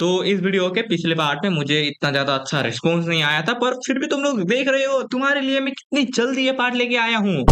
तो इस वीडियो के पिछले पार्ट में मुझे इतना ज़्यादा अच्छा रिस्पॉन्स नहीं आया था, पर फिर भी तुम लोग देख रहे हो, तुम्हारे लिए मैं कितनी जल्दी ये पार्ट लेके आया हूँ।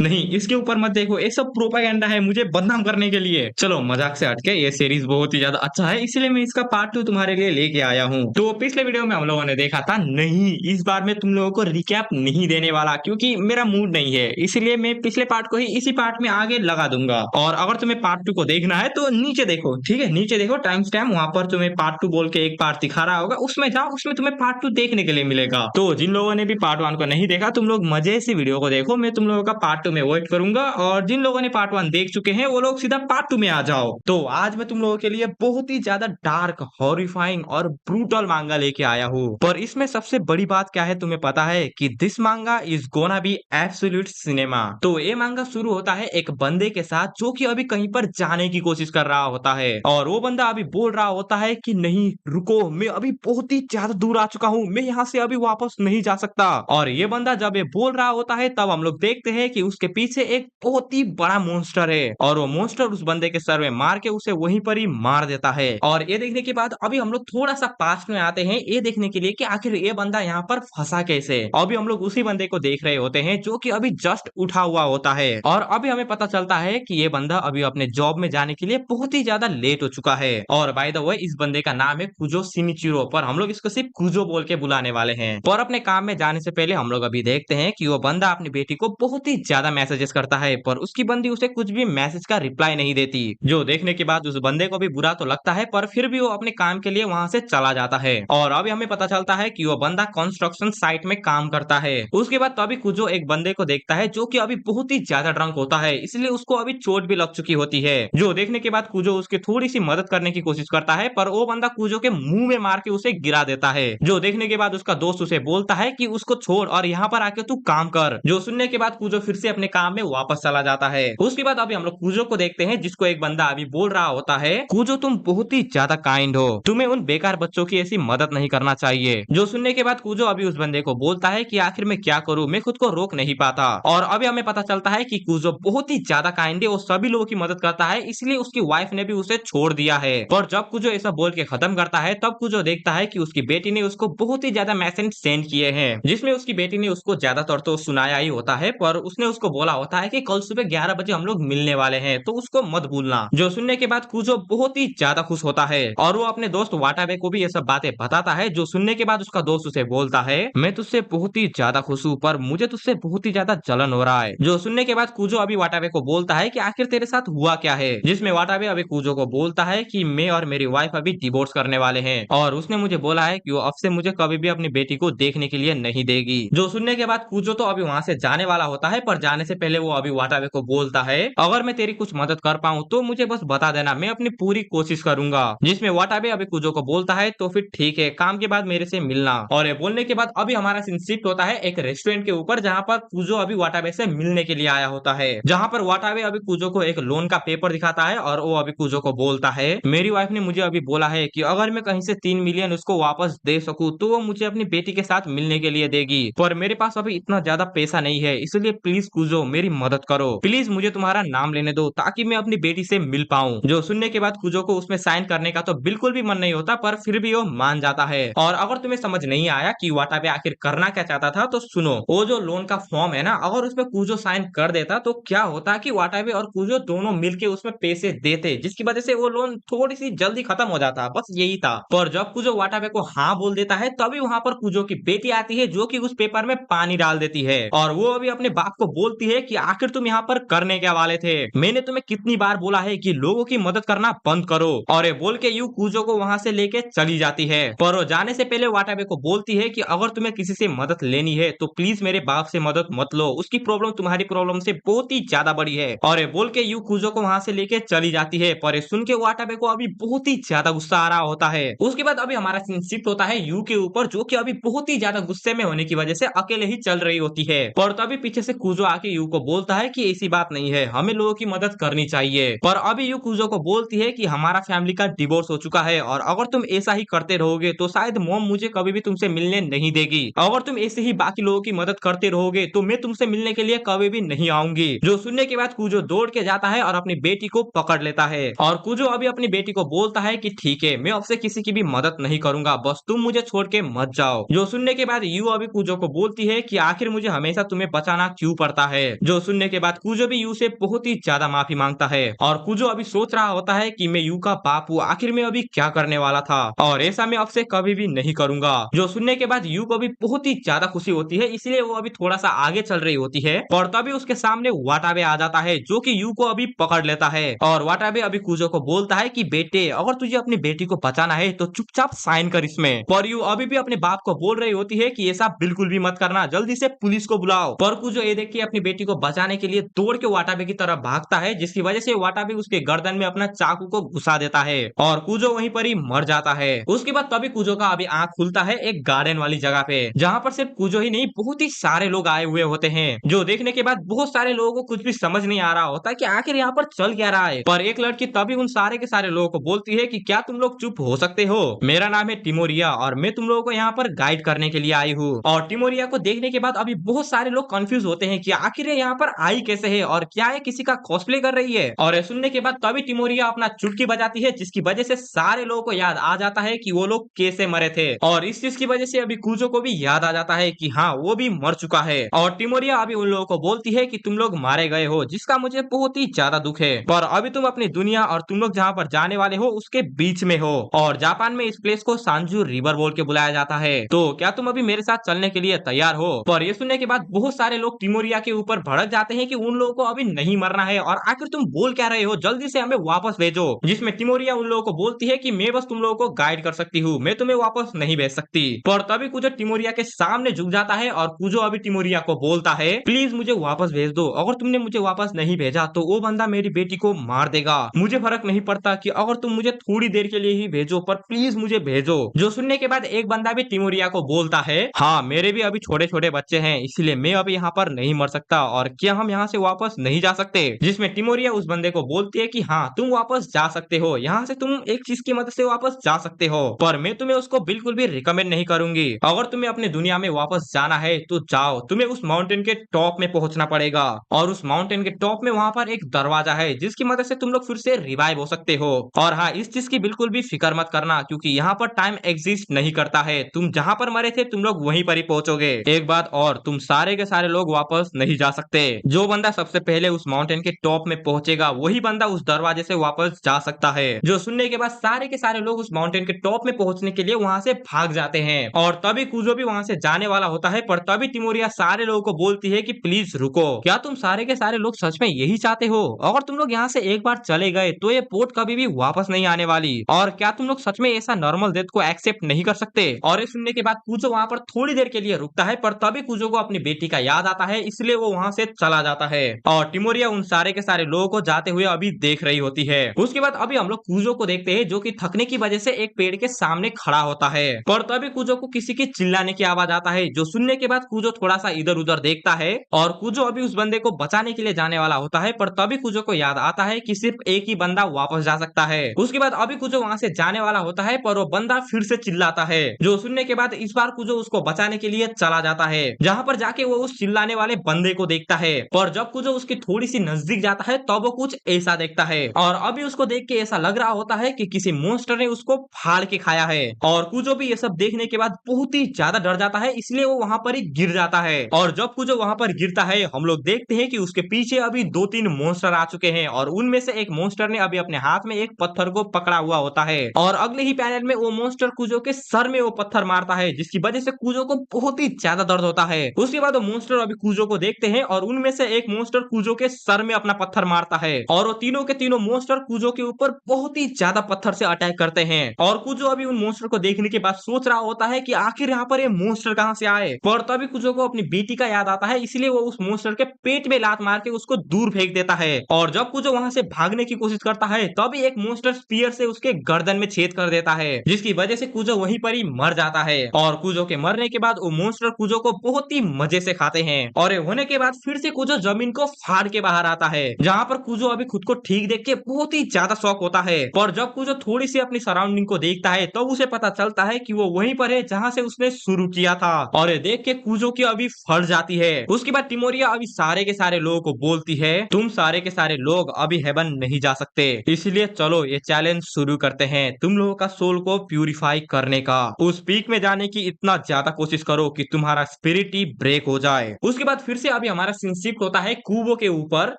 नहीं, इसके ऊपर मत देखो, ये सब प्रोपेगेंडा है मुझे बदनाम करने के लिए। चलो मजाक से हटके ये सीरीज बहुत ही ज्यादा अच्छा है, इसीलिए मैं इसका पार्ट 2 तुम्हारे लिए लेके आया हूँ। तो पिछले वीडियो में हम लोगों ने देखा था, नहीं इस बार मैं तुम लोगों को रिकैप नहीं देने वाला क्योंकि मेरा मूड नहीं है, इसलिए मैं पिछले पार्ट को ही इसी पार्ट में आगे लगा दूंगा। और अगर तुम्हें पार्ट 2 को देखना है तो नीचे देखो, ठीक है, नीचे देखो टाइम स्टैम्प, वहां पर तुम्हें पार्ट 2 बोल के एक पार्ट दिखा रहा होगा, उसमें जाओ, उसमें तुम्हें पार्ट 2 देखने के लिए मिलेगा। तो जिन लोगों ने भी पार्ट 1 को नहीं देखा, तुम लोग मजे से वीडियो को देखो, मैं तुम लोगों का पार्ट 2 में वेट करूंगा। और जिन लोगों ने पार्ट 1 देख चुके हैं वो लोग सीधा पार्ट 2 में आ जाओ। तो आज मैं तुम लोगों के लिए बहुत ही ज्यादा डार्क, हॉरिफाइंग और ब्रूटल मांगा लेके आया हूँ। पर इसमें सबसे बड़ी बात क्या है तुम्हें पता है कि दिस मांगा is gonna be absolute cinema. तो ये मांगा शुरू होता है एक बंदे के साथ जो कि अभी कहीं पर जाने की कोशिश कर रहा होता है, और वो बंदा अभी बोल रहा होता है कि नहीं रुको, मैं अभी बहुत ही ज्यादा दूर आ चुका हूँ, मैं यहाँ से अभी वापस नहीं जा सकता। और ये बंदा जब ये बोल रहा होता है तब हम लोग देखते हैं कि उसके पीछे एक बहुत ही बड़ा मॉन्स्टर है, और वो मॉन्स्टर उस बंदे के सर में मार के उसे वहीं पर ही मार देता है। और ये देखने के बाद अभी हम लोग थोड़ा सा पास्ट में आते हैं, ये देखने के लिए कि आखिर ये बंदा यहाँ पर फंसा कैसे। अभी हम लोग उसी बंदे को देख रहे होते हैं जो कि अभी जस्ट उठा हुआ होता है, और अभी हमें पता चलता है कि ये बंदा अभी अपने जॉब में जाने के लिए बहुत ही ज्यादा लेट हो चुका है। और बाय द वे इस बंदे का नाम है कुजो शिनिचिरो, पर हम लोग इसको सिर्फ कुजो बोल के बुलाने वाले हैं। पर अपने काम में जाने से पहले हम लोग अभी देखते हैं कि वो बंदा अपनी बेटी को बहुत ही ज्यादा मैसेजेस करता है, पर उसकी बंदी उसे कुछ भी मैसेज का रिप्लाई नहीं देती। जो देखने के बाद उस बंदे को भी बुरा तो लगता है, पर फिर भी वो अपने काम के लिए वहां से चला जाता है। और अभी हमें पता चलता है कि वो बंदा कंस्ट्रक्शन साइट में काम करता है। उसके बाद तभी कुजो एक बंदे को देखता है जो कि अभी बहुत ही ज्यादा ड्रंक होता है, इसलिए उसको अभी चोट भी लग चुकी होती है। जो देखने के बाद कुजो उसकी थोड़ी सी मदद करने की कोशिश करता है, पर वो बंदा कुजो के मुंह में मार के उसे गिरा देता है। जो देखने के बाद उसका दोस्त उसे बोलता है कि उसको छोड़ और यहाँ पर आके तू काम कर। जो सुनने के बाद कुजो फिर से अपने काम में वापस चला जाता है। उसके बाद अभी हम लोग कुजो को देखते हैं जिसको एक बंदा अभी बोल रहा होता है, कुजो तुम बहुत ही ज्यादा काइंड हो, तुम्हें उन बेकार बच्चों की ऐसी मदद नहीं करना चाहिए। जो सुनने के बाद कुजो अभी उस बंदे को बोलता है कि आखिर मैं क्या करूं, मैं खुद को रोक नहीं पाता। और अभी हमें पता चलता है कि कुजो बहुत ही ज्यादा काइंड है, वो सभी लोगों की मदद करता है, इसलिए उसकी वाइफ ने भी उसे छोड़ दिया है। पर जब कुजो ऐसा बोल के खत्म करता है तब कुजो देखता है कि उसकी बेटी ने उसको बहुत ही ज्यादा मैसेज सेंड किए हैं, जिसमें उसकी बेटी ने उसको ज्यादातर तो सुनाया ही होता है, पर उसने उसको बोला होता है कि कल सुबह 11 बजे हम लोग मिलने वाले हैं, तो उसको मत भूलना। जो सुनने के बाद कुजो बहुत ही ज्यादा खुश होता है, और वो अपने दोस्त वाटाबे को भी ये सब बातें बताता है। जो सुनने के बाद उसका दोस्त उसे बोलता है, मैं तुझसे बहुत ही ज्यादा खुश हूँ, पर मुझे तुझसे बहुत ही ज्यादा जलन हो रहा है। जो सुनने के बाद कुजो अभी वाटाबे को बोलता है कि आखिर तेरे साथ हुआ क्या है, जिसमें वाटाबे अभी कुजो को बोलता है कि मैं और मेरी वाइफ अभी डिवोर्स करने वाले हैं, और उसने मुझे बोला है कि वो अब से मुझे कभी भी अपनी बेटी को देखने के लिए नहीं देगी। जो सुनने के बाद कुजो तो अभी वहां से जाने वाला होता है, पर जाने से पहले वो अभी वाटाबे को बोलता है, अगर मैं तेरी कुछ मदद कर पाऊँ तो मुझे बस बता देना, मैं अपनी पूरी कोशिश करूंगा। जिसमें वाटाबे अभी कुजो को बोलता है, तो फिर ठीक है, काम के बाद मेरे से मिलना। और ये बोलने के बाद अभी हमारा सीन शिफ्ट होता है एक रेस्टोरेंट के ऊपर, जहाँ पर कुजो अभी वाटाबे से मिलने के लिए आया होता है। जहाँ पर वाटाबे अभी कुजो को एक लोन का पेपर दिखाता है, और वो अभी कुजो को बोलता है, मेरी वाइफ ने मुझे अभी बोला है कि अगर मैं कहीं से 3 मिलियन उसको वापस दे सकूं तो वो मुझे अपनी बेटी के साथ मिलने के लिए देगी, पर मेरे पास अभी इतना ज्यादा पैसा नहीं है, इसलिए प्लीज कुजो मेरी मदद करो, प्लीज मुझे तुम्हारा नाम लेने दो ताकि मैं अपनी बेटी से मिल पाऊं। जो सुनने के बाद कुजो को उसमें साइन करने का तो बिल्कुल भी मन नहीं होता, पर फिर भी वो मान जाता है। और अगर तुम्हें समझ नहीं आया कि वाटाबे आखिर करना क्या चाहता था, तो सुनो, वो जो लोन का फॉर्म है ना, अगर उसमें कुजो साइन कर देता तो क्या होता कि वाटाबे और कुजो दोनों मिलके उसमें पैसे देते, जिसकी वजह से वो लोन थोड़ी सी जल्दी खत्म हो जाता, बस यही था। पर जब कुजो वाटाबे को हाँ बोल देता है, तभी वहां पर कुजो की बेटी आती है जो कि उस पेपर में पानी डाल देती है, और वो अभी अपने बाप को बोलती है कि आखिर तुम यहाँ पर करने क्या वाले थे, मैंने तुम्हें कितनी बार बोला है कि लोगों की मदद करना बंद करो। और ये बोल के यू कुजो को वहां से लेके चली जाती है, पर वो जाने से पहले वाटाबे को बोलती है कि अगर तुम्हें किसी से मदद लेनी है तो प्लीज मेरे बाप से मदद मत लो, उसकी प्रॉब्लम तुम्हारी प्रॉब्लम से बहुत ही ज्यादा बड़ी है। और ये बोल के यू कुजो को वहां से लेके चली जाती है, पर ये सुन के वाटाबे को अभी बहुत ही ज्यादा गुस्सा आ रहा होता है। उसके बाद अभी हमारा सीन शिफ्ट होता है यू के ऊपर, जो कि अभी बहुत ही ज्यादा गुस्से में होने की वजह से अकेले ही चल रही होती है, पर तभी पीछे से कुजो आके यू को बोलता है कि ऐसी बात नहीं है, हमें लोगों की मदद करनी चाहिए। पर अभी यू कुजो को बोलती है कि हमारा फैमिली का डिवोर्स हो चुका है और अगर तुम ऐसा ही करते रहोगे तो शायद मॉम मुझे कभी भी तुमसे मिलने नहीं देगी। अगर तुम ऐसे ही बाकी लोगों की मदद करते रहोगे तो मैं तुमसे मिलने के लिए कभी भी नहीं आऊंगी। जो सुनने के बाद कुजो दौड़ के जाता है और अपनी बेटी को पकड़ लेता है और कुजो अभी अपनी बेटी को बोलता है कि ठीक है, मैं आपसे किसी की भी मदद नहीं करूंगा, बस तुम मुझे छोड़ के मत जाओ। जो सुनने के बाद यू अभी कुजो को बोलती है कि आखिर मुझे हमेशा तुम्हें बचाना क्यों पड़ता है। जो सुनने के बाद कुजो भी यू से बहुत ही ज्यादा माफी मांगता है और कुजो अभी सोच रहा होता है कि मैं यू का बाप हूँ, आखिर मैं अभी क्या करने वाला था और ऐसा मैं आपसे कभी भी नहीं करूंगा। जो सुनने के बाद यू को भी बहुत ही ज्यादा खुशी होती है, इसलिए वो अभी थोड़ा सा आगे चल रही होती है और तभी उसके सामने वाटाबे आ जाता है जो कि यू को अभी पकड़ लेता है और वाटाबे अभी कुजो को बोलता है कि बेटे, अगर तुझे अपनी बेटी को बचाना है तो चुपचाप साइन कर इसमें। पर यू अभी भी अपने बाप को बोल रही होती है कि ऐसा बिल्कुल भी मत करना, जल्दी से पुलिस को बुलाओ। पर कुजो ये देख के अपनी बेटी को बचाने के लिए दौड़ के वाटाबे की तरफ भागता है, जिसकी वजह से वाटाबे उसके गर्दन में अपना चाकू को घुसा देता है और कुजो वहीं पर ही मर जाता है। उसके बाद तभी कुजो का अभी आंख खुलता है एक गार्डन वाली जगह पे, जहाँ पर सिर्फ कुजो ही नहीं बहुत ही सारे लोग आए हुए होते हैं। जो देखने के बाद बहुत सारे लोगों को कुछ भी समझ नहीं आ रहा होता कि आखिर यहाँ पर चल क्या रहा है। पर एक लड़की तभी उन सारे के सारे लोगों को बोलती है कि क्या तुम लोग चुप हो सकते हो, मेरा नाम है टिमोरिया और मैं तुम लोगों को यहाँ पर गाइड करने के लिए आई हूँ। और टिमोरिया को देखने के बाद अभी बहुत सारे लोग कंफ्यूज होते हैं कि आखिर ये यहाँ पर आई कैसे है और क्या ये किसी का कॉस्प्ले कर रही है। और ये सुनने के बाद तभी टिमोरिया अपना चुटकी बजाती है, जिसकी वजह से सारे लोगों को याद आ जाता है कि वो लोग कैसे मरे थे और इस चीज की वजह से अभी कुजो को भी याद आ जाता है कि हाँ वो भी मर चुका है। और टिमोरिया अभी उन लोगों को बोलती है कि तुम लोग मारे गए हो, जिसका मुझे बहुत ही ज्यादा दुख है, पर अभी तुम अपनी दुनिया और तुम लोग जहाँ पर जाने वाले हो उसके बीच में हो और जापान में इस प्लेस को सांजू रिवर बोल के बुलाया जाता है। तो क्या तुम अभी मेरे साथ चलने के लिए तैयार हो। पर ये सुनने के बाद बहुत सारे लोग टिमोरिया के ऊपर भड़क जाते हैं कि उन लोगों को अभी नहीं मरना है और आखिर तुम बोल क्या रहे हो, जल्दी से हमें वापस भेजो। जिसमें टिमोरिया उन लोगों को बोलती है कि मैं बस तुम लोगों को गाइड कर सकती हूँ, मैं तुम्हें वापस नहीं भेज सकती। पर तभी कुजो टिमोरिया के सामने झुक जाता है और कुजो अभी टिमोरिया को बोलता है प्लीज मुझे वापस भेज दो, अगर तुमने मुझे वापस नहीं भेजा तो वो बंदा मेरी बेटी को मार देगा, मुझे फर्क नहीं पड़ता कि अगर तुम मुझे थोड़ी देर के लिए ही भेजो, पर प्लीज मुझे भेजो। जो सुनने के बाद एक बंदा भी टिमोरिया को बोलता है हाँ मेरे भी अभी छोटे छोटे बच्चे हैं, इसलिए मैं अभी यहाँ पर नहीं मर सकता और क्या हम यहाँ से वापस नहीं जा सकते। जिसमें टिमोरिया उस बंदे को बोलती है कि हाँ तुम वापस जा सकते हो, यहाँ से तुम एक चीज की मदद से वापस जा सकते हो, पर मैं तुम्हें उसको बिल्कुल भी रिकमेंड नहीं करूंगी। अगर तुम्हें अपने दुनिया में वापस जाना है तो जाओ, तुम्हें उस माउंटेन के टॉप में पहुंचना पड़ेगा और उस माउंटेन के टॉप में वहां पर एक दरवाजा है जिसकी मदद से तुम लोग फिर से रिवाइव हो सकते हो। और हाँ इस चीज की बिल्कुल भी फिक्र मत करना क्योंकि यहाँ पर टाइम एग्जिस्ट नहीं करता है, तुम जहाँ पर मरे थे तुम लोग वहीं पर ही पहुंचोगे। एक बात और, तुम सारे के सारे लोग वापस नहीं जा सकते, जो बंदा सबसे पहले उस माउंटेन के टॉप में पहुंचेगा वही बंदा उस दरवाजे से वापस जा सकता है। जो सुनने के बाद सारे के सारे लोग उस माउंटेन के टॉप में पहुंचने के लिए वहां से भाग जाते हैं और तभी कुजो भी वहां से जाने वाला होता है, पर तभी टिमोरिया सारे लोगों को बोलती है कि प्लीज रुको, क्या तुम सारे के सारे लोग सच में यही चाहते हो, अगर तुम लोग यहाँ से एक बार चले गए तो ये बोट कभी भी वापस नहीं आने वाली, और क्या तुम लोग सच में ऐसा नॉर्मल डेथ को एक्सेप्ट नहीं कर सकते। और ये सुनने के बाद कुजो वहां पर थोड़ी देर के लिए रुकता है, पर तभी कुजो को अपनी बेटी का याद आता है, इसलिए वो वहां से चला जाता है और टिमोरिया उन सारे के सारे लोगों को जाते हुए अभी देख रही होती है। उसके बाद अभी हम लोग कुजो को देखते हैं जो कि थकने की वजह से एक पेड़ के सामने खड़ा होता है, पर तभी कुजो को किसी के चिल्लाने की आवाज आता है। जो सुनने के बाद कुजो थोड़ा सा इधर उधर देखता है और कुजो अभी उस बंदे को बचाने के लिए जाने वाला होता है, पर तभी कुजो को याद आता है कि सिर्फ एक ही बंदा वापस जा सकता है। उसके बाद अभी कुजो वहां से जाने वाला होता है, पर वो बंदा फिर से चिल्लाता है। जो सुनने के बाद इस बार कुजो उसको बचाने के लिए चला जाता है, जहाँ पर जाके वो उस चिल्लाने वाले बंदे को देखता है, पर जब कुजो उसकी थोड़ी सी नजदीक जाता है तब वो कुछ ऐसा देखता है और अभी उसको देख के ऐसा लग रहा होता है कि किसी मॉन्स्टर ने उसको फाड़ के खाया है। और कुजो भी ये सब देखने के बाद बहुत ही ज्यादा डर जाता है, इसलिए वो वहां पर ही गिर जाता है। और जब कुजो वहां पर गिरता है हम लोग देखते हैं कि उसके पीछे अभी 2-3 मॉन्स्टर आ चुके हैं और उनमें से एक मॉन्स्टर ने अभी अपने हाथ में एक पत्थर को पकड़ा हुआ होता है और अगले ही पैनल में वो मॉन्स्टर कुजो के सर में वो पत्थर मारता है, जिसकी वजह से कुजो को बहुत ही ज्यादा दर्द होता है। उसके बाद वो मॉन्स्टर अभी कुजो को देखते हैं और उनमें से एक मॉन्स्टर कुजो के सर में अपना पत्थर मारता है और वो तीनों के तीनों मॉन्स्टर कुजो के ऊपर बहुत ही ज्यादा पत्थर से अटैक करते हैं। और कुजो अभी उन मॉन्स्टर को देखने के बाद सोच रहा होता है कि आखिर यहाँ पर ये मॉन्स्टर कहाँ से आए, पर तभी कुजो को अपनी बेटी का याद आता है, इसलिए वो उस मॉन्स्टर के पेट में लात मार के उसको दूर फेंक देता है। और जब कुजो वहां से भागने की कोशिश करता है तभी एक मॉन्स्टर स्पीयर से उसके गर्दन में छेद कर देता है, जिसकी वजह से कुजो वहीं पर ही मर जाता है। और कुजो के मरने के बाद वो मॉन्स्टर कुजो को बहुत ही मजे से खाते हैं और ये होने बोलने के बाद फिर से कुजो जमीन को फाड़ के बाहर आता है, जहाँ पर कुजो अभी खुद को ठीक देख के बहुत ही ज्यादा शौक होता है। पर जब कुजो थोड़ी सी अपनी सराउंडिंग को देखता है तो उसे पता चलता है कि वो वहीं पर है जहाँ से उसने शुरू किया था। और ये देख के कुजो की अभी फट जाती है। उसके बाद टिमोरिया अभी सारे के सारे लोगों को बोलती है, तुम सारे के सारे लोग अभी हेवन नहीं जा सकते, इसलिए चलो ये चैलेंज शुरू करते हैं तुम लोगों का सोल को प्यूरिफाई करने का। उस पीक में जाने की इतना ज्यादा कोशिश करो कि तुम्हारा स्पिरिट ही ब्रेक हो जाए। उसके बाद फिर से अभी हमारा सीन शिफ्ट होता है कुबो के ऊपर,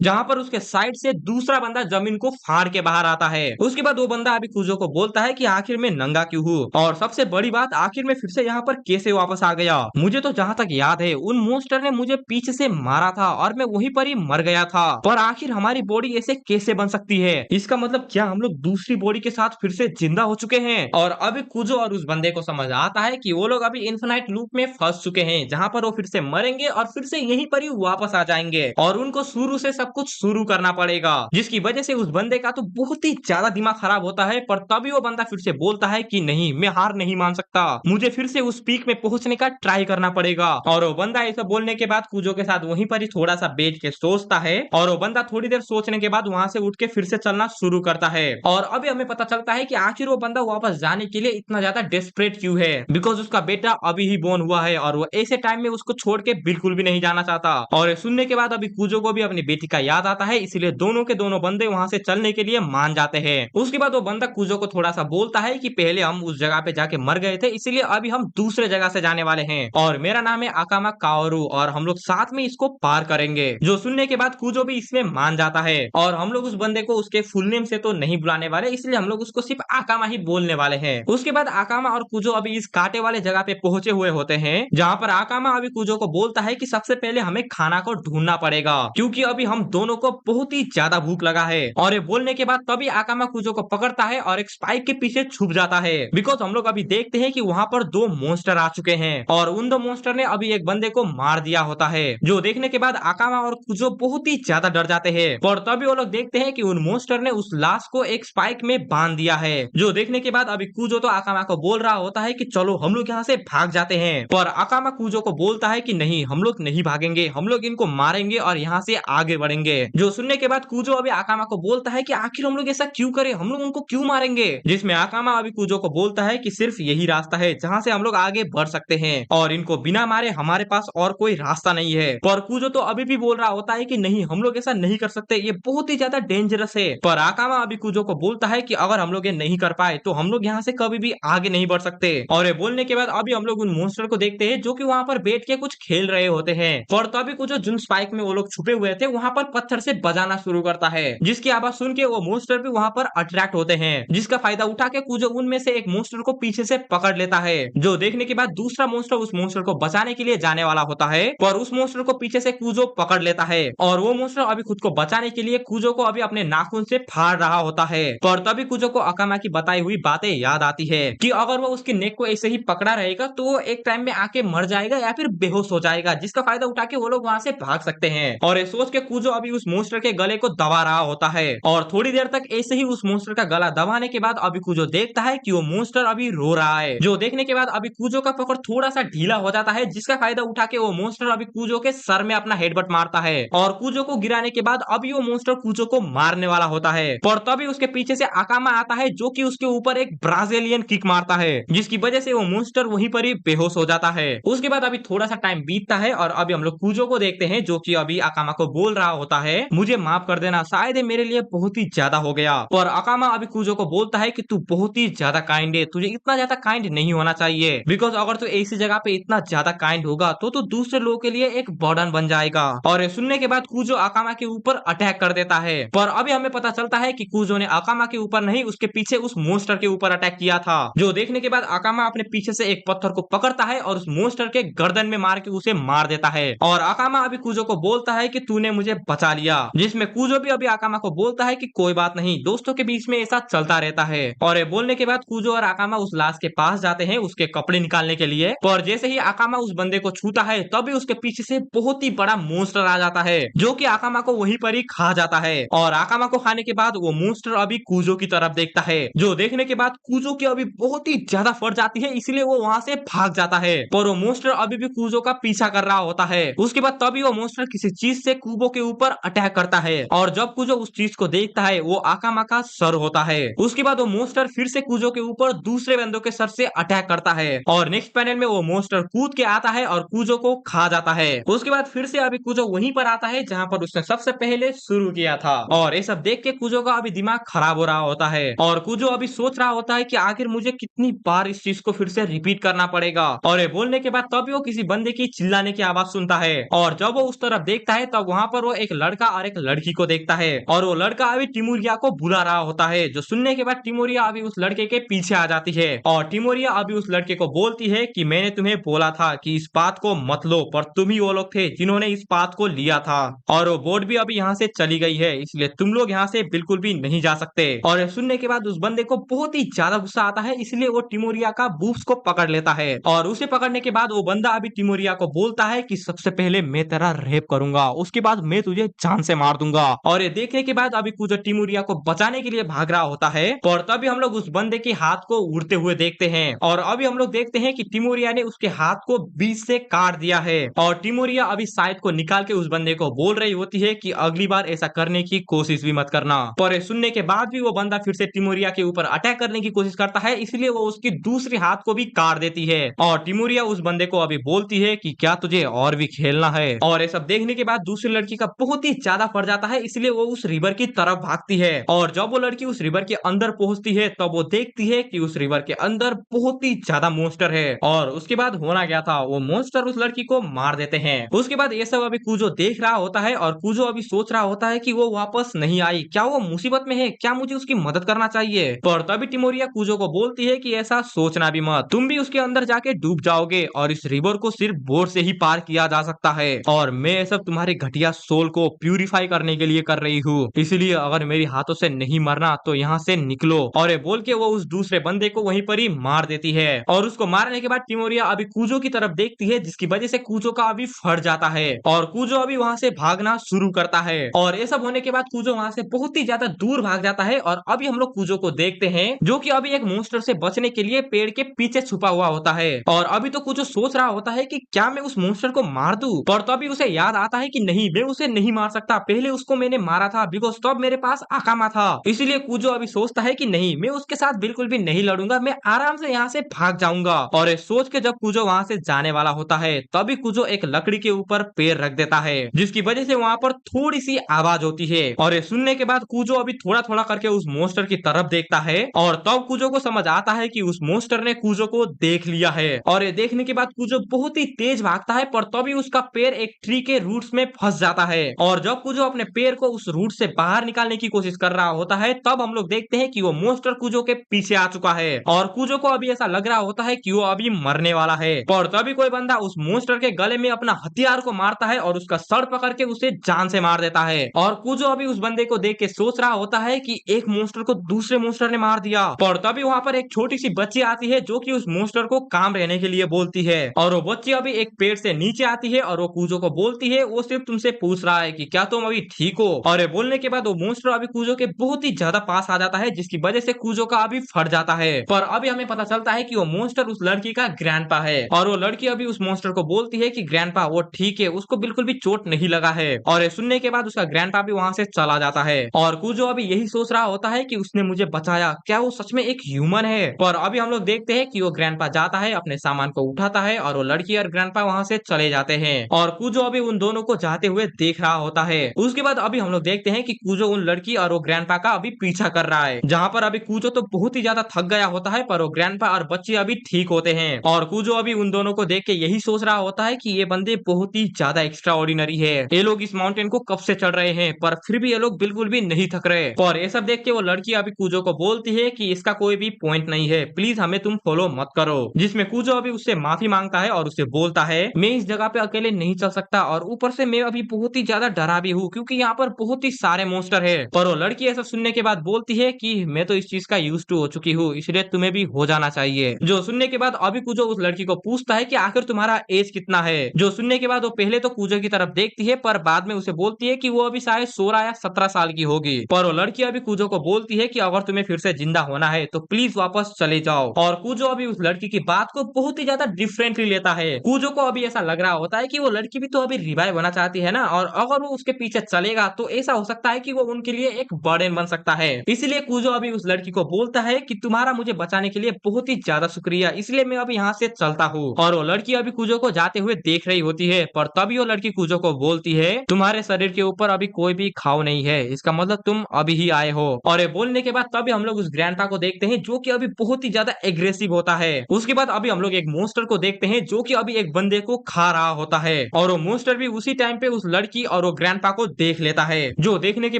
जहाँ पर उसके साइड से दूसरा बंदा जमीन को फाड़ के बाहर आता है। उसके बाद वो बंदा अभी कुजो को बोलता है कि आखिर में नंगा क्यों हूँ, और सबसे बड़ी बात आखिर में फिर से यहाँ पर कैसे वापस आ गया। मुझे तो जहाँ तक याद है उन मोन्स्टर ने मुझे पीछे से मारा था और मैं वहीं पर ही मर गया था, पर आखिर हमारी बॉडी ऐसे कैसे बन सकती है? इसका मतलब क्या हम लोग दूसरी बॉडी के साथ फिर से जिंदा हो चुके हैं? और अभी कुजो और उस बंदे को समझ आता है कि वो लोग अभी इन्फिनाइट लूप में फंस चुके हैं, जहाँ पर वो फिर से मरेंगे और फिर से यहीं पर ही वापस आ जाएंगे और उनको शुरू से सब कुछ शुरू करना पड़ेगा, जिसकी वजह से उस बंदे का तो बहुत ही ज्यादा दिमाग खराब होता है। पर तभी वो बंदा फिर से बोलता है कि नहीं, मैं हार नहीं मान सकता, मुझे फिर से उस पीक में पहुंचने का ट्राई करना पड़ेगा। और वो बंदा ऐसा बोलने के बाद कुजो के साथ वहीं पर ही थोड़ा सा बैठ के सोचता है, और वो बंदा थोड़ी देर सोचने के बाद वहां से उठ के फिर से चलना शुरू करता है। और अभी हमें पता चलता है कि आखिर वो बंदा वापस जाने के लिए इतना ज्यादा डेस्परेट क्यों है, बिकॉज उसका बेटा अभी ही बोर्न हुआ है और वो ऐसे टाइम में उसको छोड़ के बिल्कुल भी नहीं जाना चाहता। और ये सुनने के बाद अभी कुजो को भी अपनी बेटी का याद आता है, इसलिए दोनों के दोनों बंदे वहां से चलने के लिए मान जाते हैं। उसके बाद वो बंदा कुजो को थोड़ा सा बोलता है कि पहले हम उस जगह पे जाके मर गए थे, इसलिए अभी हम दूसरे जगह से जाने वाले हैं और मेरा नाम है आकामा काओरू और हम लोग साथ में इसको पार करेंगे। जो सुनने के बाद कुजो भी इसमें मान जाता है और हम लोग उस बंदे को उसके फुल नेम से तो नहीं बुलाने वाले, इसलिए हम लोग उसको सिर्फ आकामा ही बोलने वाले हैं। उसके बाद आकामा और कुजो अभी इस कांटे वाले जगह पे पहुंचे हुए होते हैं, जहाँ पर आकामा अभी कुजो को बोलता है कि सबसे पहले हमें खाना को ढूंढना पड़ेगा, क्योंकि अभी हम दोनों को बहुत ही ज्यादा भूख लगा है। और ये बोलने के बाद तभी आकामा कुजो को पकड़ता है और एक स्पाइक के पीछे छुप जाता है, बिकॉज हम लोग अभी देखते हैं कि वहाँ पर दो मॉन्स्टर आ चुके हैं और उन दो मॉन्स्टर ने अभी एक बंदे को मार दिया होता है, जो देखने के बाद आकामा और कुजो बहुत ही ज्यादा डर जाते हैं। पर तभी वो लोग देखते हैं कि उन मॉन्स्टर ने उस लाश को एक स्पाइक में बांध दिया है, जो देखने के बाद अभी कुजो तो आकामा को बोल रहा होता है कि चलो हम लोग यहाँ से भाग जाते हैं, पर आकामा कुजो को बोलता है कि नहीं, हम लोग नहीं भागेंगे, हम लोग इनको मारेंगे और यहाँ से आगे बढ़ेंगे। जो सुनने के बाद कुजो अभी आकामा को बोलता है कि आखिर हम लोग ऐसा क्यों करें, हम लोग उनको क्यों मारेंगे, जिसमें आकामा अभी कुजो को बोलता है कि सिर्फ यही रास्ता है जहाँ से हम लोग आगे बढ़ सकते हैं और इनको बिना मारे हमारे पास और कोई रास्ता नहीं है। पर कुजो तो अभी भी बोल रहा होता है कि नहीं, हम लोग ऐसा नहीं कर सकते, ये बहुत ही ज्यादा डेंजरस है। पर आकामा अभी कुजो को बोलता है कि अगर हम लोग ये नहीं कर पाए तो हम लोग यहाँ से कभी भी आगे नहीं बढ़ सकते। और ये बोलने के बाद अभी हम लोग उन मॉन्स्टर को देखते हैं जो कि वहाँ पर बैठ के कुछ खेल रहे होते हैं। पर तभी कुछ जिन स्पाइक में वो लोग छुपे हुए थे वहाँ पर पत्थर से बजाना शुरू करता है, जिसकी आवाज सुन के वो मॉन्स्टर भी वहाँ पर अट्रैक्ट होते हैं, जिसका फायदा उठा के कुजो उनमें से एक मॉन्स्टर को पीछे से पकड़ लेता है। जो देखने के बाद दूसरा मॉन्स्टर उस मॉन्स्टर को बचाने के लिए जाने वाला होता है, पर उस मॉन्स्टर को पीछे से कुजो पकड़ लेता है और वो मॉन्स्टर अभी खुद को बचाने के लिए कुजो को अभी अपने नाखून से फाड़ रहा होता है। पर तभी कुजो को अकामा की बताई हुई बातें याद आती है कि अगर वो उसकी नेक को ऐसे ही पकड़ा रहेगा तो वो एक टाइम में आके मर जाएगा या फिर बेहोश हो जाएगा, जिसका फायदा उठा के वो लोग वहां से भाग सकते हैं। और ये सोच के कुजो अभी उस मॉन्स्टर के गले को दबा रहा होता है और थोड़ी देर तक ऐसे ही उस मॉन्स्टर का गला दबाने के बाद अभी कुजो देखता है कि वो मॉन्स्टर अभी रो रहा है। जो देखने के बाद अभी कुजो का पकड़ थोड़ा सा ढीला हो जाता है, जिसका फायदा उठा के वो मॉन्स्टर अभी कुजो के सर में अपना हेडबट मारता है और कुजो को गिराने के बाद अभी वो मॉन्स्टर कुजो को मारने वाला होता है। पर तभी उसके पीछे से आकामा आता है जो कि उसके ऊपर एक ब्राजीलियन किक मारता है, जिसकी वजह से वो मॉन्स्टर वहीं पर ही बेहोश हो जाता है। उसके बाद अभी थोड़ा सा टाइम बीतता है और अभी हम लोग कुजो को देखते हैं जो कि अभी आकामा को बोल रहा होता है मुझे माफ कर देना, शायद ये मेरे लिए बहुत ही ज्यादा हो गया। पर आकामा अभी कुजो को बोलता है कि तू बहुत ही ज्यादा काइंड है, तुझे इतना ज्यादा काइंड नहीं होना चाहिए, बिकॉज अगर तू ऐसी जगह पे इतना ज्यादा काइंड होगा तो तू दूसरे लोगों के लिए एक बर्डन बन जाएगा। और ये सुनने के बाद कुजो आकामा के ऊपर अटैक कर देता है, पर अभी हमें पता चलता है कि कुजो ने आकामा के ऊपर नहीं, उसके पीछे उस मॉन्स्टर के ऊपर अटैक किया था। जो देखने के बाद आकामा अपने पीछे से एक पत्थर को पकड़ता है और उस मॉन्स्टर के गर्दन में मार के उसे मार देता है। और आकामा अभी कुजो को बोलता है कि तूने मुझे बचा लिया, जिसमें कुजो भी अभी आकामा को बोलता है कि कोई बात नहीं, दोस्तों के बीच में ऐसा चलता रहता है। और ये बोलने के बाद कुजो और आकामा उस लाश के पास जाते हैं उसके कपड़े निकालने के लिए, पर जैसे ही आकामा उस बंदे को छूता है तभी उसके पीछे से बहुत ही बड़ा मॉन्स्टर आ जाता है, जो कि आकामा को वहीं पर ही खा जाता है। और आकामा को खाने के बाद वो मॉन्स्टर अभी कुजो की तरफ देखता है, जो देखने के बाद कुजो की अभी बहुत ही ज्यादा फट जाती है, इसलिए वो वहां से भाग जाता है। पर वो मॉन्स्टर अभी भी कुजो का पीछा कर रहा होता है। उसके बाद तभी वो मॉन्स्टर किसी चीज से कूजो के ऊपर अटैक करता है और जब कूजो उस चीज को देखता है वो आका माका सर होता है। उसके बाद वो मॉन्स्टर फिर से कूजो के ऊपर दूसरे बंदों के सर से अटैक करता है और नेक्स्ट पैनल में वो मॉन्स्टर कूद के आता है और कूजो को खा जाता है। उसके बाद फिर से अभी कूजो वहीं पर आता है जहाँ पर उसने सबसे पहले शुरू किया था और ये सब देख के कूजो का अभी दिमाग खराब हो रहा होता है और कूजो अभी सोच रहा होता है कि आखिर मुझे कितनी बार इस चीज को फिर से रिपीट करना पड़ेगा। और ये बोलने के बाद तभी वो किसी बंदे की चिल्लाने की आवाज सुनता है और जब वो उस तरफ देखता है तब वहाँ पर वो एक लड़का और एक लड़की को देखता है और वो लड़का अभी टिमोरिया को बुला रहा होता है। जो सुनने के बाद टिमोरिया अभी उस लड़के के पीछे आ जाती है और टिमोरिया अभी उस लड़के को बोलती है कि मैंने तुम्हें बोला था कि इस बात को मत लो, पर तुम ही वो लोग थे जिन्होंने इस बात को लिया था और वो बोट भी अभी यहाँ से चली गई है, इसलिए तुम लोग यहाँ से बिल्कुल भी नहीं जा सकते। और ये सुनने के बाद उस बंदे को बहुत ही ज्यादा गुस्सा आता है, इसलिए वो टिमोरिया का बूब्स को पकड़ लेता है और उसे पकड़ने के बाद वो बंदा अभी टिमोरिया को बोलता है कि सबसे पहले मैं तेरा रेप करूंगा, उसके बाद मैं तुझे जान से मार दूंगा। और ये देखने के बाद अभी कुछ टिमोरिया को बचाने के लिए भाग रहा होता है और तभी हम लोग उस बंदे के हाथ को उड़ते हुए देखते हैं और अभी हम लोग देखते हैं कि टिमोरिया ने उसके हाथ को बीच से काट दिया है और टिमोरिया अभी साइड को निकाल के उस बंदे को बोल रही होती है कि अगली बार ऐसा करने की कोशिश भी मत करना। पर सुनने के बाद भी वो बंदा फिर से टिमोरिया के ऊपर अटैक करने की कोशिश करता है, इसलिए वो उसकी दूसरी हाथ को भी काट देती है और टिमोरिया उस बंदे को अभी बोलती है कि क्या तुझे और भी खेलना है। और ये सब देखने के बाद दूसरी लड़की का बहुत ही ज्यादा पड़ जाता है, इसलिए वो उस रिवर की तरफ भागती है और जब वो लड़की उस रिवर के अंदर पहुंचती है तब वो देखती है कि उस रिवर के अंदर बहुत ही ज्यादा मॉन्स्टर है और उसके बाद होना क्या था, वो मॉन्स्टर उस लड़की को मार देते हैं। उसके बाद ये सब अभी कूजो देख रहा होता है और कूजो अभी सोच रहा होता है कि वो वापस नहीं आई, क्या वो मुसीबत में है, क्या मुझे उसकी मदद करना चाहिए। पर तभी टिमोरिया कूजो को बोलती है कि ऐसा सोचना भी मत, तुम भी उसके अंदर जाके डूब जाओगे और इस रिवर को सिर्फ बोट से ही पार किया जा सकता है और मैं ये सब तुम्हारे घटिया सोल को प्यूरिफाई करने के लिए कर रही हूँ, इसलिए अगर मेरी हाथों से नहीं मरना तो यहाँ से निकलो। और ये बोल के वो उस दूसरे बंदे को वहीं पर ही मार देती है और उसको मारने के बाद टिमोरिया अभी कूजो की तरफ देखती है, जिसकी वजह से कूजो का अभी फट जाता है और कूजो अभी वहां से भागना शुरू करता है और ये सब होने के बाद कूजो वहां से बहुत ही ज्यादा दूर भाग जाता है और अभी हम लोग कूजो को देखते हैं जो कि अभी एक मॉन्स्टर से बचने के लिए पेड़ के पीछे छुपा हुआ होता है और अभी तो कूजो सोच रहा होता है कि क्या मैं उस मॉन्स्टर को मार दूं, पर तभी उसे याद आता है कि नहीं, मैं उसे नहीं मार सकता, पहले उसको मैंने मारा था बिकॉज तब मेरे पास आकामा था। इसीलिए कूजो अभी सोचता है कि नहीं, मैं उसके साथ बिल्कुल भी नहीं लड़ूंगा, मैं आराम से यहाँ से भाग जाऊंगा। और ये सोच के जब कूजो वहां से जाने वाला होता है तभी कूजो एक लकड़ी के ऊपर पैर रख देता है, जिसकी वजह से वहां पर थोड़ी सी आवाज होती है और ये सुनने के बाद कूजो अभी थोड़ा थोड़ा करके उस मॉन्स्टर की तरफ देखता है और तब कूजो को समझ आता है कि उस मॉन्स्टर ने कूजो को देख लिया है और ये देखने के बाद कूजो बहुत ही तेज भागता है, पर तभी उसका पैर एक ट्री के रूट्स में फंस जाता है और जब कूजो अपने पैर को उस रूट से बाहर निकालने की कोशिश कर रहा होता है तब हम लोग देखते हैं कि वो मॉन्स्टर कूजो के पीछे आ चुका है और कूजो को अभी ऐसा लग रहा होता है कि वो अभी मरने वाला है। पर तभी कोई बंदा उस मॉन्स्टर के गले में अपना हथियार को मारता है और उसका सर पकड़ के उसे जान से मार देता है और कूजो अभी उस बंदे को देख के सोच रहा होता है कि एक मॉन्स्टर को दूसरे मॉन्स्टर ने मार दिया। पर तभी वहां पर एक छोटी सी बच्ची आती है जो कि उस मॉन्स्टर को काम रहने के लिए बोलती है और वो बच्ची अभी एक पेड़ से नीचे आती है और वो कूजो को बोलती है, वो सिर्फ तुमसे पूछ रहा है कि क्या तुम अभी ठीक हो। और ये बोलने के बाद वो मॉन्स्टर अभी कूजो के बहुत ही ज्यादा पास आ जाता है, जिसकी वजह से कूजो का अभी फट जाता है। पर अभी हमें पता चलता है कि वो मॉन्स्टर उस लड़की का ग्रैंडपा है और वो लड़की अभी उस मॉन्स्टर को बोलती है कि ग्रैंडपा वो ठीक है, उसको बिल्कुल भी चोट नहीं लगा है। और ये सुनने के बाद उसका ग्रैंडपा भी वहां से चला जाता है और कूजो अभी यही सोच रहा होता है कि उसने मुझे बचाया, क्या वो सच में एक ह्यूमन है। पर अभी हम लोग देखते हैं कि वो ग्रैंडपा जाता है, अपने सामान को उठाता है और वो लड़की और ग्रैंडपा वहां से चले जाते हैं और कूजो अभी उन दोनों को जाते हुए देख रहा होता है। उसके बाद अभी हम लोग देखते हैं कि कूजो उन लड़की और वो ग्रैंडपा का अभी पीछा कर रहा है, जहाँ पर अभी कूजो तो बहुत ही ज्यादा थक गया होता है पर वो ग्रैंडपा और बच्चे अभी ठीक होते हैं और कूजो अभी उन दोनों को देख के यही सोच रहा होता है कि ये बंदे बहुत ही ज्यादा एक्स्ट्रा ऑर्डिनरी है, ये लोग इस माउंटेन को कब से चढ़ रहे हैं पर फिर भी ये लोग बिल्कुल भी नहीं थक रहे। और ये सब देख के वो लड़की अभी कूजो को बोलती है कि इसका कोई भी पॉइंट नहीं है, प्लीज हमें तुम फॉलो मत करो, जिसमें कूजो अभी उससे माफी मांगता है और उससे बोलता है मैं इस जगह पे अकेले नहीं चल सकता और ऊपर से मैं अभी बहुत ही ज्यादा डरा भी हूँ क्योंकि यहाँ पर बहुत ही सारे मॉन्स्टर है। पर वो लड़की ऐसा सुनने के बाद बोलती है कि मैं तो इस चीज का यूज टू हो चुकी हूँ, इसलिए तुम्हें भी हो जाना चाहिए। जो सुनने के बाद अभी कूजो उस लड़की को पूछता है कि आखिर तुम्हारा एज कितना है। जो सुनने के बाद वो पहले तो कूजो की तरफ देखती है पर बाद में उसे बोलती है कि वो अभी शायद 16 या 17 साल की होगी। पर वो लड़की अभी कूजो को बोलती है कि अगर तुम्हें फिर से जिंदा होना है तो प्लीज वापस चले जाओ। और कूजो अभी उस लड़की की बात को बहुत ही ज्यादा डिफरेंटली लेता है। कूजो को अभी ऐसा लग रहा होता है कि वो लड़की भी तो अभी रिवाइव होना चाहती है ना, और अगर वो उसके पीछे चलेगा तो ऐसा हो सकता है कि वो उनके लिए एक बर्डन बन सकता है। इसलिए कूजो अभी उस लड़की को बोलता है कि तुम्हारा मुझे बचाने के लिए बहुत ही ज्यादा शुक्रिया, इसलिए मैं अभी यहाँ से चलता हूँ। और वो लड़की अभी कूजो को जाते हुए देख रही होती है, पर तभी वो लड़की कूजो को बोलती है तुम्हारे शरीर के ऊपर अभी कोई भी घाव नहीं है, इसका मतलब तुम अभी ही आए हो। और ये बोलने के बाद तभी हम लोग उस ग्रैंडपा को देखते हैं जो कि अभी बहुत ही ज्यादा एग्रेसिव होता है। उसके बाद अभी हम लोग एक मोस्टर को देखते हैं जो कि अभी एक बंदे को खा रहा होता है, और वो मोस्टर भी उसी टाइम पे उस लड़की और वो ग्रैंडपा को देख लेता है। जो देखने के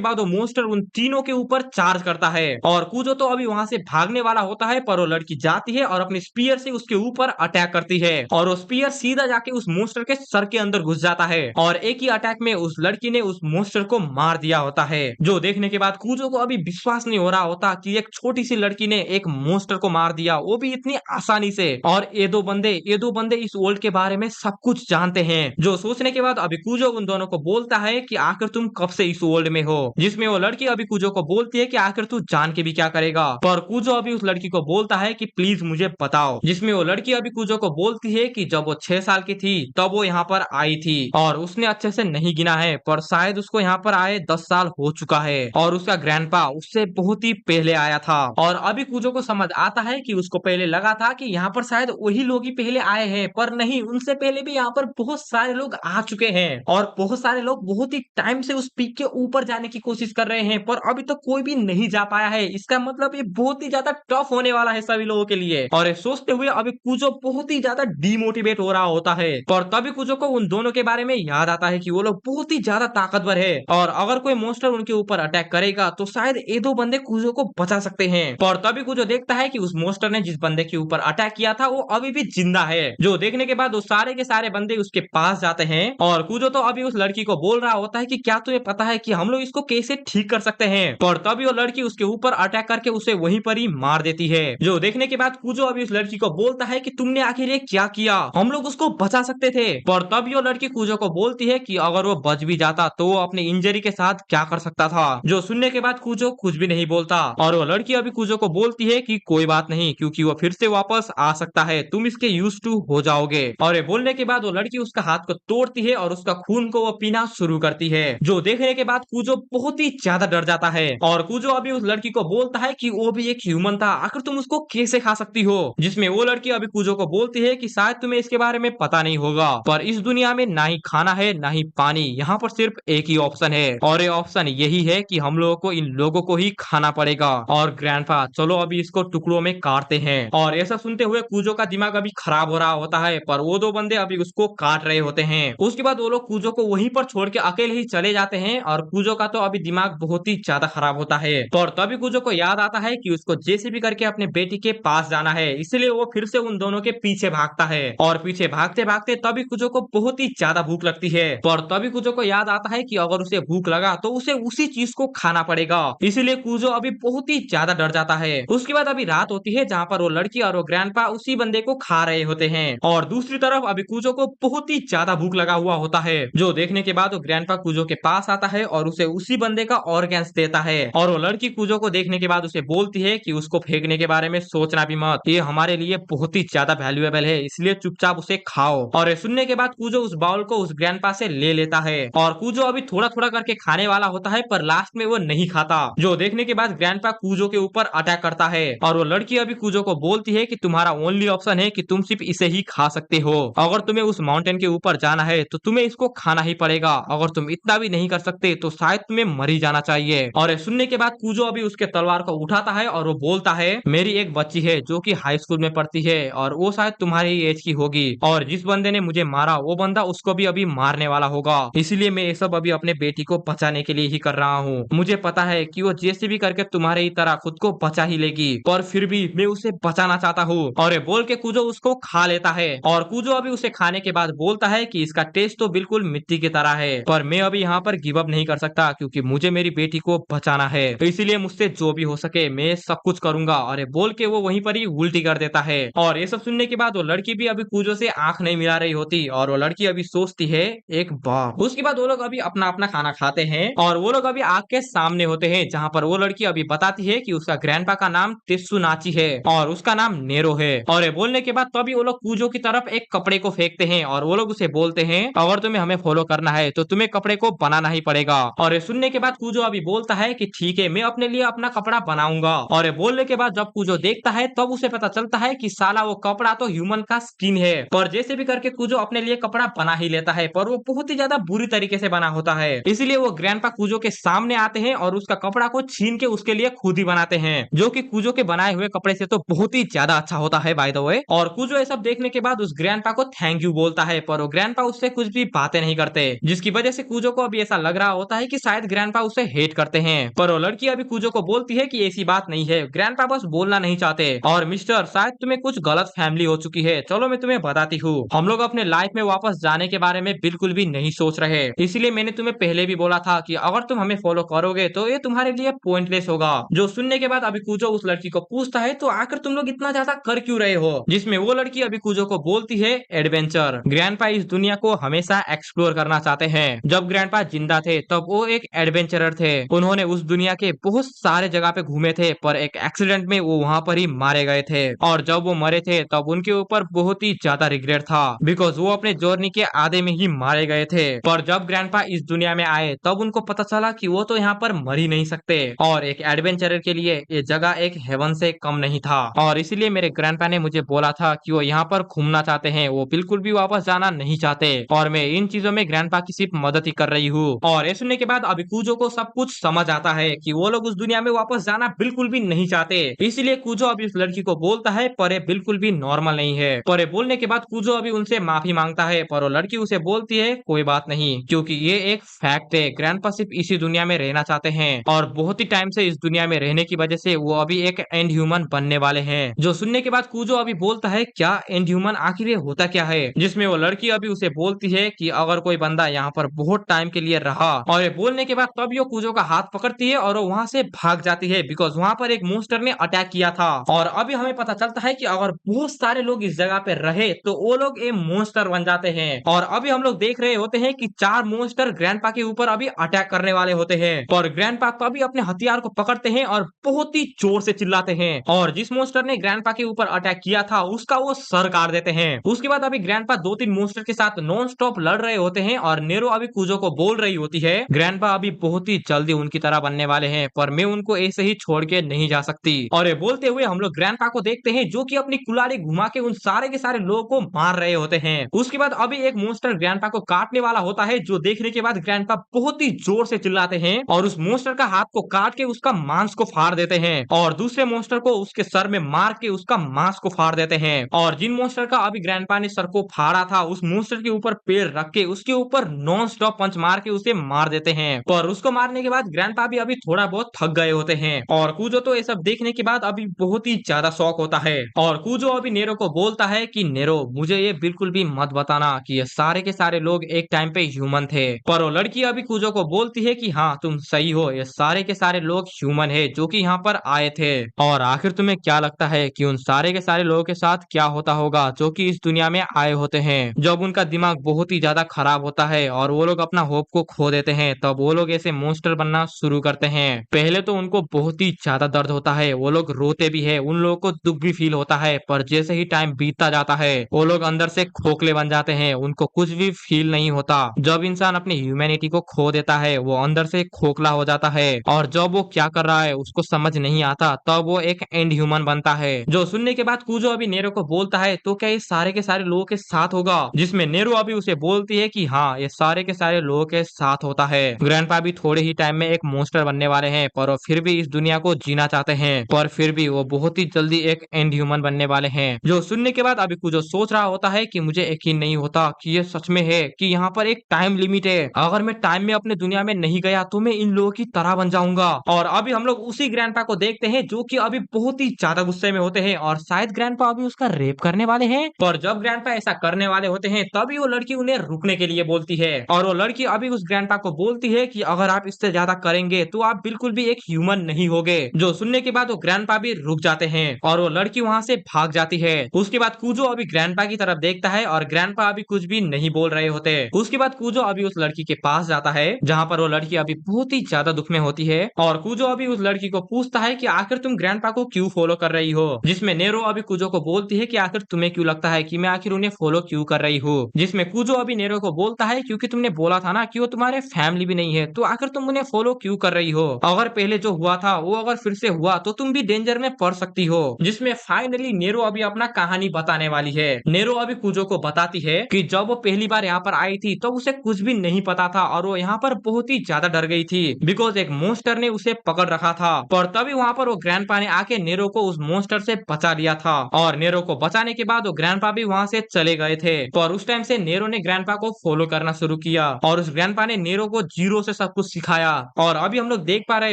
बाद वो मोस्टर उन तीनों के ऊपर चार्ज करता है, और कूजो तो अभी वहां से भागने वाला होता है, पर वो लड़की जाती है और अपने स्पीयर से उसके ऊपर अटैक करती है, और वो स्पीयर सीधा जाके उस मोस्टर के सर के अंदर घुस जाता है, और एक ही अटैक में उस लड़की ने उस मोस्टर को मार दिया होता है। जो देखने के बाद कूजो को अभी विश्वास नहीं हो रहा होता कि एक छोटी सी लड़की ने एक मोस्टर को मार दिया, वो भी इतनी आसानी से। और ये दो बंदे इस वर्ल्ड के बारे में सब कुछ जानते हैं। जो सोचने के बाद अभी कूजो उन दोनों को बोलता है कि आखिर तुम कब से इस वर्ल्ड में हो, जिसमें वो लड़की अभी कूजो को बोलती है कि आखिर तू जान के भी क्या करेगा, पर कूजो अभी उस लड़की को बोलता है कि प्लीज मुझे बताओ, जिसमें वो लड़की अभी कूजो को बोलती है कि जब वो 6 साल की थी तब वो यहाँ पर आई थी, और उसने अच्छे से नहीं गिना है, पर शायद उसको यहाँ पर आए 10 साल हो चुका है, और उसका ग्रैंडपा उससे बहुत ही पहले आया था। और अभी कूजो को समझ आता है कि उसको पहले लगा था कि यहाँ पर शायद वही लोग ही पहले आए हैं, पर नहीं, उनसे पहले भी यहाँ पर बहुत सारे लोग आ चुके हैं, और बहुत सारे लोग बहुत ही टाइम से उस पीक के ऊपर जाने की कोशिश कर रहे हैं, पर अभी तक कोई भी नहीं जा पाया है। इसका मतलब ये बहुत ही ज्यादा टफ होने वाला है सभी लोगों के लिए। और ये सोचते हुए अभी कूजो बहुत ही ज्यादा डिमोटिवेट हो रहा होता है, पर तभी कूजो को उन दोनों के बारे में याद आता है कि वो लोग बहुत ही ज्यादा ताकतवर है, और अगर कोई मॉन्स्टर उनके ऊपर अटैक करेगा तो शायद ये दो बंदे कूजो को बचा सकते हैं। पर तभी कूजो देखता है कि उस मॉन्स्टर ने जिस बंदे के ऊपर अटैक किया था वो अभी भी जिंदा है। जो देखने के बाद वो सारे के सारे बंदे उसके पास जाते हैं, और कूजो तो अभी उस लड़की को बोल रहा होता है कि क्या तुम्हें पता है कि हम लोग इसको कैसे ठीक कर सकते हैं, पर तभी वो लड़की उसके ऊपर अटैक करके उसे वहीं पर ही मार देती है। जो देखने के बाद कूजो अभी उस लड़की को बोलता है कि तुमने आखिर ये क्या किया, हम लोग उसको बचा सकते थे, पर तभी वो लड़की कूजो को बोलती है कि अगर वो बच भी जाता तो वो अपने इंजरी के साथ क्या कर सकता था। जो सुनने के बाद कूजो कुछ भी नहीं बोलता, और वो लड़की अभी कूजो को बोलती है कि कोई बात नहीं, क्योंकि वो फिर से वापस आ सकता है, तुम इसके यूज टू हो जाओगे। और ये बोलने के बाद वो लड़की उसका हाथ को तोड़ती है और उसका खून को वो पीना शुरू करती है। जो देखने के बाद कूजो बहुत ही ज्यादा डर जाता है, और कूजो अभी उस लड़की को बोलता है कि वो भी एक ह्यूमन था, आखिर तुम उसको कैसे खा सकती हो, जिसमें वो लड़की अभी कूजो को बोलती है कि शायद तुम्हें इसके बारे में पता नहीं होगा, पर इस दुनिया में ना ही खाना है ना ही पानी, यहाँ पर सिर्फ एक ही ऑप्शन है, और ये ऑप्शन यही है कि हम लोगों को इन लोगों को ही खाना पड़ेगा। और ग्रैंडपा चलो अभी इसको टुकड़ों में काटते हैं। और ऐसा सुनते हुए कूजो का दिमाग अभी खराब हो रहा होता है, पर वो दो बंदे अभी उसको काट रहे होते हैं। उसके बाद वो लोग कूजो को वहीं पर छोड़ के अकेले ही चले जाते हैं, और कूजो का तो अभी दिमाग बहुत ही ज्यादा खराब होता है। पर तभी कूजो को याद आता है कि उसको जैसे भी करके अपने बेटी के पास जाना है, इसलिए वो फिर से उन दोनों के पीछे भागता है, और पीछे भागते भागते तभी कूजो को बहुत ही ज्यादा भूख लगती है, पर तभी कूजो को याद आता है कि अगर उसे भूख लगा तो उसे उसी चीज को खाना पड़ेगा, इसलिए कूजो अभी बहुत ही ज्यादा डर जाता है। उसके बाद अभी रात होती है जहाँ पर वो लड़की और वो ग्रैंडपा उसी बंदे को खा रहे होते हैं, और दूसरी तरफ अभी कूजो को बहुत ही ज्यादा भूख लगा हुआ होता है। जो देखने के बाद वो ग्रैंडपा कूजो के पास आता है और उसे उसी बंदे का ऑर्गन्स देता है, और वो लड़की कूजो को देखने के बाद उसे बोलती है कि उसको फेंकने के बारे में सोचना भी मत, ये हमारे लिए बहुत ही ज्यादा वैल्यूएबल है, इसलिए चुपचाप उसे खाओ। और ये सुनने के बाद कूजो उस बाउल को उस ग्रैंडपा से ले लेता है, और कूजो अभी थोड़ा थोड़ा करके खाने वाला होता है, पर लास्ट में वो नहीं खाता। जो देखने के बाद ग्रैंडपा कूजो के ऊपर अटैक करता है, और वो लड़की अभी कूजो को बोलती है कि तुम्हारा ओनली ऑप्शन है कि तुम सिर्फ इसे ही खा सकते हो, अगर तुम्हें उस माउंटेन के ऊपर जाना है तो तुम्हें इसको खाना ही पड़ेगा, अगर तुम इतना भी नहीं कर सकते तो शायद तुम्हें मर ही जाना चाहिए। और ये सुनने के बाद कूजो अभी उसके तलवार को उठाता है, और वो बोलता है मेरी एक बच्ची है जो कि हाई स्कूल में पढ़ती है, और वो शायद तुम्हारी एज की होगी, और जिस बंदे ने मुझे मारा वो बंदा उसको भी अभी मारने वाला होगा, इसलिए मैं ये सब अभी अपने बेटी को बचाने के लिए ही कर रहा हूँ। मुझे पता है कि वो जैसे भी करके तुम्हारे ही तरह खुद को बचा ही लेगी, पर फिर भी मैं उसे बचाना चाहता हूँ। और ये बोल के कूजो उसको खा लेता है, और कूजो अभी उसे खाने के बाद बोलता है कि इसका टेस्ट तो बिल्कुल मिट्टी की तरह है, पर मैं अभी यहाँ पर गिव अप नहीं कर सकता क्योंकि मुझे मेरी बेटी को बचाना है, तो इसलिए मुझसे जो भी हो सके मैं सब कुछ करूंगा। और ये बोल के वो वहीं पर ही उल्टी कर देता है। और ये सब सुनने के बाद वो लड़की भी अभी कूजो से आंख नहीं मिला रही होती, और वो लड़की अभी सोचती है एक बार। उसके बाद वो लोग अभी अपना अपना खाना खाते हैं, और वो लोग अभी आग के सामने होते हैं, जहाँ पर वो लड़की अभी बताती है कि उसका ग्रैंडपा का नाम तेत्सुनाची है और उसका नाम नेरो है। और ये बोलने के बाद तभी वो लोग कूजो की तरफ एक कपड़े को फेंकते हैं, और वो लोग उसे बोलते हैं अगर तुम्हें हमें फॉलो करना है तो तुम्हें कपड़े को बनाना ही पड़ेगा। और ये सुनने के बाद कूजो अभी बोलता है कि ठीक है, मैं अपने लिए अपना कपड़ा बनाऊंगा। और ये बोलने के बाद जब कूजो देखता है तब उसे पता चलता है कि साला वो कपड़ा तो ह्यूमन का स्किन है। पर जैसे भी करके कूजो अपने लिए कपड़ा बना ही लेता है, पर वो बहुत ही ज्यादा बुरी तरीके से बना होता है। इसीलिए वो ग्रैंडपा कूजो के सामने आते हैं और उसका कपड़ा को छीन के उसके लिए खुद ही बनाते हैं, जो कि कूजो के बनाए हुए कपड़े से तो बहुत ही ज्यादा अच्छा होता है बाय द वे। और कूजो ये सब देखने के बाद उस ग्रैंडपा को थैंक यू बोलता है, पर वो ग्रैंडपा उससे कुछ भी बातें नहीं करते, जिसकी वजह से कूजो को अभी ऐसा लग रहा होता है कि शायद ग्रैंडपा उसे हेट करते हैं। पर वो लड़की अभी कूजो को बोलती है कि ऐसी बात नहीं है, ग्रैंडपा बस बोलना नहीं चाहते। और मिस्टर, शायद तुम्हें कुछ गलत फैमिली हो चुकी है, चलो मैं तुम्हें बताती हूँ। हम लोग अपने लाइफ में वापस जाने के बारे में बिल्कुल भी नहीं सोच रहे, इसलिए मैंने तुम्हें पहले भी बोला था कि अगर तुम हमें फॉलो करोगे तो ये तुम्हारे लिए पॉइंटलेस होगा। जो सुनने के बाद अभी कूजो उस लड़की को पूछता है तो आखिर तुम लोग इतना ज्यादा कर क्यों रहे हो, जिसमें वो लड़की अभी कूजो को बोलती है एडवेंचर। ग्रैंडपा इस दुनिया को हमेशा एक्सप्लोर करना चाहते हैं। जब ग्रैंडपा जिंदा थे तब वो एक एडवेंचरर थे, उन्होंने उस दुनिया के बहुत सारे जगह पे घूमे थे, पर एक एक्सीडेंट में वो वहाँ पर ही मारे गए थे। और जब वो मरे थे तब उनके ऊपर बहुत ही ज्यादा रिग्रेट था, बिकॉज वो अपने जर्नी के आधे में ही मारे गए थे। पर जब ग्रैंडपा इस दुनिया में आए तब उनको पता चला कि वो तो यहाँ पर मर ही नहीं सकते, और एक एडवेंचरर के लिए ये जगह एक हेवन से कम नहीं था। और इसीलिए मेरे ग्रैंडपा ने मुझे बोला था कि वो यहाँ पर घूमना चाहते हैं, वो बिल्कुल भी वापस जाना नहीं चाहते, और मैं इन चीजों में ग्रैंडपा की सिर्फ मदद ही कर रही हूँ। और ये सुनने के बाद अभी कूजो को सब कुछ समझ आता है कि वो लोग उस दुनिया में वापस जाना बिल्कुल भी नहीं चाहते। इसलिए कूजो अभी उस लड़की को बोलता है पर ये बिल्कुल भी नॉर्मल नहीं है। पर ये बोलने के बाद कूजो अभी उनसे माफी मांगता है, पर वो लड़की उसे बोलती है कोई बात नहीं, क्योंकि ये एक फैक्ट है, ग्रैंडपा सिर्फ इसी दुनिया में रहना चाहते हैं, और बहुत ही टाइम से इस दुनिया में रहने की वजह से वो अभी एक एंड ह्यूमन बनने वाले हैं। जो सुनने के बाद कूजो अभी बोलता है क्या एंड ह्यूमन, आखिर ये होता क्या है, जिसमें वो लड़की अभी उसे बोलती है कि अगर कोई बंदा यहाँ पर बहुत टाइम के लिए रहा, और ये बोलने के बाद तब ये कूजो का हाथ पकड़ती है और वो वहां से भाग जाती है, बिकॉज वहां पर एक मोन्स्टर ने अटैक किया था। और अभी हमें पता चलता है कि अगर बहुत सारे लोग इस जगह पे रहे तो वो लोग एक मोन्स्टर बन जाते हैं। और अभी हम लोग देख रहे होते हैं कि 4 मोन्स्टर ग्रैंडपा के ऊपर अभी अटैक करने वाले होते हैं, पर ग्रैंडपा तभी अपने हथियार को पकड़ते हैं और बहुत ही जोर से चिल्लाते हैं, और जिस मोन्स्टर ने ग्रैंडपा के ऊपर अटैक किया था उसका वो सर काट देते हैं। उसके बाद अभी ग्रैंडपा 2-3 मोन्स्टर के साथ नॉन स्टॉप लड़ रहे होते हैं, और नेरो अभी कूजो को बोल रही होती है ग्रैंडपा अभी बहुत ही जल्दी उनकी तरह बनने वाले हैं, पर मैं उनको ऐसे ही छोड़ के नहीं जा सकती। और ये बोलते हुए हम लोग ग्रैंडपा को देखते हैं जो कि अपनी कुल्हाड़ी घुमा के उन सारे के सारे लोगों को मार रहे होते हैं। उसके बाद अभी एक मोन्स्टर ग्रैंडपा को काटने वाला होता है, जो देखने के बाद ग्रैंडपा बहुत ही जोर से चिल्लाते हैं और उस मोन्स्टर का हाथ को काट के उसका मांस को फाड़ देते हैं, और दूसरे मोन्स्टर को उसके सर में मार के उसका मांस को फाड़ देते हैं। और जिन मोन्स्टर का अभी ग्रैंडपा ने सर को फाड़ा था उस मोन्स्टर के ऊपर पैर रख के उसके ऊपर नॉन स्टॉप पंच मार के उसे मार देते हैं। पर उसको मारने के बाद ग्रैंडपा भी अभी थोड़ा बहुत थक गए होते हैं, और कूजो तो ये सब देखने के बाद अभी बहुत ही ज्यादा शौक होता है। और कूजो अभी नेरो को बोलता है कि नेरो, मुझे ये बिल्कुल भी मत बताना कि ये सारे के सारे लोग एक टाइम पे ह्यूमन थे। पर वो लड़की अभी कूजो को बोलती है कि हाँ तुम सही हो, ये सारे के सारे लोग ह्यूमन है जो कि यहाँ पर आए थे। और आखिर तुम्हें क्या लगता है कि उन सारे के सारे लोगों के साथ क्या होता होगा जो कि इस दुनिया में आए होते हैं, जब उनका दिमाग बहुत ही ज्यादा खराब होता है और वो लोग अपना होप को खो देते हैं, तब वो लोग ऐसे मॉन्स्टर बनना शुरू करते हैं। पहले तो उनको बहुत ही ज्यादा दर्द होता है, वो लोग रोते भी है, उन लोगों को दुख भी फील होता है, पर जैसे ही टाइम बीतता जाता है वो लोग अंदर से खोखले बन जाते हैं, उनको कुछ भी फील नहीं होता। जब इंसान अपनी ह्यूमैनिटी को खो देता है वो अंदर से खोखला हो जाता है, और जब वो क्या कर रहा है उसको समझ नहीं आता तब वो एक एंड ह्यूमन बनता है। जो सुनने के बाद कूजो अभी नेरो को बोलता है तो क्या ये सारे के सारे लोगों के साथ होगा, जिसमें नेरो अभी उसे बोलती है कि हाँ ये सारे के सारे लोगों के साथ होता है। ग्रैंडपा भी थोड़े ही टाइम में एक मॉन्स्टर बनने वाले हैं, पर वो फिर भी इस दुनिया को जीना चाहते हैं, पर फिर भी वो बहुत ही जल्दी एक एंड ह्यूमन बनने वाले हैं। जो सुनने के बाद अभी कूजो सोच रहा होता है कि मुझे यकीन नहीं होता कि ये सच में है, कि यहाँ पर एक टाइम लिमिट है, अगर मैं टाइम में अपने दुनिया में नहीं गया तो मैं इन लोगों की तरह बन जाऊंगा। और अभी हम लोग उसी ग्रैंडपा को देखते हैं जो कि अभी बहुत ही ज्यादा गुस्से में होते हैं, और शायद ग्रैंडपा अभी उसका रेप करने वाले हैं। पर जब ग्रैंडपा ऐसा करने वाले होते हैं तभी वो लड़की उन्हें रुकने के लिए बोलती है, और वो लड़की अभी उस ग्रैंडपा को बोलती है कि अगर आप इससे ज्यादा करेंगे तो आप बिल्कुल भी एक ह्यूमन नहीं होगे। जो सुनने के बाद वो ग्रैंडपा भी रुक जाते हैं और वो लड़की वहां से भाग जाती है। उसके बाद कूजो अभी ग्रैंडपा की तरफ देखता है और ग्रैंडपा अभी कुछ भी नहीं बोल रहे होते। उसके बाद कूजो अभी उस लड़की के पास जाता है जहाँ पर वो लड़की अभी बहुत ही ज्यादा दुख में होती है, और कूजो अभी उस लड़की को पूछता है कि आखिर तुम ग्रैंडपा को क्यों फॉलो कर रही हो, जिसमें नेरो अभी कूजो को बोलती है कि आखिर तुम्हें क्यों लगता है कि मैं आखिर उन्हें फॉलो क्यों कर रही रही हो। जिसमें कूजो अभी नेरो को बोलता है क्योंकि तुमने बोला था ना कि वो तुम्हारे फैमिली भी नहीं है, तो आखिर तुम उन्हें फॉलो क्यों कर रही हो? अगर पहले जो हुआ था वो अगर फिर से हुआ तो तुम भी डेंजर में पड़ सकती हो। जिसमें फाइनली नेरो अभी अपना कहानी बताने वाली है। नेरो अभी कूजो को बताती है कि जब वो पहली बार यहाँ पर आई थी तो उसे कुछ भी नहीं पता था और वो यहाँ पर बहुत ही ज्यादा डर गई थी बिकॉज एक मॉन्स्टर ने उसे पकड़ रखा था। पर तभी वहाँ पर वो ग्रैंडपा ने आके नेरो को उस मॉन्स्टर से बचा लिया था और नेरो को बचाने के बाद वो ग्रैंडपा भी वहाँ से चले गए थे। पर उस टाइम से नेरो ने ग्रैंडपा को फॉलो करना शुरू किया और उस ग्रैंडपा ने नेरो को जीरो से सब कुछ सिखाया। और अभी हम लोग देख पा रहे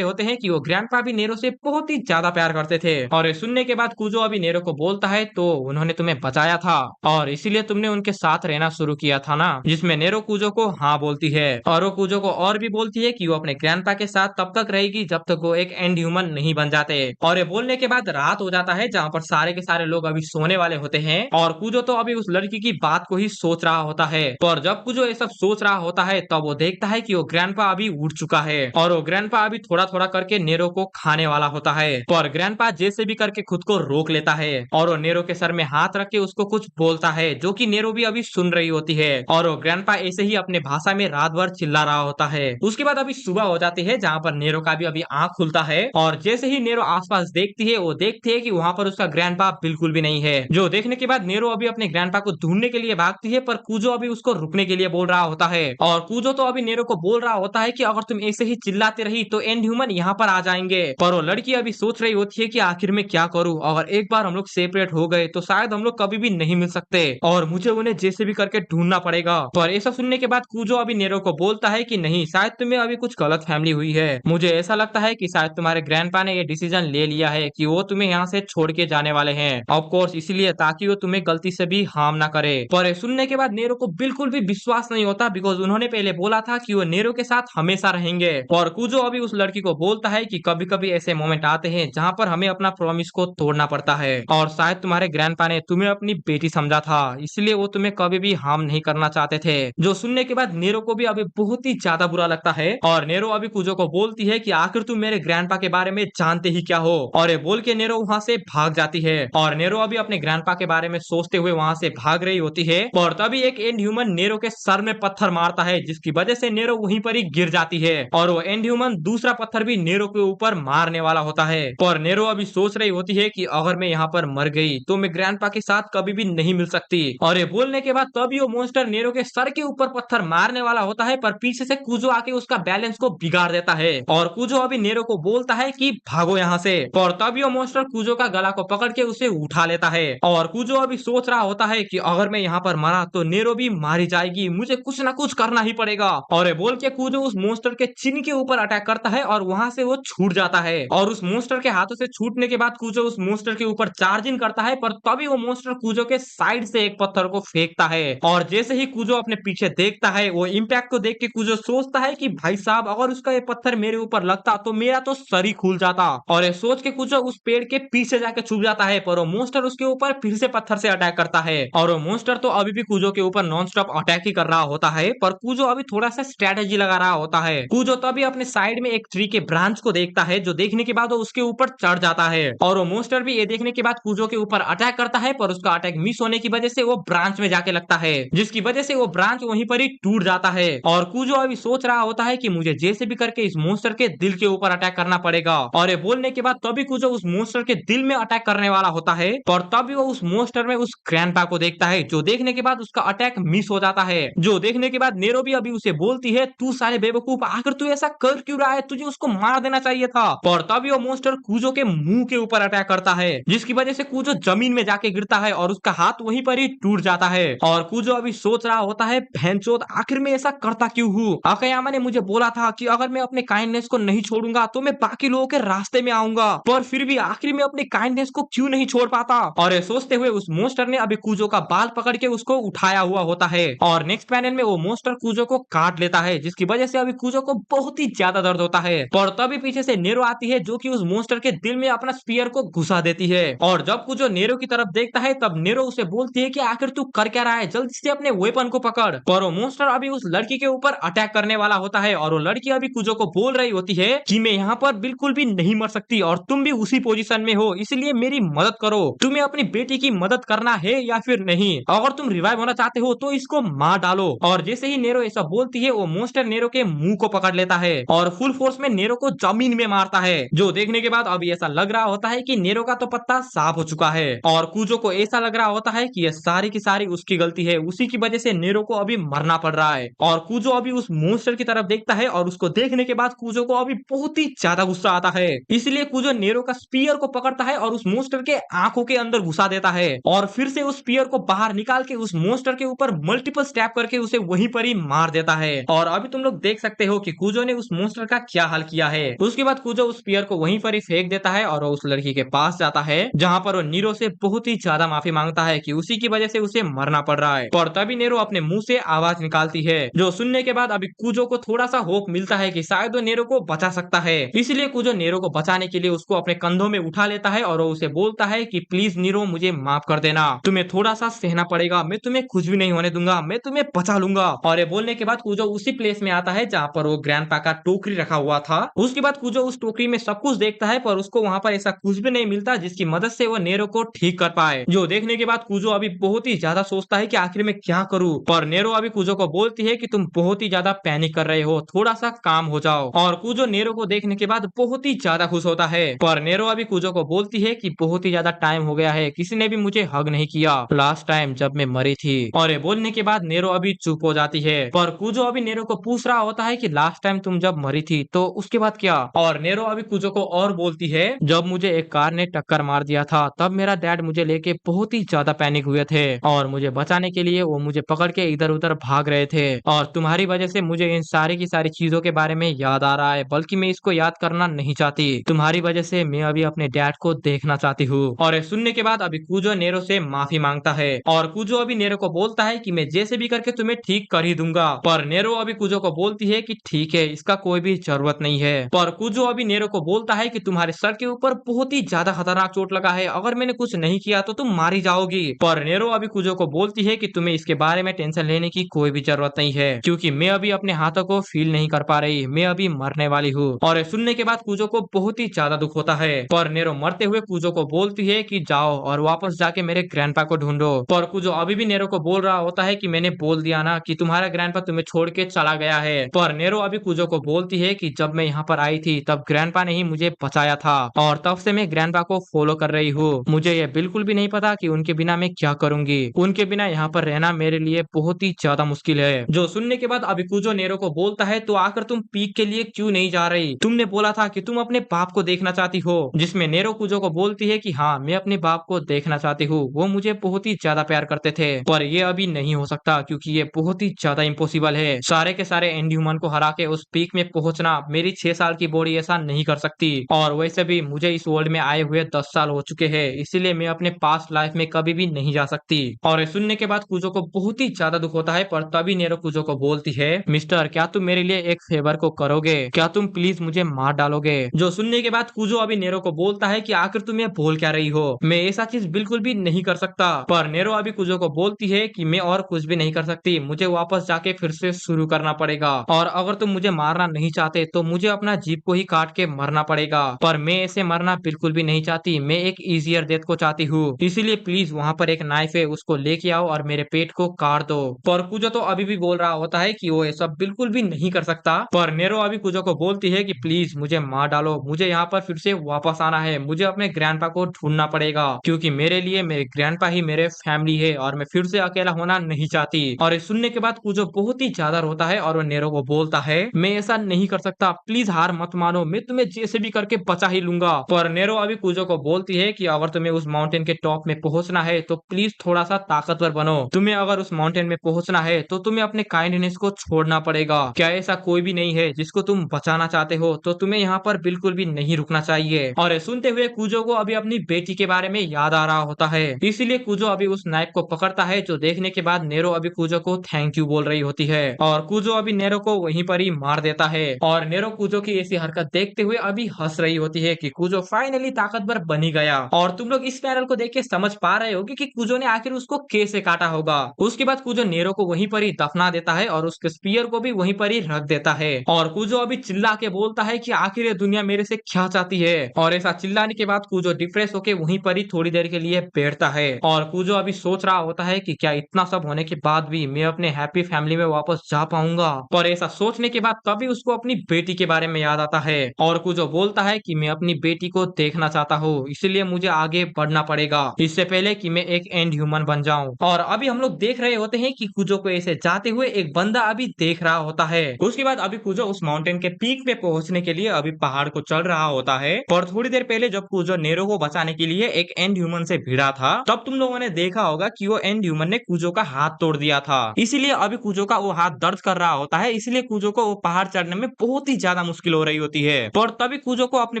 होते हैं कि वो ग्रैंडपा भी नेरो से बहुत ही ज्यादा प्यार करते थे। और ये सुनने के बाद कूजो अभी नेरो को बोलता है तो उन्होंने तुम्हें बचाया था और इसीलिए तुमने उनके साथ रहना शुरू किया था ना। जिसमें नेरो कूजो को हाँ बोलती है और वो कूजो को और भी बोलती है कि वो अपने ग्रैंडपा के साथ तब तक रहेगी जब तक वो एक एंड ह्यूमन नहीं बन जाते। और ये बोलने के बाद रात हो जाता है जहाँ पर सारे के सारे लोग अभी सोने वाले होते हैं और कूजो तो अभी उस लड़की की बात को ही सोच रहा होता है। पर जब कूजो ये सब सोच रहा होता है तब वो देखता है कि वो ग्रैंडपा अभी उठ चुका है और वो ग्रैंडपा अभी थोड़ा थोड़ा करके नेरो को खाने वाला होता है। पर ग्रैंडपा जैसे भी करके खुद को रोक लेता है और वो नेरो के सर में हाथ रख के उसको कुछ बोलता है जो कि नेरो भी अभी सुन रही होती है और वो ग्रैंडपा ऐसे ही अपने भाषा में रात भर चिल्ला रहा होता है। उसके बाद अभी सुबह हो जाती है जहाँ पर नेरो का भी अभी आंख खुलता है और जैसे ही नेरो आसपास देखती है वो देखती है कि वहाँ पर उसका ग्रैंडपा बिल्कुल भी नहीं है। जो देखने के बाद नेरो अभी अपने ग्रैंडपा को ढूंढने के लिए भागती है पर कूजो अभी उसको रुकने के लिए बोल रहा होता है और कूजो तो अभी नेरो को बोल रहा होता है कि अगर तुम ऐसे ही चिल्लाते रही तो एंड ह्यूमन यहाँ पर आ जाएंगे। पर वो लड़की अभी सोच रही होती है कि आखिर में क्या करूं, अगर एक बार हम लोग सेपरेट हो गए तो शायद हम लोग कभी भी नहीं मिल सकते और मुझे उन्हें जैसे भी करके ढूंढना पड़ेगा। पर ऐसा सुनने के बाद कूजो अभी नेरो को बोलता है कि नहीं, शायद तुम्हें अभी कुछ गलत फैमिली हुई है। मुझे ऐसा लगता है कि शायद तुम्हारे ग्रैंडपा ने ये डिसीजन ले लिया है कि वो तुम्हें यहाँ से छोड़ के जाने वाले हैं, ऑफ कोर्स इसलिए ताकि वो तुम्हें गलती से भी हार्म ना करे। पर ये सुनने के बाद नेरो को बिल्कुल भी विश्वास नहीं होता बिकॉज उन्होंने पहले बोला था कि वो नेरो के साथ हमेशा रहेंगे। और कूजो अभी उस लड़की को बोलता है कि कभी कभी ऐसे मोमेंट आते हैं जहाँ पर हमें अपना प्रॉमिस को तोड़ना पड़ता है और शायद तुम्हारे ग्रैंडपा ने तुम्हें अपनी बेटी समझा था इसलिए वो तुम्हें कभी भी हार्म नहीं करना चाहते थे। जो सुनने के बाद नेरो को भी अभी बहुत ही ज्यादा बुरा लगता है और नेरो अभी कूजो को बोलती है कि आखिर तुम मेरे ग्रैंडपा के बारे में जानते ही क्या हो। और ये बोल के नेरो वहाँ से भाग जाती है और नेरो अभी अपने ग्रैंडपा के बारे में सोचते हुए वहाँ से भाग रही होती है और तभी एक एंड ह्यूमन नेरो के सर में पत्थर मारता है जिसकी वजह से नेरो वहीं पर ही गिर जाती है और वो एंड ह्यूमन दूसरा पत्थर भी नेरो के ऊपर मारने वाला होता है। पर नेरो अभी सोच रही होती है कि अगर मैं यहाँ पर मर गई तो मैं ग्रैंडपा के साथ कभी भी नहीं मिल सकती। और ये बोलने के बाद तभी वो मॉन्स्टर नेरो के सर के ऊपर पत्थर मारने वाला होता है पर पीछे से कूजो आके उसका बैलेंस को बिगाड़ देता है और कूजो अभी नेरो को बोलता है कि भागो यहाँ से। पर तभी वो मॉन्स्टर कूजो का गला को पकड़ के उसे उठा लेता है और कूजो अभी सोच रहा होता है कि अगर मैं यहाँ पर मरा तो नेरो भी मारी जाएगी, मुझे कुछ ना कुछ करना ही पड़ेगा। और ये बोल के कूजो उस मॉन्स्टर के चिन के ऊपर अटैक करता है और वहां से वो छूट जाता है और उस मॉन्स्टर के हाथों से छूटने के बाद कूजो उस मॉन्स्टर के ऊपर चार्जिंग करता है पर तभी वो मॉन्स्टर कूजो के साइड से एक पत्थर को फेंकता है और जैसे ही कूजो अपने पीछे देखता है वो इम्पैक्ट को देख के कूजो सोचता है कि भाई साहब अगर उसका ये पत्थर मेरे ऊपर लगता तो मेरा तो सर ही खुल जाता। और ये सोच के कूजो उस पेड़ के पीछे जाके छुप जाता है पर वो मॉन्स्टर उसके ऊपर फिर से पत्थर से अटैक करता है और वो मॉन्स्टर तो अभी भी कूजो के ऊपर नॉन स्टॉप अटैक ही कर रहा होता है पर कूजो अभी थोड़ा सा स्ट्रेटेजी लगा रहा होता है। कूजो तभी अपने साइड में एक ट्री के ब्रांच को देखता है जो देखने के बाद वो उसके ऊपर चढ़ जाता है और वो मॉन्स्टर भी ये देखने के बाद कूजो के ऊपर अटैक करता है पर उसका अटैक मिस होने की वजह से वो ब्रांच में जाके लगता है जिसकी वजह से वो ब्रांच वहीं पर ही टूट जाता है। और कूजो अभी सोच रहा होता है कि मुझे जैसे भी करके इस मॉन्स्टर के दिल के ऊपर अटैक करना पड़ेगा और ये बोलने के बाद तभी कूजो उस मॉन्स्टर के दिल में अटैक करने वाला होता है पर तभी वो उस मॉन्स्टर में उस ग्रैंडपा को देखता है जो देखने के बाद उसका अटैक मिस हो जाता है। जो देखने के बाद नेरो भी अभी उसे बोलती है तू साले बेवकूफ आखिर तू ऐसा कर क्यों रहा है, तुझे उसको मार देना चाहिए था। पर तभी वो मॉन्स्टर कूजो के मुंह के ऊपर अटैक करता है जिसकी वजह से कूजो जमीन में जाके गिरता है और उसका हाथ वहीं पर ही टूट जाता है और कूजो अभी सोच रहा होता है भैंचोद आखिर में ऐसा करता क्यों हूँ, अकयामा ने मुझे बोला था कि अगर मैं अपने काइंडनेस को नहीं छोड़ूंगा तो मैं बाकी लोगों के रास्ते में आऊंगा पर फिर भी आखिर में अपने काइंडनेस को क्यों नहीं छोड़ पाता। और ये सोचते हुए उस मॉन्स्टर ने अभी कूजो का बाल पकड़ के उसको उठाया हुआ होता है और नेक्स्ट पैनल में वो मॉन्स्टर कूजो को काट लेता है जिसकी वजह से अभी कूजो को बहुत ही ज्यादा दर्द होता है। पर तभी पीछे से नेरो आती है जो कि उस मॉन्स्टर के दिल में अपना स्पीयर को घुसा देती है और जब कूजो नेरो की तरफ देखता है तब नेरो उसे बोलती है कि आखिर तू कर क्या रहा है, जल्दी से अपने वेपन को पकड़। पर वो मॉन्स्टर अभी उस लड़की के ऊपर अटैक करने वाला होता है और वो लड़की अभी कूजो को बोल रही होती है कि मैं यहाँ पर बिल्कुल भी नहीं मर सकती और तुम भी उसी पोजीशन में हो इसलिए मेरी मदद करो, तुम्हें अपनी बेटी की मदद करना है या फिर नहीं, अगर तुम रिवाइव होना चाहते हो तो इसको मार डालो। और जैसे ही नेरो ऐसा बोलती है वो मॉन्स्टर नेरो के मुंह को पकड़ लेता है और फुल फोर्स में नेरो को जमीन में मारता है। जो देखने के बाद अभी ऐसा लग रहा होता है कि नेरो का तो पत्ता साफ हो चुका है और कूजो को ऐसा लग रहा होता है कि ये सारी की सारी उसकी गलती है, उसी की वजह से नेरो को अभी मरना पड़ रहा है। और कूजो अभी उस मॉन्स्टर की तरफ देखता है और उसको देखने के बाद कूजो को अभी बहुत ही ज्यादा गुस्सा आता है। इसलिए कूजो नेरो का स्पीयर को पकड़ता है और उस मॉन्स्टर के आंखों के अंदर घुसा देता है और फिर से उस स्पीयर को बाहर निकाल के उस मॉन्स्टर के ऊपर मल्टीपल स्टैप करके उसे वहीं पर ही मार देता है। और अभी तुम लोग देख सकते हो कि कूजो ने उस मॉन्स्टर का क्या हाल किया है। उसके बाद कूजो उस स्पीयर को वहीं पर ही फेंक देता है और वो उस लड़की के पास जाता है जहां पर वो नीरो से बहुत ही ज्यादा माफी मांगता है कि उसी की वजह से उसे मरना पड़ रहा है। और तभी नेरो अपने मुंह से आवाज निकालती है जो सुनने के बाद अभी कूजो को थोड़ा सा होप मिलता है कि शायद वो नेरो को बचा सकता है। इसलिए कूजो नेरो को बचाने के लिए उसको अपने कंधों में उठा लेता है और वो उसे बोलता है कि प्लीज नीरो मुझे माफ कर देना, तुम्हें थोड़ा सा सहना पड़ेगा, मैं तुम्हें कुछ भी नहीं होने दूंगा, मैं तुम्हें बचा लूंगा। और ये बोलने के बाद कूजो उसी प्लेस में आता है जहाँ पर वो ग्रैंडपा का टोकरी रखा हुआ था। उसके बाद कूजो उस टोकरी में सब कुछ देखता है पर उसको वहाँ पर ऐसा कुछ भी नहीं मिलता जिसकी मदद से वो नेरो को ठीक कर पाए। जो देखने के बाद कूजो अभी बहुत ही ज्यादा सोचता है कि आखिर में क्या करूं। पर नेरो अभी कूजो को बोलती है कि तुम बहुत ही ज्यादा पैनिक कर रहे हो, थोड़ा सा काम हो जाओ। और कूजो नेरो को देखने के बाद बहुत ही ज्यादा खुश होता है। पर नेरो अभी कूजो को बोलती है कि बहुत ही ज्यादा टाइम हो गया है, किसी ने भी मुझे हग नहीं किया लास्ट टाइम जब मैं मरी थी। और ये बोलने के बाद नेरो अभी चुप हो जाती है। पर कूजो अभी नेरो को पूछ रहा होता है कि लास्ट टाइम तुम जब मरी थी तो उसके बाद क्या। और नेरो अभी कूजो को और बोलती है जब मुझे एक कार ने टक्कर मार दिया था तब मेरा डैड मुझे लेके बहुत ही ज्यादा पैनिक हुए थे और मुझे बचाने के लिए वो मुझे पकड़ के इधर उधर भाग रहे थे और तुम्हारी वजह से मुझे इन सारी की सारी चीजों के बारे में याद आ रहा है, बल्कि मैं इसको याद करना नहीं चाहती। तुम्हारी वजह से मैं अभी अपने डैड को देखना चाहती हूँ। और ये सुनने के बाद अभी कूजो नेरो से माफी मांगता है और कूजो अभी नेरो को बोलता है कि मैं जैसे भी करके तुम्हें ठीक कर ही दूंगा। पर नेरो अभी कूजो को बोलती है कि ठीक है, इसका कोई भी जरूरत नहीं है। पर कूजो अभी नेरो को बोलता है कि तुम्हारे सर के ऊपर बहुत ही ज्यादा खतरनाक चोट लगा है, अगर मैंने कुछ नहीं किया तो तुम मारी जाओगी। पर नेरो अभी कूजो को बोलती है कि तुम्हें इसके बारे में टेंशन लेने की कोई भी जरूरत नहीं है क्योंकि मैं अभी अपने हाथों को फील नहीं कर पा रही, मैं अभी मरने वाली हूँ। और ये सुनने के बाद कूजो को बहुत ही ज्यादा दुख होता है। पर नेरो मरते हुए कूजो को बोलती है कि जाओ और वापस जाके मेरे ग्रैंडपा को ढूंढो। पर कूजो अभी भी नेरो को बोल रहा होता है कि मैंने बोल दिया ना कि तुम्हारा ग्रैंडपा तुम्हें छोड़ के चला गया है। पर नेरो अभी कूजो को बोलती है कि जब मैं यहाँ पर आई थी तब ग्रैंडपा ने ही मुझे बचाया था और तब से मैं ग्रैंडपा को फॉलो कर रही हूँ। मुझे ये बिल्कुल भी नहीं पता कि उनके बिना मैं क्या करूंगी, उनके बिना यहाँ पर रहना मेरे लिए बहुत ही ज्यादा मुश्किल है। जो सुनने के बाद अभी कूजो नेरो को बोलता है तो आकर तुम पीक के लिए क्यों नहीं जा रही, तुमने बोला था कि तुम अपने बाप को देखना चाहती हो। जिसमें नेरो कूजो को बोलती है कि हाँ, मैं अपने बाप को देखना चाहती हूँ, वो मुझे बहुत ही ज्यादा प्यार करते थे पर ये अभी नहीं हो सकता क्योंकि ये बहुत ही ज्यादा इम्पॉसिबल है। सारे के सारे एंड ह्यूमन को हरा के उस पीक में पहुंचना मेरी 6 साल की बॉडी ऐसा नहीं कर सकती और वैसे भी मुझे इस वर्ल्ड में आए हुए 10 साल हो चुके हैं, इसीलिए मैं अपने पास्ट लाइफ में कभी भी नहीं जा सकती। और ये सुनने के बाद कूजो को बहुत ही ज्यादा दुख होता है। पर तभी नेरो कूजो को बोलती है मिस्टर, क्या तुम मेरे लिए एक फेवर को करोगे, क्या तुम प्लीज मुझे मार डालोगे। जो सुनने के बाद कूजो अभी नेरो को बोलता है कि आखिर तुम ये बोल क्या रही हो, मैं ऐसा चीज बिल्कुल भी नहीं कर सकता। पर नेरो अभी कूजो को बोलती है कि मैं और कुछ भी नहीं कर सकती, मुझे वापस जाके फिर से शुरू करना पड़ेगा और अगर तुम मुझे मारना नहीं चाहते तो मुझे अपना जीप को ही काट के मरना पड़ेगा। पर मैं ऐसे मरना बिल्कुल भी नहीं चाहती, मैं एक इजियर डेथ को चाहती हूँ, इसीलिए प्लीज वहाँ पर एक नाइफ है उसको लेके आओ और मेरे पेट को काट दो। पर कूजो तो अभी भी बोल रहा होता है कि वो ये सब बिल्कुल भी नहीं कर सकता। पर नेरो अभी कूजो को बोलती है कि प्लीज मुझे मार डालो, मुझे यहाँ पर फिर से वापस आना है, मुझे अपने ग्रैंडपा को ढूंढना पड़ेगा क्योंकि मेरे लिए मेरे ग्रैंडपा ही मेरे फैमिली है और मैं फिर से अकेला होना नहीं चाहती। और ये सुनने के बाद कूजो बहुत ही ज्यादा रोता है और वो नेरो को बोलता है मैं ऐसा नहीं कर सकता, प्लीज हार मत मानो, मैं तुम्हें जैसे भी करके बचा ही लूंगा। पर नेरो अभी कूजो को बोलती है कि अगर तुम्हें उस माउंटेन के टॉप में पहुंचना है तो प्लीज थोड़ा सा ताकतवर बनो, तुम्हें अगर उस माउंटेन में पहुंचना है तो तुम्हें अपने काइंडनेस को छोड़ना पड़ेगा। क्या ऐसा कोई भी नहीं है जिसको तुम बचाना चाहते हो, तो तुम्हें यहाँ पर बिल्कुल भी नहीं रुकना चाहिए। और सुनते हुए कूजो को अभी अपनी बेटी के बारे में याद आ रहा होता है, इसीलिए कूजो अभी उस नाइफ को पकड़ता है। जो देखने के बाद नेरो अभी कूजो को थैंक यू बोल रही होती है और कूजो अभी नेरो को वहीं पर ही मार देता है। और नेरो कूजो की ऐसी हरकत देखते हुए अभी हंस रही होती है कि कूजो फाइनली ताकतवर बन ही गया। और तुम लोग इस पैनल को देख के समझ पा रहे होगे कि कूजो ने आखिर उसको कैसे काटा होगा। उसके बाद कूजो नेरो को वहीं पर ही दफना देता है और उसके स्पीयर को भी वहीं पर ही रख देता है। और कूजो अभी चिल्ला के बोलता है कि आखिर ये दुनिया मेरे से क्या चाहती है। और ऐसा चिल्लाने के बाद कूजो डिप्रेस होके वहीं पर ही थोड़ी देर के लिए बैठता है और कूजो अभी सोच रहा होता होता है कि क्या इतना सब होने के बाद भी मैं अपने हैप्पी फैमिली में वापस जा पाऊंगा। पर ऐसा सोचने के बाद तभी उसको अपनी बेटी के बारे में याद आता है और कुजो बोलता है कि मैं अपनी बेटी को देखना चाहता हूँ, इसलिए मुझे आगे बढ़ना पड़ेगा इससे पहले कि मैं एक एंड ह्यूमन बन जाऊं। और अभी हम लोग देख रहे होते हैं कि कुजो को ऐसे जाते हुए एक बंदा अभी देख रहा होता है। उसके बाद अभी कुजो उस माउंटेन के पीक पे पहुंचने के लिए अभी पहाड़ को चढ़ रहा होता है। पर थोड़ी देर पहले जब कुजो नेरो को बचाने के लिए एक एंड ह्यूमन से भिड़ा था, तब तुम लोगों ने देखा होगा कि वो एंड ह्यूमन ने कुजो का हाथ तोड़ दिया था। इसीलिए अभी कुजो का वो हाथ दर्द कर रहा होता है, इसलिए कुजो को वो पहाड़ चढ़ने में बहुत ही ज्यादा मुश्किल हो रही होती है। पर तभी कुजो को अपने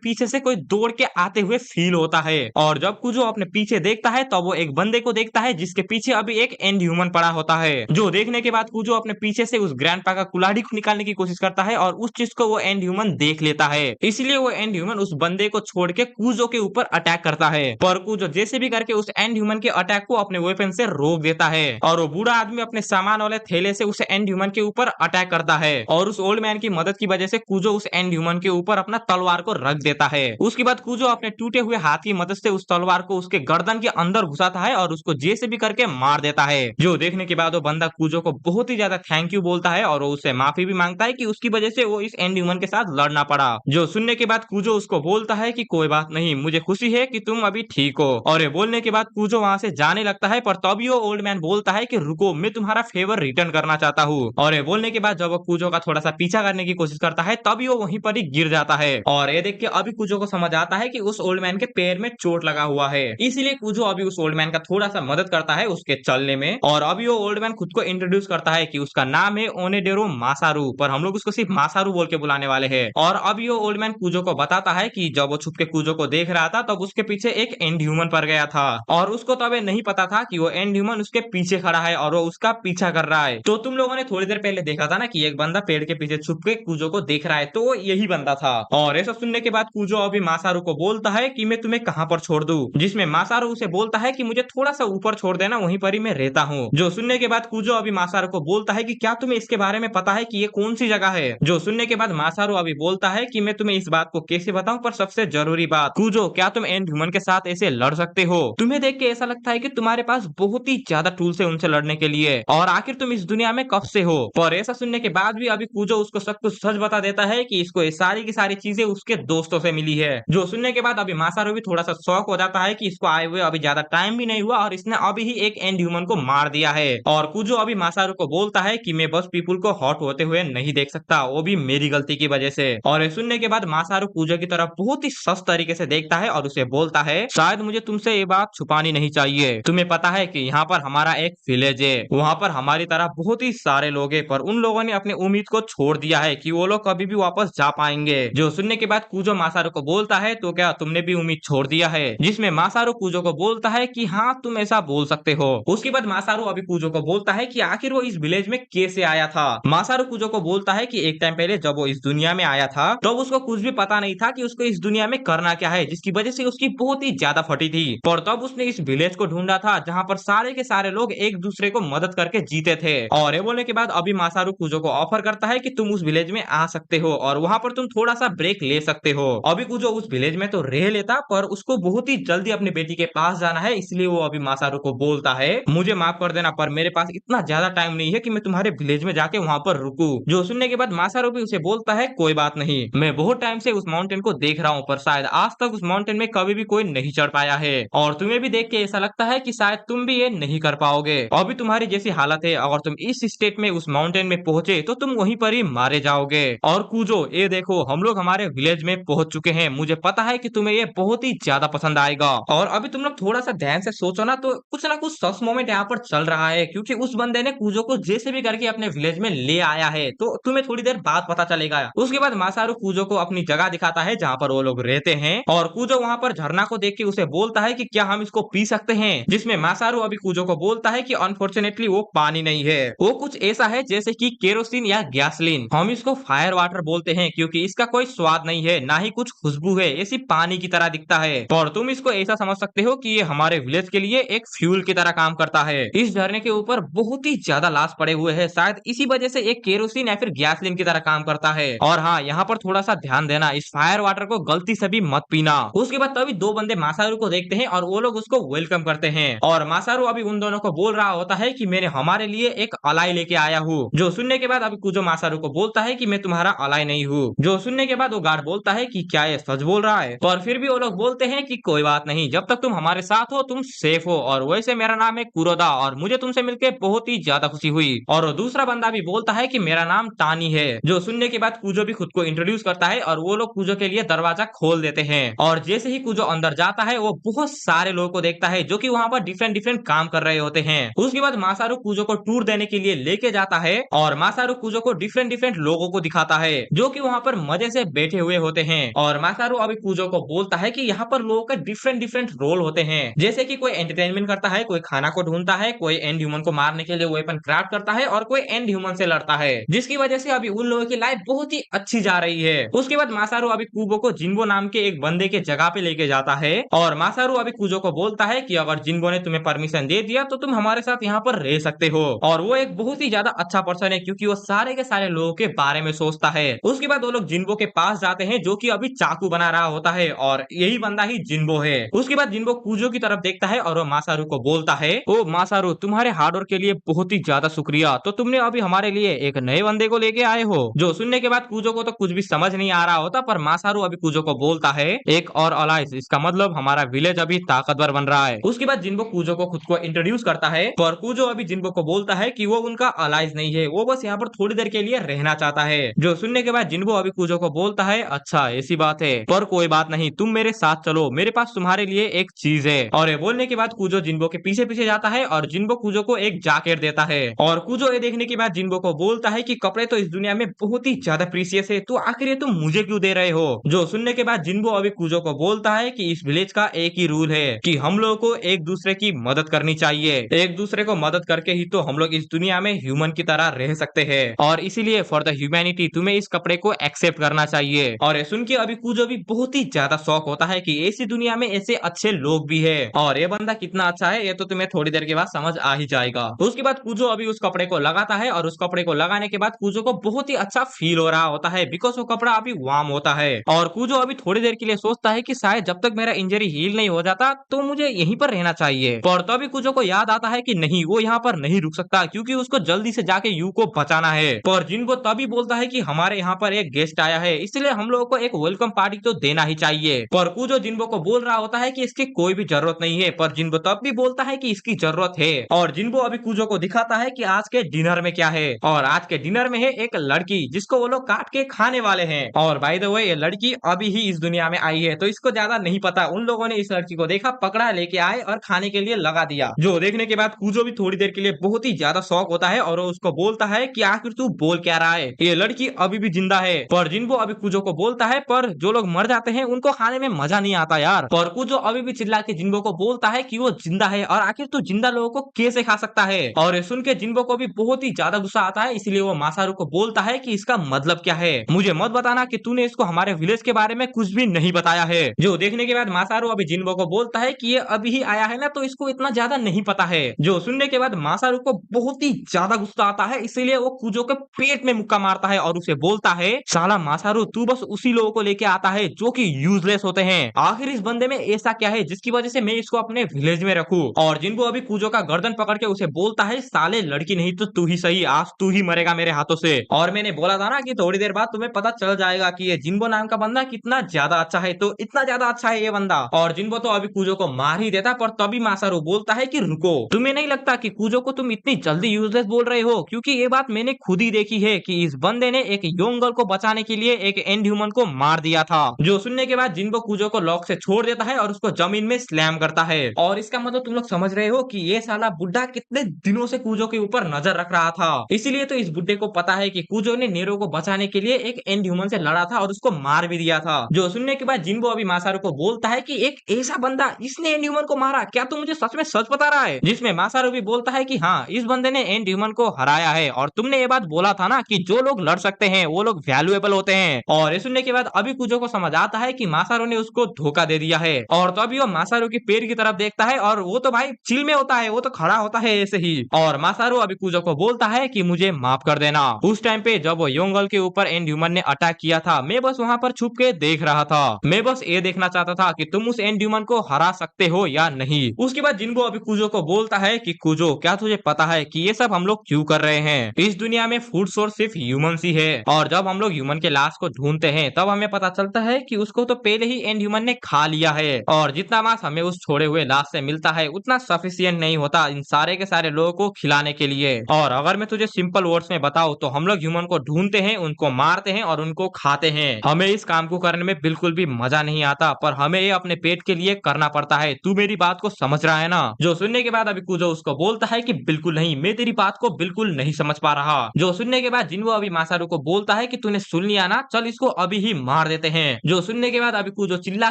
पीछे से कोई दौड़ के आते हुए फील होता है और जब कुजो अपने पीछे देखता है तब वो एक बंदे को देखता है जिसके पीछे अभी एक एंड ह्यूमन पड़ा होता है। जो देखने के बाद कुजो अपने पीछे से उस ग्रैंडपा का कुल्हाड़ी को निकालने की कोशिश करता है और उस चीज को वो एंड ह्यूमन देख लेता है। इसलिए वो एंड ह्यूमन उस बंदे को छोड़ के कुजो के ऊपर अटैक करता है। पर कुजो जैसे भी करके उस एंड ह्यूमन के अटैक को अपने वेपन से रोक देता है और वो बूढ़ा आदमी अपने सामान वाले थैले से उस एंड ह्यूमन के ऊपर अटैक करता है और उस ओल्ड मैन की मदद की वजह से कुजो उस एंड ह्यूमन के ऊपर अपना तलवार को रख देता है। उसके बाद कुजो अपने टूटे हुए हाथ की मदद से उस तलवार को उसके गर्दन के अंदर घुसाता है और उसको जैसे भी करके मार देता है। जो देखने के बाद वो बंदा कुजो को बहुत ही ज्यादा थैंक यू बोलता है और वो उससे माफी भी मांगता है कि उसकी वजह से वो इस एंड ह्यूमन के साथ लड़ना पड़ा। जो सुनने के बाद कुजो उसको बोलता है कि कोई बात नहीं, मुझे खुशी है कि तुम अभी ठीक हो। और ये बोलने के बाद कुजो वहां से जाने लगता है, पर तभी वो ओल्ड मैन बोलता है कि रुको, मैं तुम्हारा फेवर रिटर्न करना चाहता हूँ। और ये बोलने के बाद जब वो कुजो का थोड़ा सा पीछा करने की कोशिश करता है तभी वो वहीं पर ही गिर जाता है। और ये देख के अभी कुजो को समझ आता है कि उस ओल्ड मैन के पैर में चोट लगा हुआ है, इसीलिए कुजो अभी उस ओल्ड मैन का थोड़ा सा मदद करता है उसके चलने में। और अभी वो ओल्ड मैन खुद को इंट्रोड्यूस करता है कि उसका नाम है ओनेडेरो मासारू, पर हम लोग उसको सिर्फ मासारू बोल के बुलाने वाले हैं। और अभी वो ओल्ड मैन कुजो को बताता है कि जब वो छुप के कुजो को देख रहा था तब उसके पीछे एक एंड ह्यूमन पड़ गया था और उसको तब नहीं पता था कि वो एंड ह्यूमन उसके पीछे खड़ा है और वो उसका पीछा कर रहा है। तो तुम लोगों ने थोड़ी देर पहले देखा था ना कि एक बंदा पेड़ के पीछे छुप के कुजो को देख रहा है, तो वो यही बंदा था। और ऐसा सुनने के बाद कुजो अभी मासारू को बोलता है कि मैं तुम्हें कहां पर छोड़ दूं, जिसमें मासारू उसे बोलता है कि मुझे थोड़ा सा ऊपर छोड़ देना, वहीं पर ही मैं रहता हूँ। जो सुनने के बाद कुजो अभी मासारू को बोलता है कि क्या तुम्हें इसके बारे में पता है कि ये कौन सी जगह है। जो सुनने के बाद मासारू अभी बोलता है कि मैं तुम्हें इस बात को कैसे बताऊं, पर सबसे जरूरी बात कुजो, क्या तुम एंड ह्यूमन के साथ ऐसे लड़ सकते हो? तुम्हें देख के ऐसा लगता है कि तुम्हारे पास बहुत ही ज्यादा टूल्स है उनसे लड़ने के लिए, और आखिर तुम इस दुनिया में कब से हो? पर ऐसा सुनने के बाद भी अभी कुजो उसको सब कुछ सच बता देता है कि इसको ये सारी की सारी चीजें उसके दोस्तों से मिली है। जो सुनने के बाद अभी मासारू भी थोड़ा सा शौक हो जाता है कि इसको आए हुए अभी ज्यादा टाइम भी नहीं हुआ और इसने अभी ही एक एंड ह्यूमन को मार दिया है। और कुजो अभी मासारू को बोलता है कि मैं बस पीपुल को हॉट होते हुए नहीं देख सकता, वो भी मेरी गलती की वजह से। और ये सुनने के बाद मासारू कुजो की तरफ बहुत ही सख्त तरीके से देखता है और उसे बोलता है, शायद मुझे तुमसे ये बात छुपानी नहीं चाहिए, तुम्हें पता है कि यहाँ पर हमारा एक विलेज है, वहाँ पर हमारी तरह बहुत ही सारे लोग हैं, पर उन लोगों ने अपनी उम्मीद को छोड़ दिया है कि वो लोग कभी भी वापस जा पाएंगे। जो सुनने के बाद कुजो मासारू को बोलता है, तो क्या तुमने भी उम्मीद छोड़ दिया है? जिसमें मासारू कुजो को बोलता है कि हाँ, तुम ऐसा बोल सकते हो। उसके बाद मासारू अभी कुजो को बोलता है कि आखिर वो इस विलेज में कैसे आया था। मासारू कुजो को बोलता है कि एक टाइम पहले जब वो इस दुनिया में आया था तब उसको कुछ भी पता नहीं था कि उसको इस दुनिया में करना क्या है, जिसकी वजह से उसकी बहुत ही ज्यादा फटी थी। पर तब उसने इस विलेज को ढूंढा था जहाँ पर सारे के सारे लोग एक दूसरे को मदद करके जीते थे। और ये बोलने के बाद अभी मासारू कुजो को ऑफर करता है कि तुम उस विलेज में आ सकते हो और वहाँ पर तुम थोड़ा सा ब्रेक ले सकते हो। अभी कुजो उस विलेज में तो रह लेता, पर उसको बहुत ही जल्दी अपनी बेटी के पास जाना है, इसलिए वो अभी मासारू को बोलता है, मुझे माफ कर देना, पर मेरे पास इतना ज्यादा टाइम नहीं है कि मैं तुम्हारे विलेज में जाके वहाँ पर रुकूं। जो सुनने के बाद मासारू भी उसे बोलता है, कोई बात नहीं, मैं बहुत टाइम से उस माउंटेन को देख रहा हूँ, पर शायद आज तक उस माउंटेन में कभी भी कोई नहीं चढ़ पाया है और तुम्हें भी देख के ऐसा लगता है कि शायद तुम भी ये नहीं कर पाओगे। अभी तुम्हारी जैसी हालत है, अगर तुम इस स्टेट में उस माउंटेन में पहुंचे तो तुम वहीं पर ही मारे जाओगे। और कुजो, ये देखो, हम लोग हमारे विलेज में पहुंच चुके हैं, मुझे पता है कि तुम्हें ये बहुत ही ज्यादा पसंद आएगा। और अभी तुम लोग थोड़ा सा ध्यान से सोचो ना, तो कुछ ना कुछ सस मोमेंट यहाँ पर चल रहा है, क्योंकि उस बंदे ने कुजो को जैसे भी करके अपने विलेज में ले आया है, तो तुम्हें थोड़ी देर बाद पता चलेगा। उसके बाद मासारू कुजो को अपनी जगह दिखाता है जहाँ पर वो लोग रहते हैं और कुजो वहाँ पर झरना को देख के उसे बोलता है कि क्या हम इसको पी सकते हैं, जिसमें मासारू अभी कुजो को बोलता है कि अनफॉर्चुनेटली वो पानी नहीं है, वो कुछ ऐसा है जैसे कि केरोसिन या गैसलीन, हम इसको फायर वाटर बोलते हैं क्योंकि इसका कोई स्वाद नहीं है, ना ही कुछ खुशबू है, ऐसी पानी की तरह दिखता है। और तुम इसको ऐसा समझ सकते हो कि ये हमारे विलेज के लिए एक फ्यूल की तरह काम करता है। इस झरने के ऊपर बहुत ही ज्यादा लाश पड़े हुए हैं, शायद इसी वजह से एक केरोसिन या फिर गैसलीन की तरह काम करता है। और हाँ, यहाँ पर थोड़ा सा ध्यान देना, इस फायर वाटर को गलती से भी मत पीना। उसके बाद तभी दो बंदे मासारू को देखते हैं और वो लोग उसको वेलकम करते हैं और मासारू मासारू अभी उन दोनों को बोल रहा होता है कि मैंने हमारे लिए एक अलाई लेके आया हूँ। जो सुनने के बाद अभी कुजो मासारू को बोलता है कि मैं तुम्हारा अलाई नहीं हूँ। जो सुनने के बाद वो गार्ड बोलता है कि क्या ये सच बोल रहा है, पर फिर भी वो लोग बोलते हैं कि कोई बात नहीं, जब तक तुम हमारे साथ हो तुम सेफ हो। और वैसे मेरा नाम है कुरोदा और मुझे तुमसे मिलकर बहुत ही ज्यादा खुशी हुई। और दूसरा बंदा भी बोलता है कि मेरा नाम तानी है। जो सुनने के बाद कुजो भी खुद को इंट्रोड्यूस करता है और वो लोग कुजो के लिए दरवाजा खोल देते हैं। और जैसे ही कुजो अंदर जाता है वो बहुत सारे लोगों को देखता है जो कि वहाँ पर डिफरेंट डिफरेंट काम कर रहे होते हैं। उसके बाद मासारू कुजो को टूर देने के लिए लेके जाता है और मासारू कुजो को डिफरेंट डिफरेंट लोगों को दिखाता है जो कि वहाँ पर मजे से बैठे हुए होते हैं। और मासारू अभी कुजो को बोलता है कि यहाँ पर लोगों के डिफरेंट डिफरेंट रोल होते हैं, जैसे कि कोई एंटरटेनमेंट करता है, कोई खाना को ढूंढता है, कोई एंड ह्यूमन को मारने के लिए वेपन क्राफ्ट करता है और कोई एंड ह्यूमन से लड़ता है, जिसकी वजह से अभी उन लोगों की लाइफ बहुत ही अच्छी जा रही है। उसके बाद मासारू अभी कुबो को जिन्बो नाम के एक बंदे के जगह पे लेके जाता है और मासारू अभी कुजो को बोलता है कि अगर जिन्बो ने तुम्हें परमिशन दे दिया तो तुम हमारे साथ यहाँ पर रह सकते हो। और वो एक बहुत ही ज्यादा अच्छा पर्सन है क्योंकि वो सारे के सारे लोगों के बारे में सोचता है। उसके बाद वो लोग जिन्बो के पास जाते हैं जो कि अभी चाकू बना रहा होता है और यही बंदा ही जिन्बो है। उसके बाद जिन्बो कुजो की तरफ देखता है और वो मासारू को बोलता है, ओ मासारू तुम्हारे हार्डवर्क के लिए बहुत ही ज्यादा शुक्रिया, तो तुमने अभी हमारे लिए एक नए बंदे को लेके आए हो। जो सुनने के बाद कुजो को तो कुछ भी समझ नहीं आ रहा होता, पर मासारू अभी कुजो को बोलता है एक और अलाइंस, इसका मतलब हमारा विलेज अभी ताकतवर बन रहा है। उसके बाद जिन्बो कुजो को खुद को इंट्रोड्यूस करता है, पर कुजो अभी जिन्बो को बोलता है कि वो उनका अलाइंस नहीं है, वो बस यहाँ पर थोड़ी देर के लिए रहना चाहता है। जो सुनने के बाद जिन्बो अभी कुजो को बोलता है, अच्छा ऐसी बात है, पर कोई बात नहीं, तुम मेरे साथ चलो, मेरे पास तुम्हारे लिए एक चीज है। और ये बोलने के बाद कुजो जिन्बो के पीछे पीछे जाता है और जिन्बो कुजो को एक जैकेट देता है। और कुजो ये देखने के बाद जिन्बो को बोलता है कि कपड़े तो इस दुनिया में बहुत ही ज्यादा प्रीसियस है, तो आखिर ये तुम मुझे क्यों दे रहे हो। जो सुनने के बाद जिन्बो अभी कुजो को बोलता है कि इस विलेज का एक ही रूल है कि हम लोगों को एक दूसरे की मदद करनी चाहिए, एक दूसरे को मदद करके ही तो हम लोग इस दुनिया में ह्यूमन की तरह रह सकते हैं, और इसीलिए फॉर द ह्यूमैनिटी तुम्हें इस कपड़े को एक्सेप्ट करना चाहिए। और ये सुन के अभी कुजो भी बहुत ही ज्यादा शौक होता है कि ऐसी दुनिया में ऐसे अच्छे लोग भी है और ये बंदा कितना अच्छा है, ये तो तुम्हें थोड़ी देर के बाद समझ आ ही जाएगा। उसके बाद कुजो अभी उस कपड़े को लगाता है और उस कपड़े को लगाने के बाद कुजो को बहुत ही अच्छा फील हो रहा होता है बिकॉज वो कपड़ा अभी वार्म होता है। और कुजो अभी थोड़ी देर के लिए सोचता है कि शायद जब तक मेरा इंजरी हील नहीं हो जाता तो मुझे यहीं पर रहना चाहिए, पर तभी कुजो को याद आता है कि नहीं, वो यहाँ पर नहीं रुक सकता क्योंकि उसको जल्दी से जाके यू को बचाना है। पर जिनको तभी बोलता है कि हमारे यहाँ पर एक गेस्ट आया है, इसलिए हम लोगों को एक वेलकम पार्टी तो देना ही चाहिए। पर कुजो जिन्बो को बोल रहा होता है कि इसकी कोई भी जरूरत नहीं है, पर जिन्बो तब भी बोलता है कि इसकी जरूरत है। और जिन्बो अभी कुजो को दिखाता है कि आज के डिनर में क्या है, और आज के डिनर में है एक लड़की जिसको वो लोग काट के खाने वाले हैं। और बाय द वे ये लड़की अभी ही इस दुनिया में आई है, तो इसको ज्यादा नहीं पता। उन लोगों ने इस लड़की को देखा, पकड़ा, लेके आए और खाने के लिए लगा दिया। जो देखने के बाद कुजो भी थोड़ी देर के लिए बहुत ही ज्यादा शौक होता है और वो उसको बोलता है कि आखिर तू बोल क्या रहा है, ये लड़की अभी भी जिंदा है। पर जिन्बो अभी कुजो को बोलता है, पर जो लोग मर जाते हैं उनको खाने में मजा नहीं आता यार। पर कुजो अभी भी चिल्ला के जिन्बो को बोलता है कि वो जिंदा है और आखिर तू जिंदा लोगों को कैसे खा सकता है। और ये सुन के जिन्बो को भी बहुत ही ज्यादा गुस्सा आता है, इसलिए वो मासारू को बोलता है कि इसका मतलब क्या है, मुझे मत बताना कि तूने इसको हमारे विलेज के बारे में कुछ भी नहीं बताया है। जो देखने के बाद मासारू अभी जिन्बो को बोलता है कि ये अभी ही आया है ना, तो इसको इतना ज्यादा नहीं पता है। जो सुनने के बाद मासारू को बहुत ही ज्यादा गुस्सा आता है, इसीलिए वो कुजो के पेट में मुक्का मारता है और उसे बोलता है, साला मासारू तू बस उसी लोगों को लेके आता है जो कि यूजलेस होते हैं, आखिर इस बंदे में ऐसा क्या है जिसकी वजह से मैं इसको अपने विलेज में रखूं। और जिन्बो अभी कुजो का गर्दन पकड़ के उसे बोलता है, साले लड़की नहीं तो तू ही सही, आज तू ही मरेगा मेरे हाथों से। और मैंने बोला था ना कि थोड़ी देर बाद तुम्हें पता चल जाएगा कि ये जिन्बो नाम का बंदा कितना ज्यादा अच्छा है, तो इतना ज्यादा अच्छा है ये बंदा। और जिन्बो तो अभी कुजो को मार ही देता, पर तभी मासारू बोलता है कि रुको, तुम्हें नहीं लगता कि कुजो को तुम इतनी जल्दी यूजलेस बोल रहे हो, क्योंकि ये बात मैंने खुद ही देखी है कि इस बंदे ने एक यंग गर्ल को बचाने के लिए एक एंड ह्यूमन को मार दिया था। जो सुनने के बाद जिन्बो कुजो को लॉक से छोड़ देता है और उसको जमीन में स्लैम करता है। और इसका मतलब तुम लोग समझ रहे हो कि ये साला बुड्ढा कितने दिनों से कुजो के ऊपर नजर रख रहा था, इसीलिए तो इस बुड्ढे को पता है कि कुजो ने नेरो को बचाने के लिए एक एंड ह्यूमन से लड़ा था और उसको मार भी दिया था। जो सुनने के बाद जिन्बो अभी मासारू को बोलता है कि एक ऐसा बंदा, इसने एंड ह्यूमन को मारा, क्या तू मुझे सच में सच बता रहा है। जिसमें मासारू भी बोलता है कि हाँ, इस बंदे ने एंड ह्यूमन को हराया है, और तुमने ये बात बोला था ना कि जो लोग लड़ सकते हैं वो लोग वैल्यूएबल होते हैं। और ये सुनने के बाद अभी कुजो को समझ आता है कि मासारू ने उसको धोखा दे दिया है, और तभी वो मासारू के पैर की तरफ देखता है और वो तो भाई चिल में होता है, वो तो खड़ा होता है ऐसे ही। और मासारू अभी कुजो को बोलता है कि मुझे माफ कर देना, उस टाइम पे जब वो यंग गर्ल के ऊपर एंड ह्यूमन ने अटैक किया था, मैं बस वहां पर छुप के देख रहा था, मैं बस ये देखना चाहता था कि तुम उस एंड ह्यूमन को हरा सकते हो या नहीं। उसके बाद जिन्बो अभी कूजो को बोलता है कि कूजो, क्या तुझे पता है कि ये सब हम लोग क्यों कर रहे हैं? इस दुनिया में फूड सोर्स सिर्फ ह्यूमन ही है, और जब हम लोग ह्यूमन के लाश को ढूंढते हैं तब हमें पता चलता है कि उसको तो पहले ही एंड ह्यूमन ने खा लिया है, और जितना मांस हमें उस छोड़े हुए लाश से मिलता है उतना सफिशियंट नहीं होता इन सारे के सारे लोगों को खिलाने के लिए। और अगर मैं तुझे सिंपल वर्ड्स में बताऊं तो हम लोग ह्यूमन को ढूंढते हैं, उनको मारते हैं और उनको खाते हैं। हमें इस काम को करने में बिल्कुल भी मजा नहीं आता, पर हमें ये अपने पेट के लिए करना पड़ता है। तू मेरी बात को समझ रहा है ना? जो सुनने के बाद अभी कूजो उसको बोलता है कि बिल्कुल नहीं, मैं तेरी बात को बिल्कुल नहीं समझ पा रहा। जो सुनने के बाद जिन्हो अभी मासारू को बोलता है कि तूने सुन लिया ना, चल इसको अभी ही मार देते हैं। जो सुनने के बाद अभी कूजो चिल्ला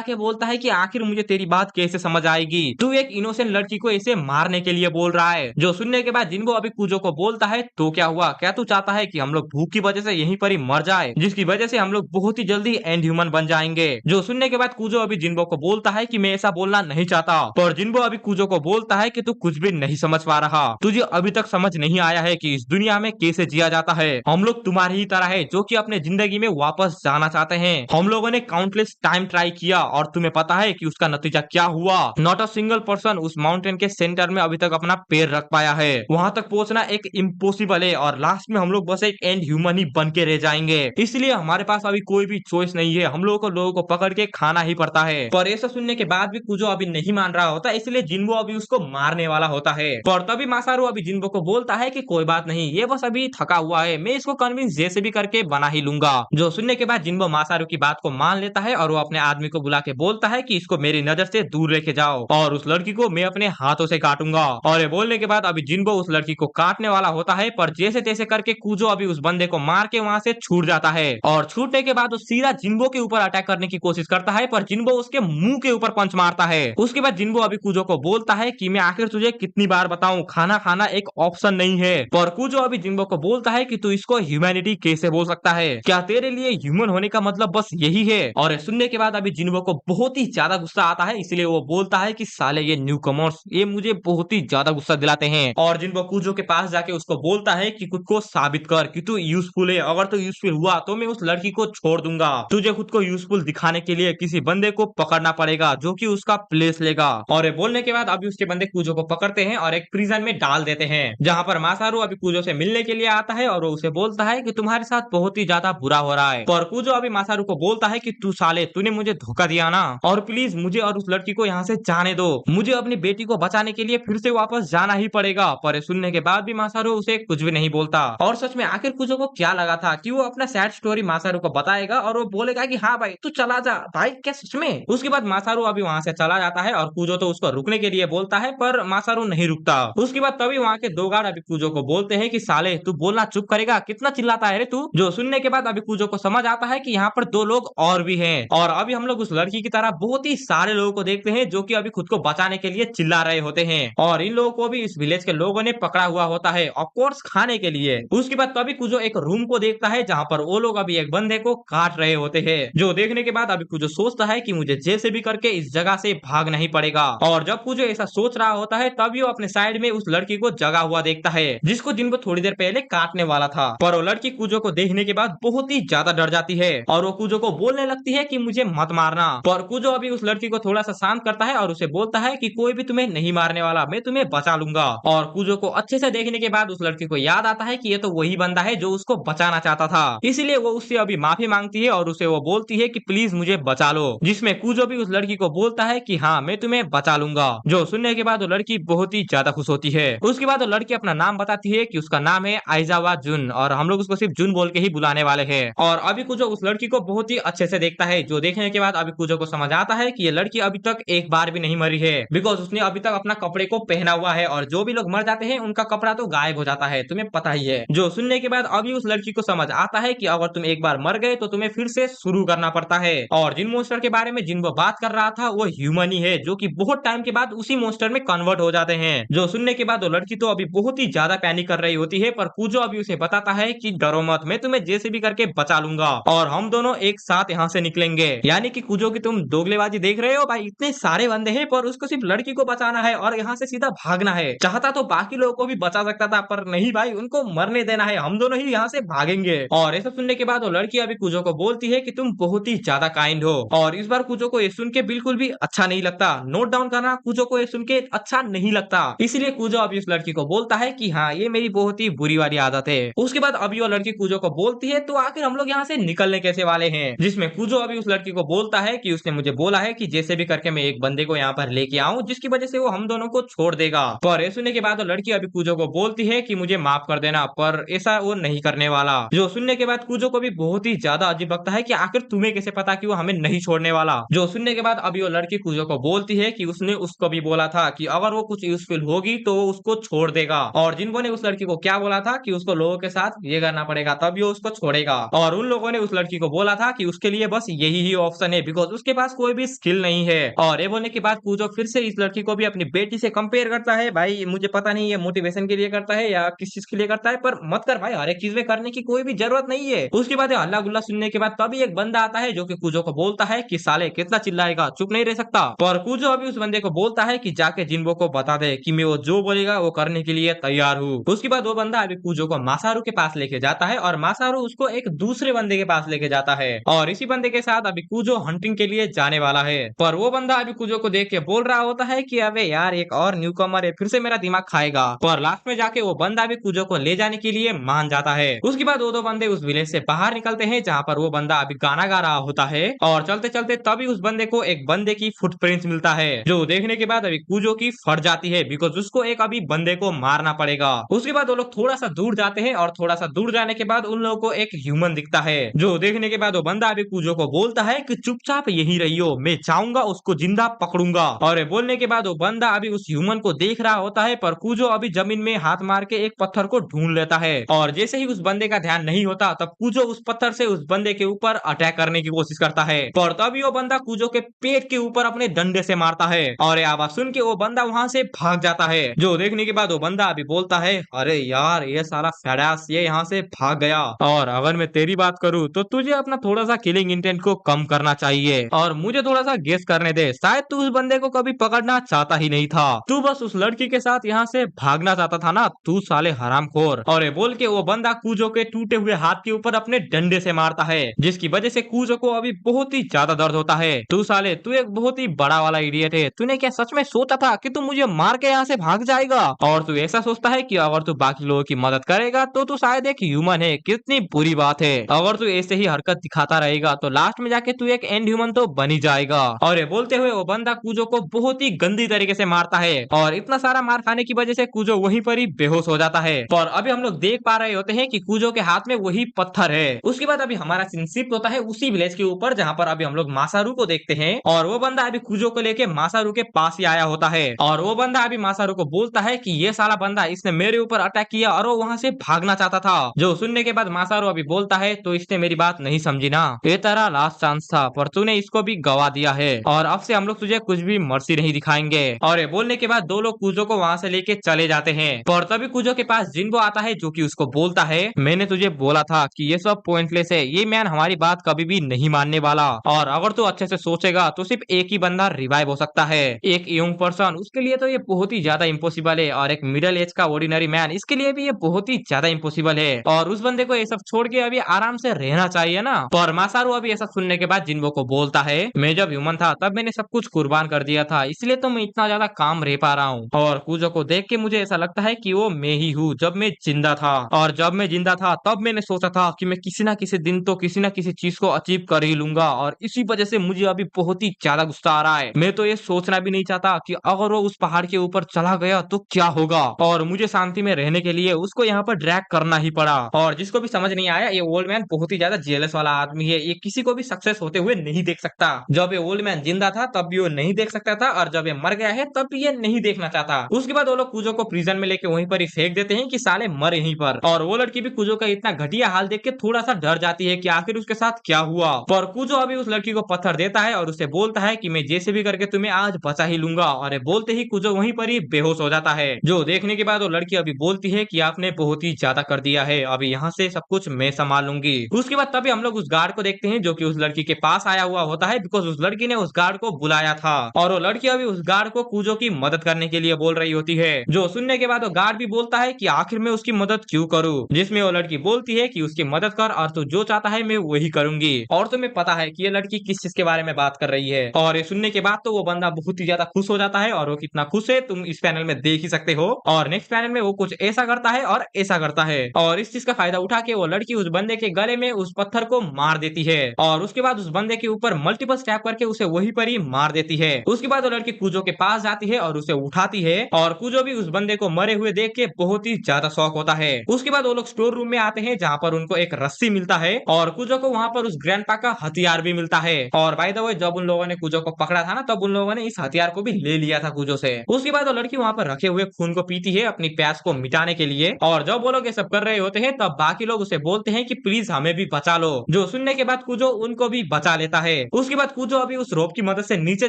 के बोलता है कि आखिर मुझे तेरी बात कैसे समझ आएगी? तू एक इनोसेंट लड़की को ऐसे मारने के लिए बोल रहा है। जो सुनने के बाद जिन्हो अभी कूजो को बोलता है, तो क्या हुआ? क्या तू चाहता है कि हम लोग भूख की वजह से यहीं पर ही मर जाए, जिसकी वजह से हम लोग बहुत ही जल्दी एंड ह्यूमन बन जाएंगे? जो सुनने के बाद कूजो अभी जिन्हो को बोलता है कि मैं ऐसा बोलना नहीं चाहता, पर जिन्हो अभी कूजो को बोलता है कि तू कुछ भी नहीं समझ पा रहा। तुझे अभी तक समझ नहीं आया है कि इस दुनिया में कैसे जिया जाता है। हम लोग तुम्हारी ही तरह है जो कि अपने जिंदगी में वापस जाना चाहते हैं। हम लोगों ने काउंटलेस टाइम ट्राई किया, और तुम्हें पता है कि उसका नतीजा क्या हुआ? नॉट अ सिंगल पर्सन उस माउंटेन के सेंटर में अभी तक अपना पैर रख पाया है। वहां तक पहुंचना एक इम्पॉसिबल है, और लास्ट में हम लोग बस एक एंड ह्यूमन ही बन के रह जाएंगे। इसलिए हमारे पास अभी कोई भी चॉइस नहीं है, हम लोगों को पकड़ के खाना ही पड़ता है। पर ऐसा सुनने के बाद भी कुजो अभी नहीं मान रहा होता, इसलिए जिन्हो अभी उसको मारने वाला होता है। पर तभी मासारू अभी जिन्हो को बोलता है कि कोई बात नहीं, ये बस अभी थका हुआ है, मैं इसको कन्विंस जैसे भी करके बना ही लूंगा। जो सुनने के बाद जिन्हो मासारू की बात को मान लेता है, और वो अपने आदमी को बुला के बोलता है कि इसको मेरी नजर से दूर लेके जाओ, और उस लड़की को मैं अपने हाथों से काटूंगा। और ये बोलने के बाद अभी जिन्हो उस लड़की को काटने वाला होता है, पर जैसे तैसे करके कूजो अभी उस बंदे को मार के वहां से छूट जाता है। और छूटने के बाद वो सीधा जिन्हो के ऊपर अटैक करने की कोशिश करता है, पर जिन्हो उसके मुंह के ऊपर पंच मारता है। उसके बाद जिन्हो अभी कूजो को बोलता है कि मैं आखिर तुझे कितनी बार बताऊं, खाना खाना एक ऑप्शन नहीं है। पर कूजो अभी जिन्हो को बोलता है कि तू इसको ह्यूमैनिटी कैसे बोल सकता है? क्या तेरे लिए ह्यूमन होने का मतलब बस यही है? और ये सुनने के बाद अभी जिन्हो को बहुत ही ज्यादा गुस्सा आता है, इसलिए वो बोलता है कि साले ये न्यू कमर्स ये मुझे बहुत ही ज्यादा गुस्सा दिलाते हैं। और जिन्हो कूजो के पास जाके उसको बोलता है कि खुद को साबित कर कि तू यूजफुल है, अगर तू यूजफुल हुआ तो मैं उस लड़की को छोड़ दूंगा। तुझे खुद को यूजफुल दिखाने के लिए किसी बंदे को पकड़ना पड़ेगा जो कि उसका प्लेस लेगा। और ये बोलने के बाद अभी उसके बंदे कूजो को पकड़ते हैं और एक प्रिजन में डाल देते हैं, जहां पर मासारू अभी कूजो से मिलने के लिए आता है, और वो उसे बोलता है कि तुम्हारे साथ बहुत ही ज्यादा बुरा हो रहा है। पर कूजो अभी मासारू को बोलता है कि तू साले तूने मुझे धोखा दिया ना, और प्लीज मुझे और उस लड़की को यहाँ से जाने दो, मुझे अपनी बेटी को बचाने के लिए फिर से वापस जाना ही पड़ेगा। पर सुनने के बाद भी मासारू उसे कुछ भी नहीं बोलता। और सच में आखिर कूजो को क्या लगा था कि वो अपना सैड स्टोरी मासारू को बताएगा और वो बोलेगा कि हाँ भाई तू चला जा भाई, क्या सच में? उसके बाद मासारू अभी वहां से चला जाता है, और कूजो तो उसको रुकने के लिए बोलता है, पर मासारू नहीं रुकता। उसके बाद तभी वहां के दो गार्ड अभी कूजो को बोलते हैं कि साले तू बोलना चुप करेगा, कितना चिल्लाता है रे तू? जो सुनने के बाद अभी कूजो को समझ आता है कि यहाँ पर दो लोग और भी हैं, और अभी हम लोग उस लड़की की तरह बहुत ही सारे लोगों को देखते हैं जो कि अभी खुद को बचाने के लिए चिल्ला रहे होते हैं, और इन लोगों को भी इस विलेज के लोगों ने पकड़ा हुआ होता है, ऑफ कोर्स खाने के लिए। उसके बाद तभी कूजो एक रूम को देखता है जहाँ पर वो लोग अभी एक बंदे को काट रहे होते हैं। जो देखने के बाद अभी कूजो सोचता है कि मुझे जैसे भी करके इस जगह से भागना ही पड़ेगा। और जब कूजो ऐसा सोच रहा होता है तभी वो अपने साइड में उस लड़की को जगा हुआ देखता है, जिनको थोड़ी देर पहले काटने वाला था। पर वो लड़की कूजो को देखने के बाद बहुत ही ज्यादा डर जाती है, और वो कूजो को बोलने लगती है कि मुझे मत मारना। पर कूजो अभी उस लड़की को थोड़ा सा शांत करता है और उसे बोलता है कि कोई भी तुम्हें नहीं मारने वाला, मैं तुम्हें बचा लूंगा। और कूजो को अच्छे से देखने के बाद उस लड़की को याद आता है कि ये तो वही बंदा है जो उसको बचाना चाहता था, इसलिए वो उससे अभी माफी मांगती है और उसे वो बोलती है कि प्लीज मुझे बचा लो, जिसमें कूजो भी उस लड़की को बोलता है कि हाँ मैं तुम्हें बचा लूंगा। जो सुनने के बाद वो लड़की बहुत ही ज्यादा खुश होती है। उसके बाद वो लड़की अपना नाम बताती है कि उसका नाम है आइजावा जुन, और हम लोग उसको सिर्फ जुन बोल के ही बुलाने वाले हैं। और अभी कूजो उस लड़की को बहुत ही अच्छे से देखता है, जो देखने के बाद अभी कूजो को समझ आता है कि ये लड़की अभी तक एक बार भी नहीं मरी है, बिकॉज उसने अभी तक अपना कपड़े को पहना हुआ है, और जो भी लोग मर जाते हैं उनका कपड़ा तो गायब हो जाता है, तुम्हें पता ही है। जो सुनने के बाद अभी उस लड़की को समझ आता है कि अगर तुम एक बार मर गए तो तुम्हें फिर से शुरू करना पड़ता है, और जिन मोस्टर के बारे में जिन वो बात कर रहा था वो ह्यूमन ही है, जो कि बहुत टाइम के बाद उसी मोस्टर में कन्वर्ट हो जाते हैं। जो सुनने के बाद वो लड़की तो अभी बहुत ही ज्यादा पैनिक कर रही होती है, पर कूजो अभी उसे बताता है कि डरो मत, मैं तुम्हें जैसे भी करके बचा लूंगा, और हम दोनों एक साथ यहाँ से निकलेंगे। यानी कि कूजो की तुम दोगलेबाजी देख रहे हो भाई, इतने सारे बंदे हैं पर उसको सिर्फ लड़की को बचाना है और यहाँ से सीधा भागना है। चाहता तो बाकी लोगों को भी बचा सकता था, पर नहीं भाई, उनको मरने देना है, हम दोनों ही यहाँ से भागेंगे। और ऐसा सुनने के बाद वो लड़की अभी कूजो को बोलती है कि तुम बहुत ही ज्यादा काइंड हो, और इस बार कूजो को ये सुन के बिल्कुल भी अच्छा नहीं लगता। नोट डाउन करना, कूजो को ये सुन सुन के अच्छा नहीं लगता। इसीलिए कूजो अभी उस लड़की को बोलता है कि हाँ, ये मेरी बहुत ही बुरी वाली आदत है। उसके बाद अभी वो लड़की कूजो को बोलती है तो आखिर हम लोग यहाँ से निकलने कैसे वाले हैं, जिसमें कूजो अभी उस लड़की को बोलता है कि उसने मुझे बोला है कि जैसे भी करके मैं एक बंदे को यहाँ पर लेके आऊं जिसकी वजह से वो हम दोनों को छोड़ देगा। पर ये सुनने के बाद वो लड़की अभी कूजो को बोलती है कि मुझे माफ कर देना, पर ऐसा वो नहीं करने वाला। जो सुनने के बाद कूजो को भी बहुत ही ज्यादा अजीब लगता है कि आखिर तुम्हें कैसे पता कि वो हमें नहीं छोड़ने वाला। जो सुनने के बाद अभी वो लड़की कूजो को बोलती है कि उसने उसको भी बोला था कि अगर वो कुछ यूजफुल होगी तो वो उसको छोड़ देगा, और जिनको ने उस लड़की को क्या बोला था कि उसको लोगों के साथ ये करना पड़ेगा तभी वो उसको छोड़ेगा, और उन लोगों ने उस लड़की को बोला था कि उसके लिए बस यही ही ऑप्शन है बिकॉज उसके पास कोई भी स्किल नहीं है। और ये बोलने के बाद कूजो फिर से इस लड़की को भी अपनी बेटी से कंपेयर करता है। भाई मुझे पता नहीं ये मोटिवेशन के लिए करता है या किस चीज के लिए करता है, पर मत कर भाई, हर एक चीज में करने की कोई भी जरूरत नहीं है। उसके बाद हल्ला गुल्ला सुनने के बाद तभी एक बंदा आता है जो कि कूजो को बोलता है कि साले कितना चिल्लाएगा, चुप नहीं रह सकता। पर कूजो अभी उस बंदे को बोलता है कि जाके जिन्बो को बता दे कि मैं वो जो बोलेगा वो करने के लिए तैयार हूँ। उसके बाद वो बंदा अभी कूजो को मासारू के पास लेके जाता है और मासारू उसको एक दूसरे बंदे के पास लेके जाता है, और इसी बंदे के साथ अभी कूजो हंटिंग के लिए जाने वाला है। पर वो बंदा अभी कूजो को देख के बोल रहा होता है कि अबे यार एक और न्यू कमर है, फिर से मेरा दिमाग खाएगा। पर लास्ट में जाके वो बंदा भी कूजो को ले जाने के लिए मान जाता है। उसके बाद वो दो बंदे उस विलेज से बाहर निकलते हैं जहाँ पर वो बंदा अभी गाना गा रहा होता है, और चलते चलते तभी उस बंदे को एक बंदे की फुटप्रिंट मिलता है, जो देखने के बाद अभी कूजो की फट जाती है बिकॉज उसको एक अभी बंदे को मारना पड़ेगा। उसके बाद वो लोग थोड़ा सा दूर जाते हैं और थोड़ा सा दूर जाने के बाद उन लोगों को एक ह्यूमन दिखता है, जो देखने के बाद वो बंदा अभी कूजो को बोलता है कि चुपचाप यहीं रहियो, मैं जाऊंगा उसको जिंदा पकड़ूंगा। और ये बोलने के बाद वो बंदा अभी उस ह्यूमन को देख रहा होता है, पर कूजो अभी जमीन में हाथ मार के एक पत्थर को ढूंढ लेता है, और जैसे ही उस बंदे का ध्यान नहीं होता तब कूजो उस पत्थर से उस बंदे के ऊपर अटैक करने की कोशिश करता है, पर तभी वो बंदा कूजो के पेट के ऊपर अपने डंडे से मारता है, और ये आवाज सुन के वो बंदा वहां से भाग जाता है। जो देखने के बाद वो बंदा अभी बोलता है अरे यार ये साला फैडास ये यहाँ से भाग गया, और अगर मैं तेरी बात करूँ तो तुझे अपना थोड़ा सा किलिंग इंटेंट को कम करना चाहिए, और मुझे थोड़ा सा गेस करने दे, शायद तू उस बंदे को कभी पकड़ना चाहता ही नहीं था, तू बस उस लड़की के साथ यहाँ से भागना चाहता था ना, तू साले हरामखोर। और ये बोल के वो बंदा कूजो के टूटे हुए हाथ के ऊपर अपने डंडे से मारता है, जिसकी वजह से कूजो को अभी बहुत ही ज्यादा दर्द होता है। तू साले तू एक बहुत ही बड़ा वाला इडियट है, तूने क्या सच में सोचा था कि तू मुझे मार के यहाँ से भाग जाएगा, और तू ऐसा सोचता है कि अगर तू बाकी लोगों की मदद करेगा तो तू शायद एक ह्यूमन है, कितनी बुरी बात है। अगर तू ऐसे ही हरकत दिखाता रहेगा तो लास्ट में जाके तू एक एंड ह्यूमन तो बन ही जाएगा। और ये बोलते हुए वो बंदा कूजो को बहुत ही गंदी तरीके से मारता है, और इतना सारा मार खाने की वजह से कूजो वहीं पर ही बेहोश हो जाता है। पर अभी हम लोग देख पा रहे होते हैं कि कूजो के हाथ में वही पत्थर है। उसके बाद अभी हमारा सीन शिफ्ट होता है उसी विलेज के ऊपर जहाँ पर अभी हम लोग मासारू को देखते हैं, और वो बंदा अभी कूजो को लेके मासारू के पास ही आया होता है, और वो बंदा अभी मासारू को बोलता है कि ये साला बंदा इसने मेरे ऊपर अटैक किया और वो वहां से भागना चाहता था। जो सुनने के बाद मासारू अभी बोलता है तो इसने मेरी बात नहीं समझी ना, ये तेरा लास्ट चांस था पर तूने इसको भी गवा दिया है, और अब से हम लोग तुझे कुछ भी मर्सी नहीं दिखाएंगे। और ये बोलने के बाद दो लोग कूजो को वहां से लेके चले जाते हैं, पर तभी कूजो के पास जिन्बो आता है जो कि उसको बोलता है मैंने तुझे बोला था कि ये सब पॉइंटलेस है, ये मैन हमारी बात कभी भी नहीं मानने वाला, और अगर तू अच्छे से सोचेगा तो सिर्फ एक ही बंदा रिवाइव हो सकता है, एक यंग पर्सन, उसके लिए तो ये बहुत ही ज्यादा इम्पॉसिबल है, और एक मिडिल एज का ऑर्डिनरी मैन इसके लिए भी ये बहुत ही ज्यादा इम्पॉसिबल है, और उस बंदे को ये सब छोड़ के अभी आराम से रहना चाहिए ना। पर मासारू अभी ऐसा सुनने के बाद जिन्बो को बोलता है मैं जब ह्यूमन था तब मैंने सब कुछ कुर्बान कर दिया था, इसलिए तो मैं इतना ज्यादा काम रह पा रहा हूँ, और कूजो को देख के मुझे ऐसा लगता है कि वो मैं ही हूँ जब मैं जिंदा था, और जब मैं जिंदा था तब मैंने सोचा था कि मैं किसी ना किसी दिन तो किसी ना किसी चीज को अचीव कर ही लूंगा, और इसी वजह से मुझे अभी बहुत ही ज्यादा गुस्सा आ रहा है। मैं तो ये सोचना भी नहीं चाहता कि अगर वो उस पहाड़ के ऊपर चला गया तो क्या होगा, और मुझे शांति में रहने के लिए उसको यहाँ पर ड्रैग करना ही पड़ा। और जिसको भी समझ नहीं आया, ये ओल्ड मैन बहुत ही ज्यादा जेलस वाला आदमी है, ये किसी को भी सक्सेस होते हुए नहीं देख सकता। जब ये ओल्ड मैन जिंदा था तब भी वो नहीं देख सकता था, और जब ये मर गया है तब भी ये नहीं देखना चाहता। उसके बाद वो लोग कूजो को प्रिजन में लेके वहीं पर ही फेंक देते हैं कि साले मर यहीं पर, और वो लड़की भी कूजो का इतना घटिया हाल देख के थोड़ा सा डर जाती है कि आखिर उसके साथ क्या हुआ। पर कूजो अभी उस लड़की को पत्थर देता है और उसे बोलता है कि मैं जैसे भी करके तुम्हें आज बचा ही लूंगा, और ये बोलते ही कूजो वहीं पर ही बेहोश हो जाता है। जो देखने के बाद वो लड़की अभी बोलती है कि आपने बहुत ही ज्यादा कर दिया है, अभी यहाँ से सब कुछ मैं संभाल लूंगी। उसके बाद तभी हम लोग उस गार्ड को देखते हैं जो कि उस लड़की के पास आया हुआ होता है बिकॉज उस लड़की ने उस गार्ड को बुलाया था, और वो लड़की अभी उस गार्ड को कूजो की मदद करने के लिए बोल रही होती है। जो सुनने के बाद वो गार्ड भी बोलता है कि आखिर मैं उसकी मदद क्यों करूं, जिसमें वो लड़की बोलती है कि उसकी मदद कर और तू जो चाहता है मैं वही करूंगी, और तुम्हें पता है कि ये लड़की किस चीज के बारे में बात कर रही है। और ये सुनने के बाद तो वो बंदा बहुत ही ज्यादा खुश हो जाता जाता है और वो कितना खुश है तुम इस पैनल में देख ही सकते हो। और नेक्स्ट पैनल में वो कुछ ऐसा करता है और ऐसा करता है, और इस चीज का फायदा उठा के वो लड़की उस बंदे के गले में उस पत्थर को मार देती है और उसके बाद उस बंदे के ऊपर मल्टीपल स्टैप करके उसे वहीं पर ही मार देती है। उसके बाद वो लड़की कूजो के पास जाती है और उसे उठाती है और कूजो भी उस बंदे को मरे हुए देख के बहुत ही ज्यादा शॉक होता है। उसके बाद वो लोग स्टोर रूम में आते हैं जहाँ पर उनको एक रस्सी मिलता है और कूजो को वहाँ पर उस ग्रैंडपा का हथियार भी मिलता है। और बाय द वे जब उन लोगों ने कूजो को पकड़ा था ना, तब उन लोगों ने इस हथियार को भी ले लिया था कूजो से। उसके बाद वो लड़की वहाँ पर रखे हुए खून को पीती है अपनी प्यास को मिटाने के लिए, और जब वो लोग ये सब कर रहे होते हैं तब बाकी लोग उसे बोलते हैं कि प्लीज हमें भी बचा लो, जो सुनने के बाद कूजो उनको भी बचा लेता है। उसके बाद कूजो अभी उस रोप की मदद से नीचे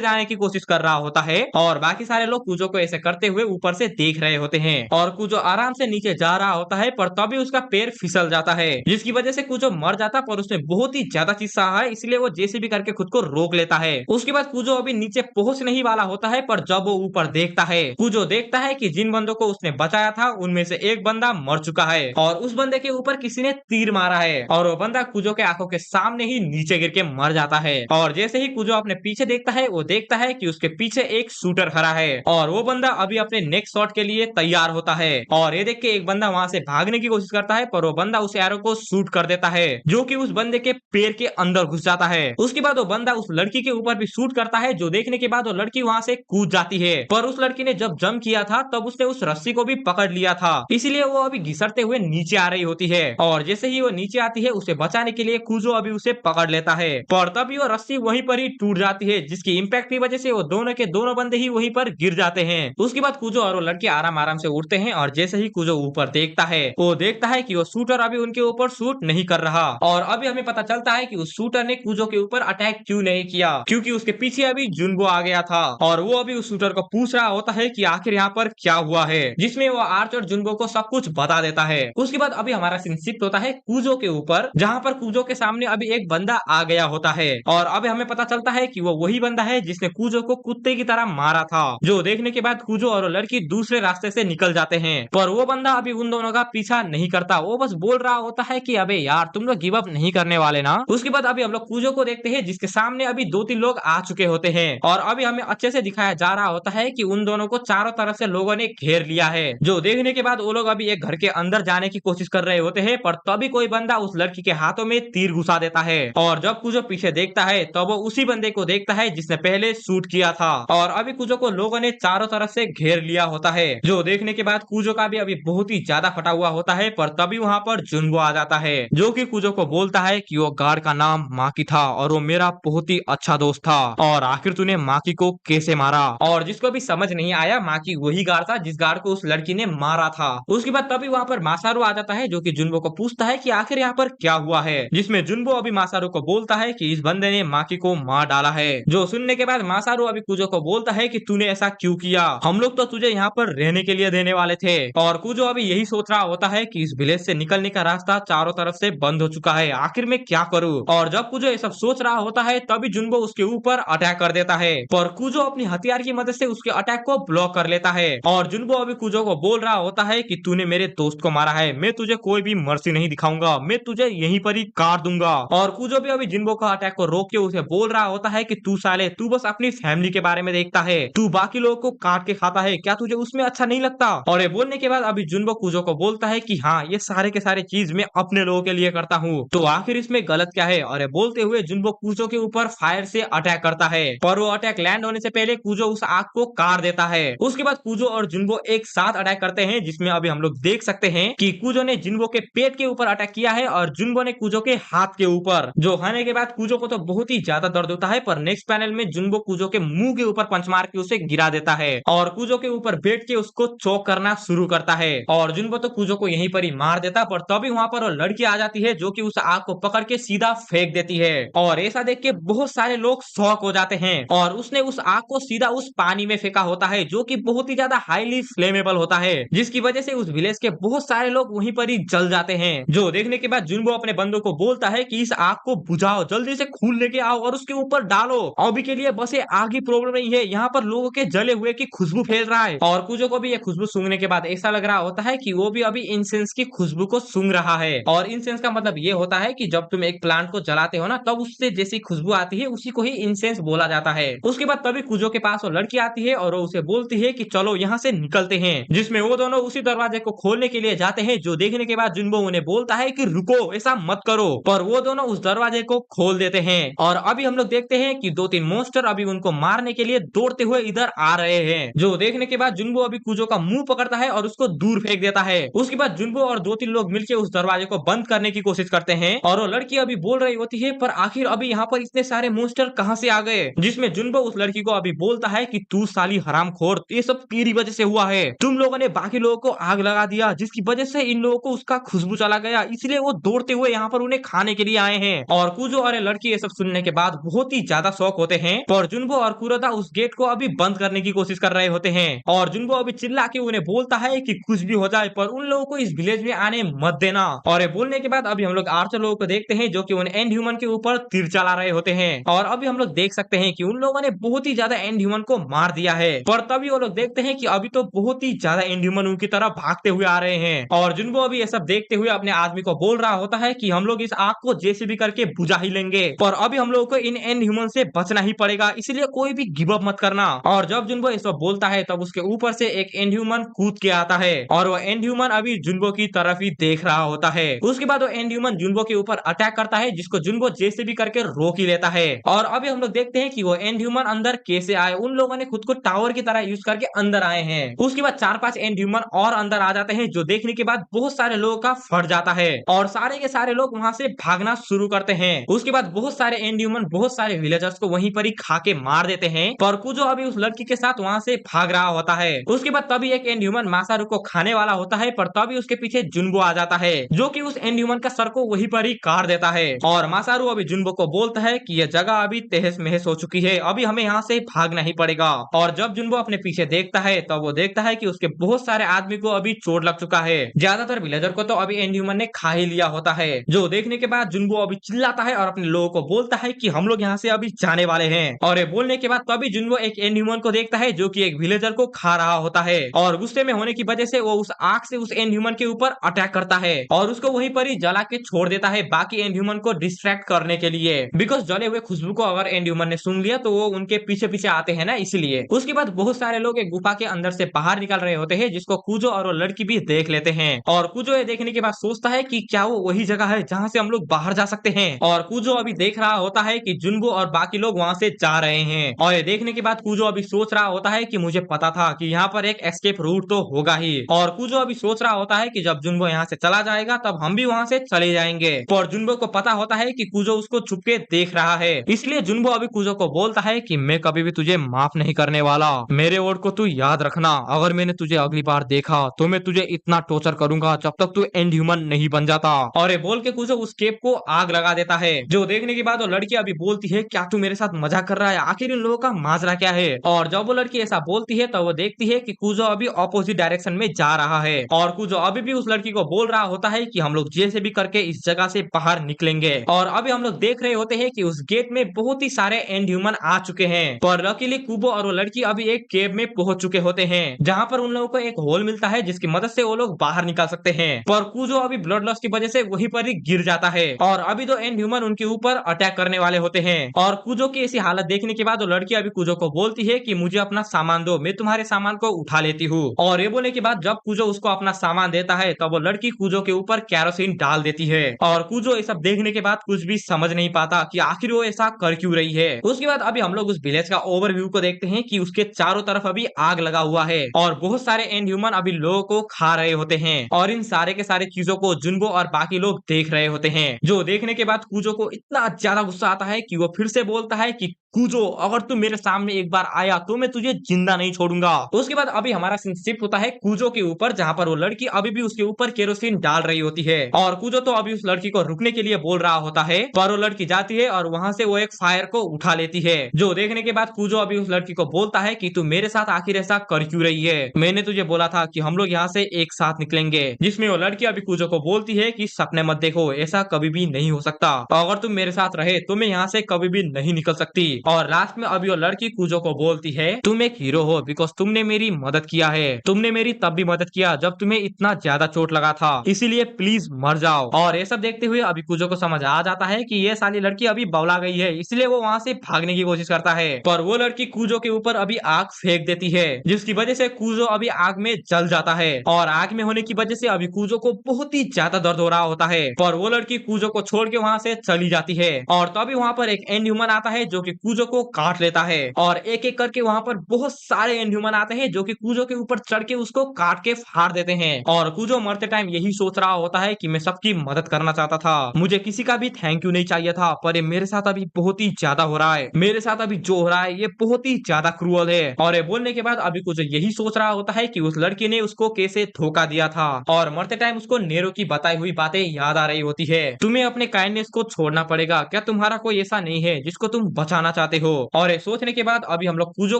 जाने की कोशिश कर रहा होता है और बाकी सारे लोग कूजो को ऐसे करते हुए ऊपर से देख रहे होते हैं और कूजो आराम से नीचे जा रहा होता है, पर तभी उसका पैर फिसल जाता है जिसकी वजह से कूजो मर जाता, पर उसने बहुत ही ज्यादा चीज सहा है इसलिए वो जेसीबी करके खुद को रोक लेता है। उसके बाद कूजो अभी नीचे पहुंच नहीं वाला होता है, पर जब वो ऊपर देखता है कूजो देखता है कि जिन बंदों को उसने बचाया था उनमें से एक बंदा मर चुका है और उस बंदे के ऊपर किसी ने तीर मारा है और वो बंदा कूजो के आंखों के सामने ही नीचे गिर के मर जाता है। और जैसे ही कूजो अपने पीछे देखता है वो देखता है कि उसके पीछे एक शूटर खड़ा है और वो बंदा अभी अपने नेक्स्ट शॉट के लिए तैयार होता है और ये देख के एक बंदा वहां से भागने की कोशिश करता है, पर वो बंदा उस एरो को शूट कर देता है जो कि उस बंदे के पैर के अंदर घुस जाता है। उसके बाद वो बंदा उस लड़की के ऊपर भी शूट करता है, जो देखने के बाद वो लड़की वहां से कूद जाती है, पर उस लड़की ने जब जंप किया था तब उसने उस रस्सी को भी पकड़ लिया था, इसीलिए वो अभी घिसटते हुए नीचे आ रही होती है। और जैसे ही वो नीचे आती है उसे बचाने के लिए कूजो अभी उसे पकड़ लेता है, पर तभी वो रस्सी वहीं पर ही टूट जाती है जिसकी इम्पैक्ट की वजह से वो दोनों के दोनों बंदे ही वहीं पर गिर जाते हैं। उसके बाद कूजो और वो लड़के आराम आराम से उठते हैं और जैसे ही कूजो ऊपर देखता है वो देखता है कि वो शूटर अभी उनके ऊपर शूट नहीं कर रहा और अभी हमें पता चलता है कि उस शूटर ने कूजो के ऊपर अटैक क्यों नहीं किया, क्योंकि उसके पीछे अभी जुनबो आ गया था और वो अभी उस शूटर को पूछ रहा होता है कि आखिर यहाँ पर क्या हुआ है, जिसमें वो आर्च और जुनबो को सब कुछ बता देता है। उसके बाद अभी हमारा सीन शिफ्ट होता है कूजो के ऊपर, जहाँ पर कूजो के सामने अभी एक बंदा आ गया होता है और अभी हमें पता चलता है कि वो वही बंदा है जिसने कूजो को कुत्ते की तरह मारा था, जो देखने के बाद कूजो और लड़की दूसरे रास्ते से निकल जाते हैं, पर वो बंदा अभी उन दोनों का पीछा नहीं करता, वो बस बोल रहा होता है कि अबे यार तुम लोग गिव अप नहीं करने वाले ना। उसके बाद अभी हम लोग कूजो को देखते हैं जिसके सामने अभी 2-3 लोग आ चुके होते हैं और अभी हमें अच्छे से दिखाया जा रहा होता है कि उन दोनों को चारों तरफ से लोगों ने घेर लिया है, जो देखने के बाद वो लोग अभी एक घर के अंदर जाने की कोशिश कर रहे होते हैं, पर तभी कोई बंदा उस लड़की के हाथों में तीर घुसा देता है और जब कूजो पीछे देखता है तब वो उसी बंदे को देखता है जिसने पहले शूट किया था और अभी कूजो को लोगों ने चारों तरफ से घेर लिया होता है, जो देखने के बाद कूजो का भी अभी बहुत ही ज्यादा फटा हुआ होता है, पर तभी वहाँ पर जुनबो आ जाता है जो कि कूजो को बोलता है कि वो गार्ड का नाम माकी था और वो मेरा बहुत ही अच्छा दोस्त था और आखिर तूने माकी को कैसे मारा। और जिसको भी समझ नहीं आया माकी वही गार्ड था जिस गार्ड को उस लड़की ने मारा था। उसके बाद तभी वहाँ पर मासारू आ जाता है जो कि जुनबो को पूछता है कि आखिर यहाँ पर क्या हुआ है, जिसमें जुनबो अभी मासारू को बोलता है कि इस बंदे ने माकी को मार डाला है, जो सुनने के बाद मासारू अभी कूजो को बोलता है कि तूने ऐसा क्यों किया, हम लोग तो तुझे यहाँ पर रहने के लिए देने वाले थे। और कूजो अभी यही सोच रहा होता है कि इस विलेज से निकलने का रास्ता चारों तरफ से बंद हो चुका है, आखिर मैं क्या करूँ। और जब कूजो ये सब सोच रहा होता है तभी जुनबो उसके ऊपर अटैक कर देता है, पर कूजो अपनी हथियार की मदद से उसके अटैक को ब्लॉक कर लेता है और जुनबो अभी कूजो को बोल रहा होता है कि तूने मेरे दोस्त को मारा है, मैं तुझे कोई भी मर्सी नहीं दिखाऊंगा, मैं तुझे यहीं पर ही काट दूंगा। और कूजो भी अभी जुनबो का अटैक को रोक के उसे बोल रहा होता है कि तू साले तू बस अपनी फैमिली के बारे में देखता है, तू बाकी लोगों को काट के खाता है, क्या तुझे उसमें अच्छा नहीं लगता। और ये बोलने के बाद अभी जुनबो कूजो को बोलता है कि हाँ ये सारे के सारे चीज मैं अपने लोगों के लिए करता हूँ, तो आखिर इसमें गलत क्या है। और ये बोलते हुए जुनबो कूजो के ऊपर फायर से अटैक करता है, पर वो अटैक लैंड होने से पहले कूजो उस आग को काट देता है। उसके बाद कूजो और जुनबो एक साथ अटैक करते हैं, जिसमें अभी हम लोग देख सकते हैं कि कूजो ने जुनबो के पेट के ऊपर अटैक किया है और जुनबो ने कूजो के हाथ के ऊपर, जो होने के बाद कूजो को तो बहुत ही ज्यादा दर्द होता है, पर नेक्स्ट पैनल में जुनबो कूजो के मुंह के ऊपर पंच मार के उसे गिरा देता है और कूजो के ऊपर बैठ के उसको चोक करना शुरू करता है और जुनबो तो कूजो को यहीं पर ही मार देता, पर तभी वहां पर वो लड़की आ जाती है जो कि उस आग को पकड़ के सीधा फेंक देती है और ऐसा देख के बहुत सारे लोग शॉक हो जाते हैं और उसने उस आग को सीधा उस पानी में फेंका होता है जो कि बहुत ही ज्यादा हाईली फ्लेमेबल होता है, जिसकी वजह से उस विलेज के बहुत सारे लोग वहीं पर ही जल जाते हैं, जो देखने के बाद जुनबो अपने बंदों को बोलता है कि इस आग को बुझाओ, जल्दी से खून लेके आओ और उसके ऊपर डालो, अभी के लिए बस ये आग ही प्रॉब्लम नहीं है, यहाँ पर लोगों के जले हुए की खुशबू फैल रहा है। और कूजो को भी ये खुशबू सूंघने के बाद ऐसा लग रहा होता है कि वो भी अभी इंसेंस की खुशबू को सूंघ रहा है और इंसेंस का मतलब ये होता है कि जब तुम एक प्लांट को जलाते हो ना तब उससे जैसी खुशबू आती है उसी को ही इंसेंस बोला जाता है। उसके बाद तभी कूजो के पास वो लड़की आती है और वो उसे बोलती है कि चलो यहाँ से निकलते हैं, जिसमें वो दोनों उसी दरवाजे को खोलने के लिए जाते हैं, जो देखने के बाद जुनबो उन्हें बोलता है कि रुको, ऐसा मत करो, पर वो दोनों उस दरवाजे को खोल देते हैं। और अभी हम लोग देखते हैं कि 2-3 मॉन्स्टर अभी उनको मारने के लिए दौड़ते हुए इधर आ रहे हैं, जो देखने के बाद जुनबो अभी कुजो का मुंह पकड़ता है और उसको दूर फेंक देता है। उसके बाद जुनबो और 2-3 लोग मिलकर उस दरवाजे को बंद करने की कोशिश करते हैं और वो लड़की अभी बोल रही होती है, पर आखिर अभी यहाँ पर इतने सारे मॉन्स्टर कहाँ से आ गए, जिसमें जुनबो उस लड़की को अभी बोलता है कि तू साली हरामखोर, ये सब तेरी वजह से हुआ है, तुम लोगों ने बाकी लोगों को आग लगा दिया, जिसकी वजह से इन लोगों को उसका खुशबू चला गया, इसलिए वो दौड़ते हुए यहाँ पर उन्हें खाने के लिए आए हैं। और कुजो और लड़की ये सब सुनने के बाद बहुत ही ज्यादा शौक होते हैं, पर जुनबो और कुरोदा उस गेट को अभी बंद करने की कोशिश कर रहे होते हैं। और जुनबो अभी चिल्ला के उन्हें बोलता है कि कुछ भी हो जाए पर उन लोगों को इस विलेज में आने मत देना। और ये बोलने के बाद अभी हम लोग आर्चर लोगों को देखते हैं, जो कि उन एंड ह्यूमन के ऊपर तीर चला रहे होते हैं। और अभी हम लोग देख सकते हैं कि उन लोगों ने बहुत ही ज्यादा एंड ह्यूमन को मार दिया है, पर तभी वो लोग देखते हैं कि अभी तो बहुत ही ज्यादा एंड ह्यूमन उनकी तरफ भागते हुए आ रहे हैं। और जुनबो अभी ये सब देखते हुए अपने आदमी को बोल रहा होता है कि हम लोग इस आग को जैसे भी करके बुझा ही लेंगे, पर अभी हम लोगों को इन एंड ह्यूमन से बचना ही पड़ेगा, इसलिए कोई भी गिव अप मत करना। और जब जुनबो ये सब बोलता है तब उसके ऊपर से एक एंड ह्यूमन कूद के आता है और वो एंड ह्यूमन अभी जुनबो की तरफ ही देख रहा होता है। उसके बाद वो एंड ह्यूमन जुनबो के ऊपर अटैक करता है, जिसको जुनबो जैसे भी करके रोक ही लेता है। और अभी हम लोग देखते हैं कि वो एंड ह्यूमन अंदर कैसे आए, उन लोगों ने खुद को टावर की तरह यूज करके अंदर आए हैं। उसके बाद 4-5 एंड ह्यूमन और अंदर आ जाते हैं, जो देखने के बाद बहुत सारे लोगों का फट जाता है और सारे के सारे लोग वहां से भागना शुरू करते हैं। उसके बाद बहुत सारे एंड ह्यूमन बहुत सारे विलेजर्स को वहीं पर ही खा के मार देते हैं, पर कुजो अभी उस लड़की के साथ वहां से भाग रहा होता है। उसके बाद तभी एक एंड ह्यूमन मासारू को खाने वाला होता है, पर तभी उसके पीछे जुनबो आ जाता है, जो कि उस एंड ह्यूमन का सर को वहीं पर ही काट देता है। और मासारू अभी जुनबो को बोलता है कि यह जगह अभी तहस महस हो चुकी है, अभी हमें यहाँ से भागना ही पड़ेगा। और जब जुनबो अपने पीछे देखता है तब वो देखता है कि उसके बहुत सारे आदमी को अभी चोट लग चुका है, ज्यादातर विलेजर को तो अभी एंड ह्यूमन ने खा ही लिया होता है। जो देखने के बाद जुनबो अभी चिल्लाता है और अपने लोगों को बोलता है कि हम लोग यहाँ से अभी जाने वाले हैं। और ये बोलने के बाद तभी जुनबो एक एंड ह्यूमन को देखता है, जो कि एक विलेजर को खा रहा होता है, और गुस्से में होने की वजह से वो उस आग से उस एंड ह्यूमन के ऊपर अटैक करता है और उसको वहीं पर ही जला के छोड़ देता है, बाकी एंड ह्यूमन को डिस्ट्रैक्ट करने के लिए, बिकॉज जले हुए खुशबू को अगर एंड ह्यूमन ने सुन लिया तो वो उनके पीछे पीछे आते हैं ना, इसलिए। उसके बाद बहुत सारे लोग एक गुफा के अंदर से बाहर निकल रहे होते हैं, जिसको कुजो और वो लड़की भी देख लेते हैं। और कुजो ये देखने के बाद सोचता है कि क्या वो वही जगह है जहाँ से हम लोग बाहर जा सकते हैं। और कुजो अभी देख रहा होता है कि जुनबो और बाकी लोग वहाँ से जा रहे हैं, और ये देखने के बाद कुजो अभी सोच रहा होता है कि मुझे पता था कि यहाँ पर एक एस्केप रूट तो होगा ही। और कुजो अभी सोच रहा होता है कि जब जुनबो यहाँ से चला जाएगा तब हम भी वहाँ से चले जाएंगे, पर जुनबो को पता होता है कि कुजो उसको छुप के देख रहा है, इसलिए जुनबो अभी कुजो को बोलता है कि मैं कभी भी तुझे माफ नहीं करने वाला, मेरे वर्ड को तू याद रखना, अगर मैंने तुझे अगली बार देखा तो मैं तुझे इतना टॉर्चर करूंगा जब तक तू एंड ह्यूमन नहीं बन जाता। और ये बोल के कुजो उस केप को आग लगा देता है, जो देखने के बाद वो लड़की अभी बोलती है क्या तू मेरे साथ मजाक कर रहा है, आखिर इन लोगों का माजरा क्या है। और जब वो लड़की ऐसा बोलती है तो वो देखती है कि कुजो अभी ऑपोजिट डायरेक्शन में जा रहा है, और कुजो अभी भी उस लड़की को बोल रहा होता है कि हम लोग जैसे भी करके इस जगह से बाहर निकलेंगे। और अभी हम लोग देख रहे होते हैं कि उस गेट में बहुत ही सारे एंड ह्यूमन आ चुके हैं, पर लकीली कुबो और वो लड़की अभी एक केव में पहुंच चुके होते हैं, जहां पर उन लोगों को एक होल मिलता है जिसकी मदद से वो लोग बाहर निकल सकते हैं। पर कुजो अभी ब्लड लॉस की वजह से वहीं पर ही गिर जाता है, और अभी दो एंड ह्यूमन उनके ऊपर अटैक करने वाले होते हैं। और कुजो की ऐसी हालत देखने के बाद वो लड़की अभी कुजो को बोलती है कि मुझे अपना सामान दो, मैं तुम्हारे सामान को उठा लेती हूँ। और ये बोलने के बाद जब कुजो उसको अपना सामान देता है तब वो लड़की कुजो के ऊपर कैरोसिन डाल देती है, और कुजो ये सब देखने के बाद कुछ भी समझ नहीं पाता कि आखिर वो ऐसा कर क्यों रही है। उसके बाद अभी हम लोग उस विलेज का ओवरव्यू को देखते हैं कि उसके चारों तरफ अभी आग लगा हुआ है, और बहुत सारे एंड ह्यूमन अभी लोगों को खा रहे होते हैं, और इन सारे के सारे चीजों को जुनबो और बाकी लोग देख रहे होते हैं, जो देखने के बाद कुजो को इतना ज्यादा गुस्सा आता है कि वो फिर से बोलता है कि कुजो अगर तू मेरे सामने एक बार आया तो मैं तुझे जिंदा नहीं छोड़ूंगा। उसके बाद अभी हमारा सीन शिफ्ट होता है कुजो के ऊपर, जहां पर वो लड़की अभी भी उसके ऊपर केरोसिन डाल रही होती है, और कुजो तो अभी उस लड़की को रुकने के लिए बोल रहा होता है, पर वो लड़की जाती है और वहां से वो एक फायर को उठा लेती है, जो देखने के बाद कुजो अभी उस लड़की को बोलता है कि तू मेरे साथ आखिर ऐसा कर क्यों रही है, मैंने तुझे बोला था कि हम लोग यहाँ से एक साथ निकलेंगे। जिसमें वो लड़की अभी कुजो को बोलती है कि सपने मत देखो, ऐसा कभी भी नहीं हो सकता, अगर तुम मेरे साथ रहे तो मैं यहाँ से कभी भी नहीं निकल सकती। और लास्ट में अभी वो लड़की कूजो को बोलती है तुम एक हीरो हो बिकॉज तुमने मेरी मदद किया है, तुमने मेरी तब भी मदद किया जब तुम्हें इतना ज्यादा चोट लगा था, इसीलिए प्लीज मर जाओ। और ये सब देखते हुए अभी कूजो को समझ आ जाता है कि ये साली लड़की अभी बौला गई है, इसलिए वो वहां से भागने की कोशिश करता है, पर वो लड़की कूजो के ऊपर अभी आग फेंक देती है, जिसकी वजह से कूजो अभी आग में जल जाता है। और आग में होने की वजह से अभी कूजो को बहुत ही ज्यादा दर्द हो रहा होता है, पर वो लड़की कूजो को छोड़ के वहां से चली जाती है। और तभी वहां पर एक एंड ह्यूमन आता है जो कि कूजो को काट लेता है, और एक एक करके वहां पर बहुत सारे एंड ह्यूमन आते हैं जो कि कूजो के ऊपर चढ़ के उसको काट के फाड़ देते हैं। और कूजो मरते टाइम यही सोच रहा होता है कि मैं सबकी मदद करना चाहता था, मुझे किसी का भी थैंक यू नहीं चाहिए था, पर ये मेरे साथ अभी बहुत ही ज्यादा हो रहा है, मेरे साथ अभी जो हो रहा है ये बहुत ही ज्यादा क्रूअल है। और ये बोलने के बाद अभी कूजो यही सोच रहा होता है कि उस लड़की ने उसको कैसे धोखा दिया था, और मरते टाइम उसको नेरो की बताई हुई बातें याद आ रही होती है। तुम्हें अपने काइंडनेस को छोड़ना पड़ेगा, क्या तुम्हारा कोई ऐसा नहीं है जिसको तुम बचाना चाहते हो। और ये सोचने के बाद अभी हम लोग कूजो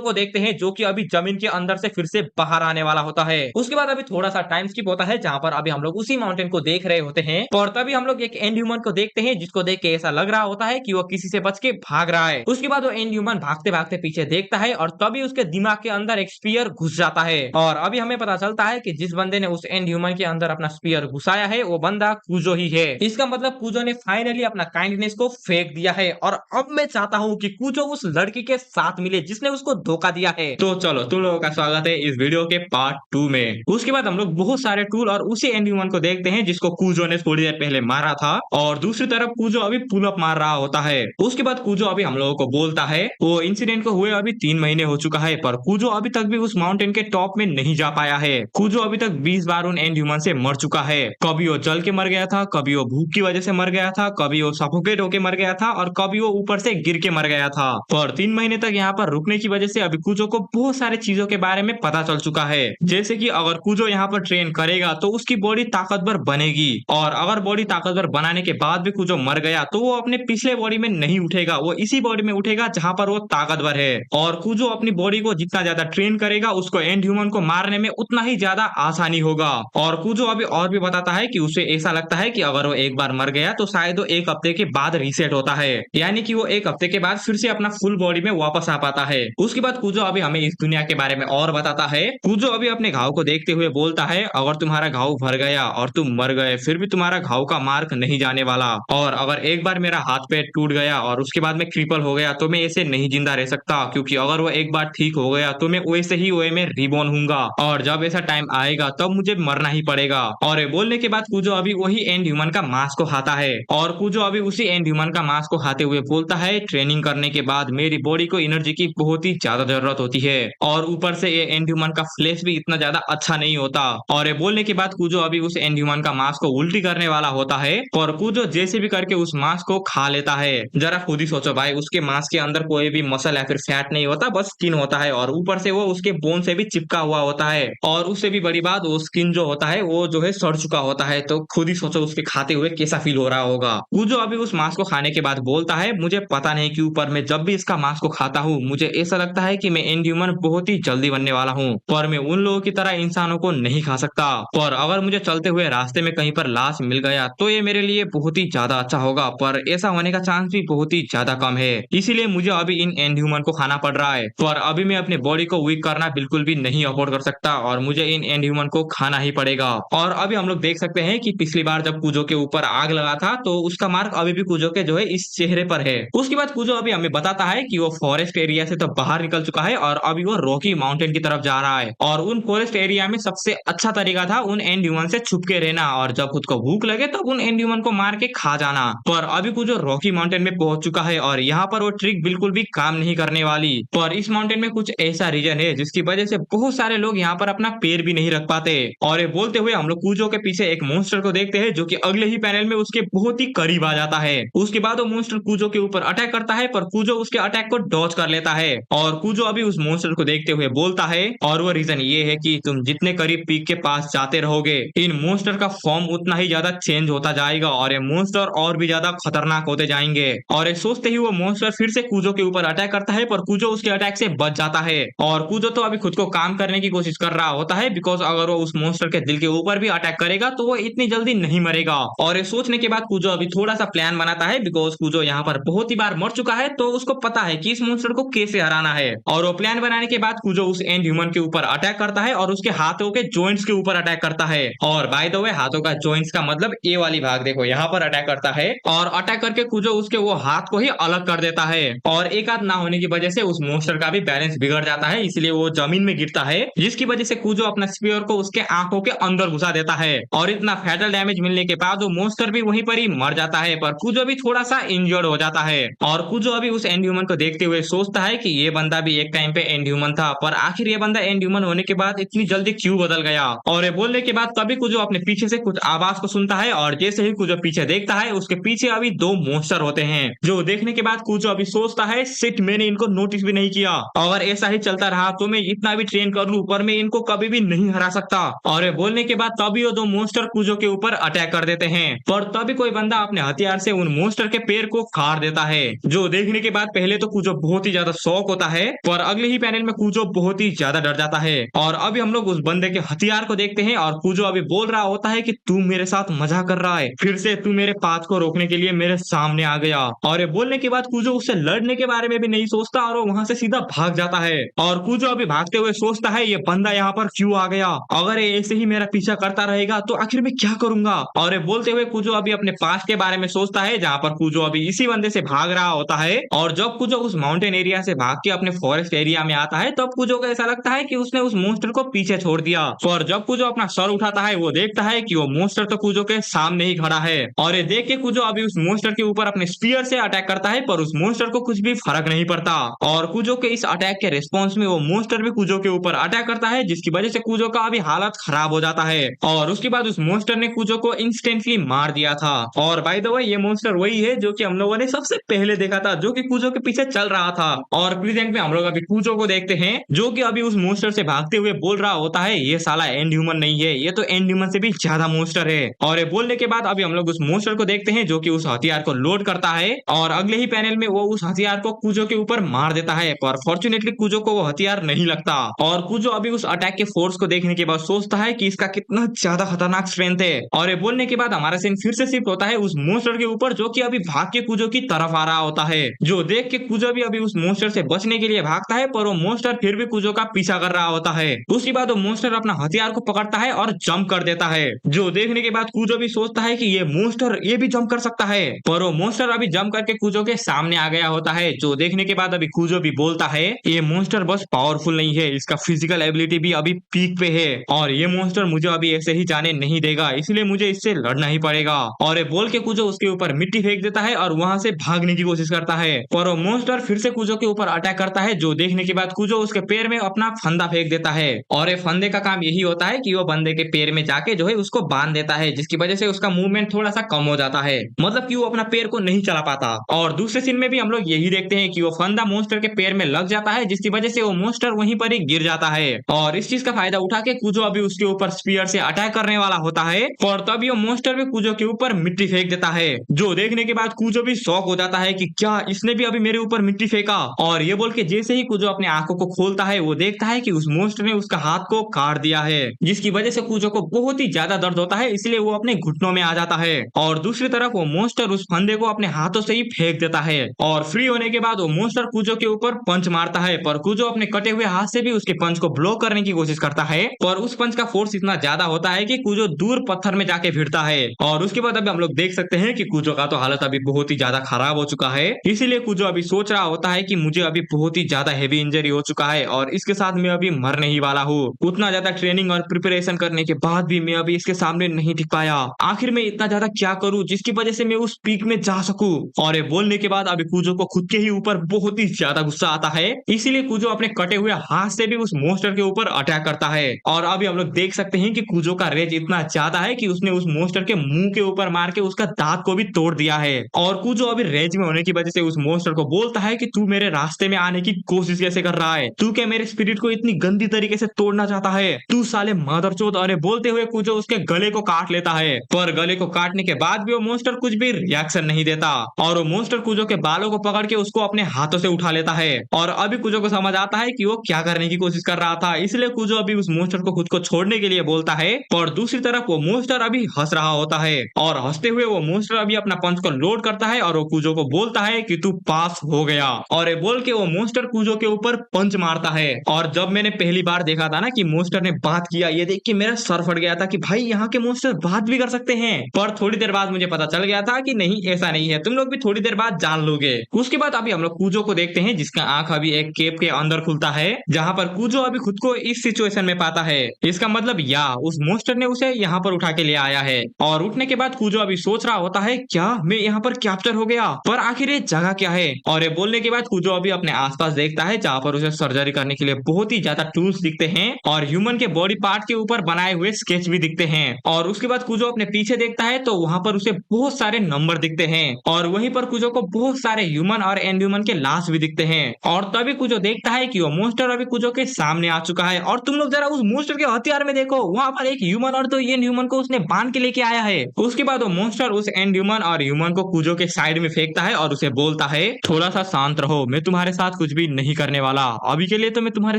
को देखते हैं जो कि अभी जमीन के अंदर से फिर से बाहर आने वाला होता है। उसके बाद अभी थोड़ा सा टाइम स्किप होता है जहां पर अभी हम लोग उसी माउंटेन को देख रहे होते हैं, और तभी हम लोग एक एंड ह्यूमन को देखते हैं जिसको देख के ऐसा लग रहा होता है कि वो किसी से बच के भाग रहा है। उसके बाद वो एंड ह्यूमन भागते भागते पीछे देखता है और तभी उसके दिमाग के अंदर एक स्पीयर घुस जाता है, और अभी हमें पता चलता है कि जिस बंदे ने उस एंड ह्यूमन के अंदर अपना स्पीयर घुसाया है वो बंदा कूजो ही है। इसका मतलब कूजो ने फाइनली अपना काइंडनेस को फेंक दिया है, और अब मैं चाहता हूँ कि कूजो उस लड़की के साथ मिले जिसने उसको धोखा दिया है। तो चलो तुम लोगों का स्वागत है इस वीडियो के पार्ट 2 में। उसके बाद हम लोग बहुत सारे टूल और उसी एंड ह्यूमन को देखते हैं जिसको कूजो ने थोड़ी देर पहले मारा था, और दूसरी तरफ कूजो अभी पुल अप मार रहा होता है। उसके बाद कूजो अभी हम लोगों को बोलता है वो इंसिडेंट को हुए अभी 3 महीने हो चुका है, पर कूजो अभी तक भी उस माउंटेन के टॉप में नहीं जा पाया है। कूजो अभी तक 20 बार उन एंड ह्यूमन से मर चुका है, कभी वो जल के मर गया था, कभी वो भूख की वजह से मर गया था, कभी वो सफोकेट होके मर गया था, और कभी वो ऊपर से गिर के मर गया था। पर 3 महीने तक यहाँ पर रुकने की वजह से अभी कूजो को बहुत सारे चीजों के बारे में पता चल चुका है, जैसे कि अगर कूजो यहाँ पर ट्रेन करेगा तो उसकी बॉडी ताकतवर बनेगी, और अगर बॉडी ताकतवर बनाने के बाद भी कूजो मर गया तो वो अपने पिछले बॉडी में नहीं उठेगा, वो इसी बॉडी में उठेगा जहां पर वो ताकतवर है। और कूजो अपनी बॉडी को जितना ज्यादा ट्रेन करेगा उसको एंड ह्यूमन को मारने में उतना ही ज्यादा आसानी होगा। और कूजो अभी और भी बताता है कि उसे ऐसा लगता है कि अगर वो एक बार मर गया तो शायद वो 1 हफ्ते के बाद रीसेट होता है, यानी कि वो 1 हफ्ते के बाद फिर से अपना फुल बॉडी में वापस आ पाता है। उसके बाद कूजो अभी हमें इस दुनिया के बारे में और बताता है। कूजो अभी अपने घाव को देखते हुए बोलता है अगर तुम्हारा घाव भर गया और तुम मर गए फिर भी तुम्हारा घाव का मार्क नहीं जाने वाला, और अगर एक बार मेरा हाथ पैर टूट गया और उसके बाद मैं क्रिपल हो गया तो मैं ऐसे नहीं जिंदा रह सकता, क्योंकि अगर वो एक बार ठीक हो गया तो मैं वैसे ही वे में रिबॉर्न हूंगा, और जब ऐसा टाइम आएगा तब मुझे मरना ही पड़ेगा। और ये बोलने के बाद कूजो अभी वही एंड ह्यूमन का मांस को खाता है, और कूजो अभी उसी एंड ह्यूमन का मांस को खाते हुए बोलता है ट्रेनिंग करने के बाद मेरी बॉडी को एनर्जी की बहुत ही ज्यादा जरूरत होती है, और ऊपर से ये एंड ह्यूमन का फ्लेश भी इतना ज्यादा अच्छा नहीं होता। और ये बोलने के बाद कूजो अभी उस एंड ह्यूमन का मांस को उल्टी करने वाला होता है, और कूजो जैसे भी करके उस मांस को खा लेता है। जरा खुद ही सोचो भाई, उसके मांस के अंदर कोई भी मसल या फिर फैट नहीं होता, बस स्किन होता है, और ऊपर से वो उसके बोन से भी चिपका हुआ होता है, और उससे भी बड़ी बात वो स्किन जो होता है वो जो है सड़ चुका होता है। तो खुद ही सोचो उसके खाते हुए कैसा फील हो रहा होगा। कूजो अभी उस मांस को खाने के बाद बोलता है मुझे पता नहीं क्यों पर मैं जब भी इसका मांस को खाता हूँ मुझे ऐसा लगता है कि मैं एंड ह्यूमन बहुत ही जल्दी बनने वाला हूँ, पर मैं उन लोगों की तरह इंसानों को नहीं खा सकता, पर अगर मुझे चलते हुए रास्ते में कहीं पर लाश मिल गया तो ये मेरे लिए बहुत ही ज्यादा अच्छा होगा, पर ऐसा होने का चांस भी बहुत ही ज्यादा कम है, इसीलिए मुझे अभी इन एंड ह्यूमन को खाना पड़ रहा है। पर अभी मैं अपनी बॉडी को वीक करना बिल्कुल भी नहीं अफोर्ड कर सकता, और मुझे इन एंड ह्यूमन को खाना ही पड़ेगा। और अभी हम लोग देख सकते हैं कि पिछली बार जब कूजो के ऊपर आग लगा था तो उसका मार्क अभी भी कूजो के जो है इस चेहरे पर है। उसके बाद कूजो अभी हमें बताता है कि वो फॉरेस्ट एरिया से तो बाहर निकल चुका है और अभी वो रॉकी माउंटेन की तरफ जा रहा है, और उन फॉरेस्ट एरिया में सबसे अच्छा तरीका था उन एंड ह्यूमन से छुप के रहना, और जब खुद को भूख लगे तब उन एंड ह्यूमन को मार के खा जाना। पर अभी कूजो रॉकी माउंटेन में पहुंच चुका है और यहाँ पर वो ट्रिक बिल्कुल भी काम नहीं करने वाली, पर इस माउंटेन में कुछ ऐसा रीजन है जिसकी वजह से बहुत सारे लोग यहाँ पर अपना पैर भी नहीं रख पाते। और ये बोलते हुए हम लोग कूजो के पीछे एक मॉन्स्टर को देखते हैं जो कि अगले ही पैनल में उसके बहुत ही करीब आ जाता है। उसके बाद वो मॉन्स्टर कूजो के ऊपर अटैक करता है, पर कूजो उसके अटैक को डॉज कर लेता है, और कूजो अभी उस मॉन्स्टर को देखते हुए बोलता है और वो रीजन ये है कि तुम जितने करीब पीक के पास जाते रहोगे इन मॉन्स्टर का फॉर्म उतना ही ज्यादा चेंज होता जाएगा, और ये मॉन्स्टर और भी ज्यादा खतरनाक होते जाएंगे। और ये सोचते ही वो मॉन्स्टर फिर से कूजो के ऊपर अटैक करता है, पर कूजो उसके अटैक से बच जाता है, और कूजो तो अभी खुद को काम करने की कोशिश कर रहा होता है, बिकॉज अगर वो उस मॉन्स्टर के दिल के ऊपर भी अटैक करेगा तो वो इतनी जल्दी नहीं मरेगा। और ये सोचने के बाद कूजो अभी थोड़ा सा प्लान बनाता है, बिकॉज कूजो यहाँ पर बहुत ही बार मर चुका है, तो तो उसको पता है कि इस मॉन्स्टर को कैसे हराना है, और वो प्लान बनाने के बाद कुजो उस एंड ह्यूमन के ऊपर अटैक करता है और उसके हाथों के जॉइंट्स के ऊपर अटैक करता है। और बाय द वे हाथों का जॉइंट्स का मतलब ये वाली भाग देखो, यहाँ पर अटैक करता है और अटैक करके कुजो उसके वो हाथ को ही अलग कर देता है, और एक हाथ ना होने की वजह से उस मॉन्स्टर का भी बैलेंस बिगड़ जाता है, इसलिए वो जमीन में गिरता है, जिसकी वजह से कुजो अपना स्पीयर को उसके आंखों के अंदर घुसा देता है, और इतना फैटल डैमेज मिलने के बाद वो मॉन्स्टर भी वहीं पर ही मर जाता है, पर कुजो भी थोड़ा सा इंजर्ड हो जाता है। और कुजो अभी उस एंड ह्यूमन को देखते हुए सोचता है कि ये बंदा भी एक टाइम पे एंड ह्यूमन था, पर आखिर ये बंदा एंड ह्यूमन होने के बाद इतनी जल्दी क्यों बदल गया। और ये बोलने के बाद तभी कुजो अपने पीछे से कुछ आवाज को सुनता है, और जैसे ही कुजो पीछे देखता है उसके पीछे अभी दो मॉन्स्टर होते हैं, जो देखने के बाद कुजो अभी सोचता है शिट, मैंने इनको नोटिस भी नहीं किया, अगर ऐसा ही चलता रहा तो मैं इतना भी ट्रेन कर लूं पर मैं इनको कभी भी नहीं हरा सकता। और ये बोलने के बाद तभी वो दो मॉन्स्टर कुजो के ऊपर अटैक कर देते हैं, पर तभी कोई बंदा अपने हथियार से उन मॉन्स्टर के पैर को काट देता है, जो देखने के बाद पहले तो कुजो बहुत ही ज्यादा शॉक होता है, पर अगले ही पैनल में कुजो बहुत ही ज्यादा डर जाता है। और अभी हम लोग उस बंदे के हथियार को देखते हैं, और कुजो अभी बोल रहा होता है कि तू मेरे साथ मजाक कर रहा है, फिर से तू मेरे पाथ को रोकने के लिए मेरे सामने आ गया। और ये बोलने के बाद कुजो उससे लड़ने के बारे में भी नहीं सोचता और वो वहां से सीधा भाग जाता है। और कुजो अभी भागते हुए सोचता है ये बंदा यहाँ पर क्यों आ गया, अगर ये ऐसे ही मेरा पीछा करता रहेगा तो आखिर मैं क्या करूंगा। और ये बोलते हुए कुजो अभी अपने पास्ट के बारे में सोचता है, जहाँ पर कुजो अभी इसी बंदे से भाग रहा होता है, और जब कुजो उस माउंटेन एरिया से भाग के अपने फॉरेस्ट एरिया में आता है तब कुजो को ऐसा लगता है कि उसने उस मॉन्स्टर को पीछे छोड़ दिया, और जब कुजो अपना सर उठाता है वो देखता है कि वो मॉन्स्टर तो कुजो के सामने ही खड़ा है। और ये देख के कुजो अभी उस मॉन्स्टर के ऊपर अपने स्पीयर से अटैक करता है, पर उस मॉन्स्टर को कुछ भी फर्क नहीं पड़ता, और कुजो के इस अटैक के रिस्पॉन्स में वो मॉन्स्टर भी कुजो के ऊपर अटैक करता है, जिसकी वजह से कुजो का अभी हालत खराब हो जाता है। और उसके बाद उस मॉन्स्टर ने कुजो को इंस्टेंटली मार दिया था। और बाय द वे ये मॉन्स्टर वही है जो कि हम लोगों ने सबसे पहले देखा था, जो कि कुजो के पीछे चल रहा था। और प्रेजेंट में हम लोग अभी कुजो को देखते हैं, जो कि अभी उस मॉन्स्टर से भागते हुए बोल रहा होता है ये साला एंड ह्यूमन नहीं है, ये तो एंड ह्यूमन से भी ज्यादा मॉन्स्टर है। और ये बोलने के बाद अभी हम लोग उस मॉन्स्टर को देखते हैं, जो कि उस हथियार को लोड करता है, और अगले ही पैनल में वो उस हथियार को कुजो के ऊपर मार देता है, पर फॉर्चुनेटली कुजो को वो हथियार नहीं लगता। और कुजो अभी उस अटैक के फोर्स को देखने के बाद सोचता है कि इसका कितना ज्यादा खतरनाक स्ट्रेंथ है। और ये बोलने के बाद हमारा सीन फिर से शिफ्ट होता है उस मॉन्स्टर के ऊपर, जो कि अभी भाग के कुजो की तरफ आ रहा होता है, जो देख के कुजो भी अभी उस मॉन्स्टर से बचने के लिए भागता है, पर वो मॉन्स्टर फिर भी कुजो का पीछा कर रहा होता है। उसके बाद वो मॉन्स्टर अपना हथियार को पकड़ता है और जंप कर देता है, जो देखने के बाद कुजो भी सोचता है कि ये मॉन्स्टर ये भी जंप कर सकता है, पर वो मॉन्स्टर अभी जंप करके कुजो के सामने आ गया होता है, जो देखने के बाद अभी कुजो भी बोलता है ये मॉन्स्टर बस पावरफुल नहीं है, इसका फिजिकल एबिलिटी भी अभी पीक पे है, और ये मॉन्स्टर मुझे अभी ऐसे ही जाने नहीं देगा, इसलिए मुझे इससे लड़ना ही पड़ेगा। और ये बोल के कुजो उसके ऊपर मिट्टी फेंक देता है और वहां से भागने की कोशिश करता है, पर वो मॉन्स्टर फिर से कुजो के ऊपर अटैक करता है, जो देखने के बाद कुजो उसके पैर में अपना फंदा फेंक देता है। और ये फंदे का काम यही होता है कि वो बंदे के पैर में जाके जो है उसको बांध देता है, जिसकी वजह से उसका मूवमेंट थोड़ा सा कम हो जाता है, मतलब कि वो अपना पैर को नहीं चला पाता। और दूसरे सीन में भी हम लोग यही देखते हैं कि वो फंदा मॉन्स्टर के पैर में लग जाता है, जिसकी वजह से वो मॉन्स्टर वहीं पर ही गिर जाता है। और इस चीज का फायदा उठा के कुजो अभी उसके ऊपर स्पीयर से अटैक करने वाला होता है, और तभी वो मॉन्स्टर भी कुजो के ऊपर मिट्टी फेंक देता है, जो देखने के बाद कुजो भी शॉक हो जाता है कि क्या इसने भी अभी मेरे ऊपर मिट्टी फेंका। और ये बोल के जैसे ही कुजो अपने आंखों को खोलता है वो देखता है कि उस मॉन्स्टर ने उसका हाथ को काट दिया है, जिसकी वजह से कुजो को बहुत ही ज्यादा दर्द होता है, इसलिए वो अपने घुटनों में आ जाता है। और दूसरी तरफ वो मॉन्स्टर उस फंदे को अपने हाथों से ही फेंक देता है, और फ्री होने के बाद वो मॉन्स्टर कुजो के ऊपर पंच मारता है, पर कुजो अपने कटे हुए हाथ से भी उसके पंच को ब्लॉक करने की कोशिश करता है, पर उस पंच का फोर्स इतना ज्यादा होता है कि कुजो दूर पत्थर में जाके भिड़ता है। और उसके बाद अभी हम लोग देख सकते हैं कि कुजो का तो हालत अभी बहुत ही ज्यादा खराब हो चुका है, इसीलिए कुजो अभी सोच रहा होता है कि मुझे अभी बहुत ही ज्यादा हेवी इंजरी हो चुका है और इसके साथ मैं अभी मरने ही वाला हूँ। उतना ज्यादा ट्रेनिंग और प्रिपरेशन करने के बाद भी मैं अभी इसके सामने नहीं टिक पाया, आखिर मैं इतना ज्यादा क्या करूँ जिसकी वजह से मैं उस पीक में जा सकूं। और ये बोलने के बाद अभी कुजो को खुद के ही ऊपर बहुत ही ज्यादा गुस्सा आता है, इसीलिए कुजो अपने कटे हुए हाथ से भी उस मॉन्स्टर के ऊपर अटैक करता है। और अभी हम लोग देख सकते हैं कि कुजो का रेज इतना ज्यादा है कि उसने उस मॉन्स्टर के मुंह के ऊपर मार के उसका दांत को भी तोड़ दिया है। और कुजो अभी रेज में होने की वजह से उस मॉन्स्टर को बोलता है कि तू मेरे रास्ते में आने की कोशिश कैसे कर रहा है, तू क्या मेरे स्पिरिट को इतनी गंदी तरीके से तोड़ना चाहता है, तू साले मदरचोद। अरे बोलते हुए कुजो उसके गले को काट लेता है, पर गले को काटने के बाद भी वो मॉन्स्टर कुछ भी रिएक्शन नहीं देता, और वो मॉन्स्टर कुजो के बालों को पकड़ के उसको अपने हाथों से उठा लेता है। और अभी कुजो को समझ आता है कि वो क्या करने की कोशिश कर रहा था, इसलिए कुजो अभी उस मॉन्स्टर को खुद को छोड़ने के लिए बोलता है, और दूसरी तरफ वो मॉन्स्टर अभी हंस रहा होता है, और हंसते हुए वो मॉन्स्टर अभी अपना पंच को लोड करता है और वो कुजो को बोलता है कि तू पास हो गया। और ये बोल के वो मॉन्स्टर कूजो के ऊपर पंच मारता है। और जब मैंने पहली बार देखा था ना कि मॉन्स्टर ने बात किया, ये देख के मेरा सर फट गया था कि भाई यहाँ के मॉन्स्टर बात भी कर सकते हैं। पर थोड़ी देर बाद मुझे पता चल गया था कि नहीं, ऐसा नहीं है, तुम लोग भी थोड़ी देर बाद जान लोगे। उसके बाद अभी हम लोग कूजो को देखते हैं, जिसका आंख अभी एक केप के अंदर खुलता है, जहां पर कूजो अभी खुद को इस सिचुएशन में पाता है। इसका मतलब या उस मॉन्स्टर ने उसे यहाँ पर उठा के ले आया है। और उठने के बाद कूजो अभी सोच रहा होता है, क्या मैं यहाँ पर कैप्चर हो गया, पर आखिर ये जगह क्या है। और ये बोलने के बाद कूजो अभी अपने आसपास देखता है, जहाँ पर उसे सर्जरी करने के लिए बहुत ही ज्यादा टूल्स दिखते हैं और ह्यूमन के बॉडी पार्ट के ऊपर बनाए हुए स्केच भी दिखते हैं। और उसके बाद कूजो अपने पीछे देखता है तो वहां पर उसे बहुत सारे नंबर दिखते हैं और वहीं पर कूजो को बहुत सारे ह्यूमन और एंड ह्यूमन के लाश भी दिखते हैं। और तभी कूजो देखता है कि वो मॉन्स्टर अभी कूजो के सामने आ चुका है। और तुम लोग जरा उस मॉन्स्टर के हथियार में देखो, वहां पर एक ह्यूमन और दो एंड ह्यूमन को उसने बांध के लेके आया है। उसके बाद वो मॉन्स्टर उस एंड ह्यूमन और ह्यूमन को कूजो के साइड में फेंकता है और उसे बोलता है, थोड़ा सा शांत रहो, मैं तुम्हारे साथ कुछ भी नहीं करने वाला, अभी के लिए तो मैं तुम्हारे